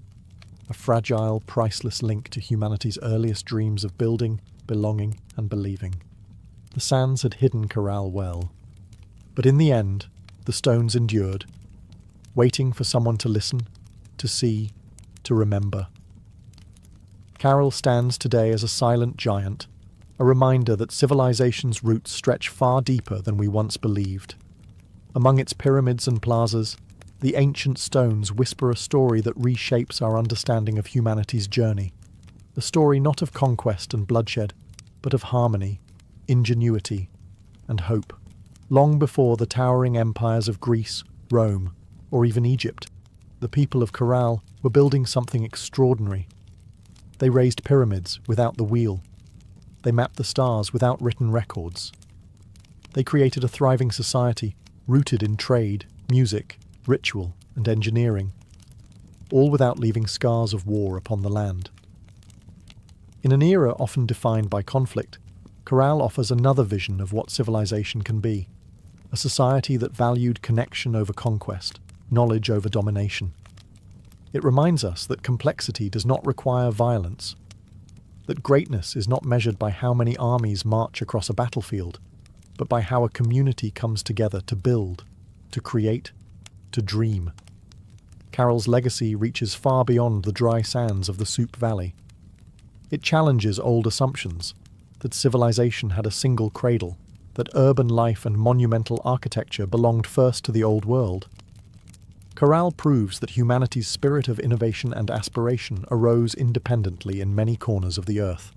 a fragile, priceless link to humanity's earliest dreams of building, belonging, and believing. The sands had hidden Corral well, but in the end, the stones endured, waiting for someone to listen, to see, to remember. Corral stands today as a silent giant, a reminder that civilization's roots stretch far deeper than we once believed. Among its pyramids and plazas, the ancient stones whisper a story that reshapes our understanding of humanity's journey, a story not of conquest and bloodshed, but of harmony, ingenuity, and hope. Long before the towering empires of Greece, Rome, or even Egypt, the people of Corral were building something extraordinary. They raised pyramids without the wheel. They mapped the stars without written records. They created a thriving society rooted in trade, music, ritual, and engineering, all without leaving scars of war upon the land. In an era often defined by conflict, Corral offers another vision of what civilization can be, a society that valued connection over conquest, knowledge over domination. It reminds us that complexity does not require violence, that greatness is not measured by how many armies march across a battlefield, but by how a community comes together to build, to create, to dream. Carroll's legacy reaches far beyond the dry sands of the Soup Valley. It challenges old assumptions that civilization had a single cradle, that urban life and monumental architecture belonged first to the Old World. Corral proves that humanity's spirit of innovation and aspiration arose independently in many corners of the earth,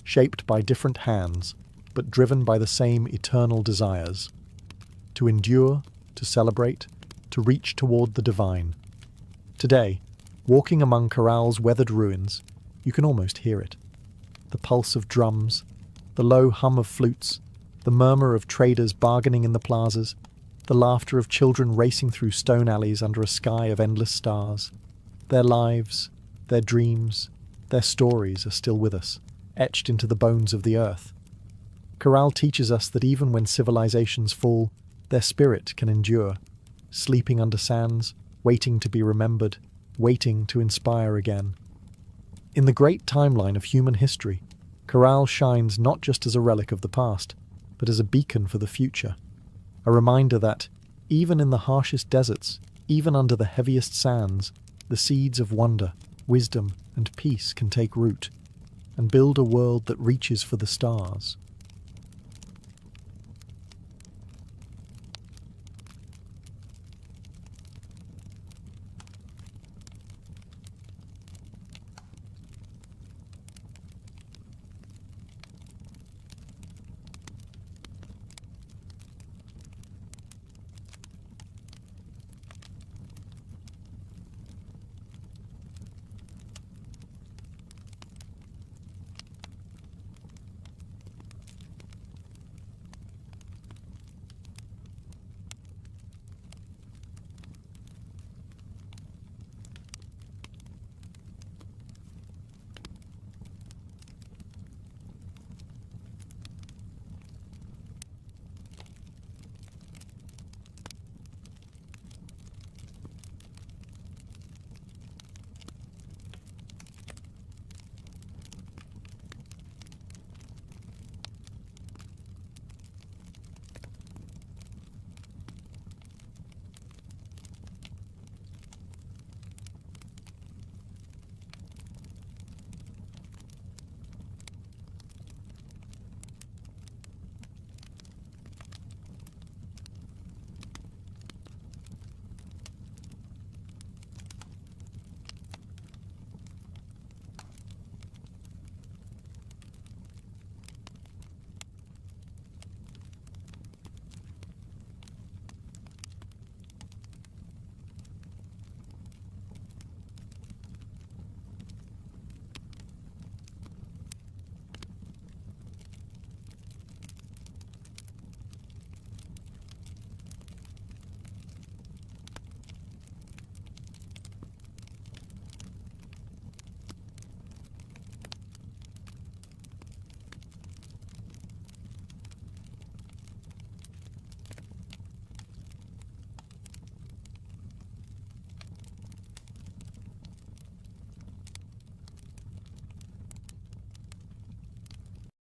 shaped by different hands, but driven by the same eternal desires: to endure, to celebrate, to reach toward the divine. Today, walking among Corral's weathered ruins, you can almost hear it. The pulse of drums, the low hum of flutes, the murmur of traders bargaining in the plazas, the laughter of children racing through stone alleys under a sky of endless stars. Their lives, their dreams, their stories are still with us, etched into the bones of the earth. Corral teaches us that even when civilizations fall, their spirit can endure, sleeping under sands, waiting to be remembered, waiting to inspire again. In the great timeline of human history, Corral shines not just as a relic of the past, but as a beacon for the future, a reminder that, even in the harshest deserts, even under the heaviest sands, the seeds of wonder, wisdom, and peace can take root, and build a world that reaches for the stars.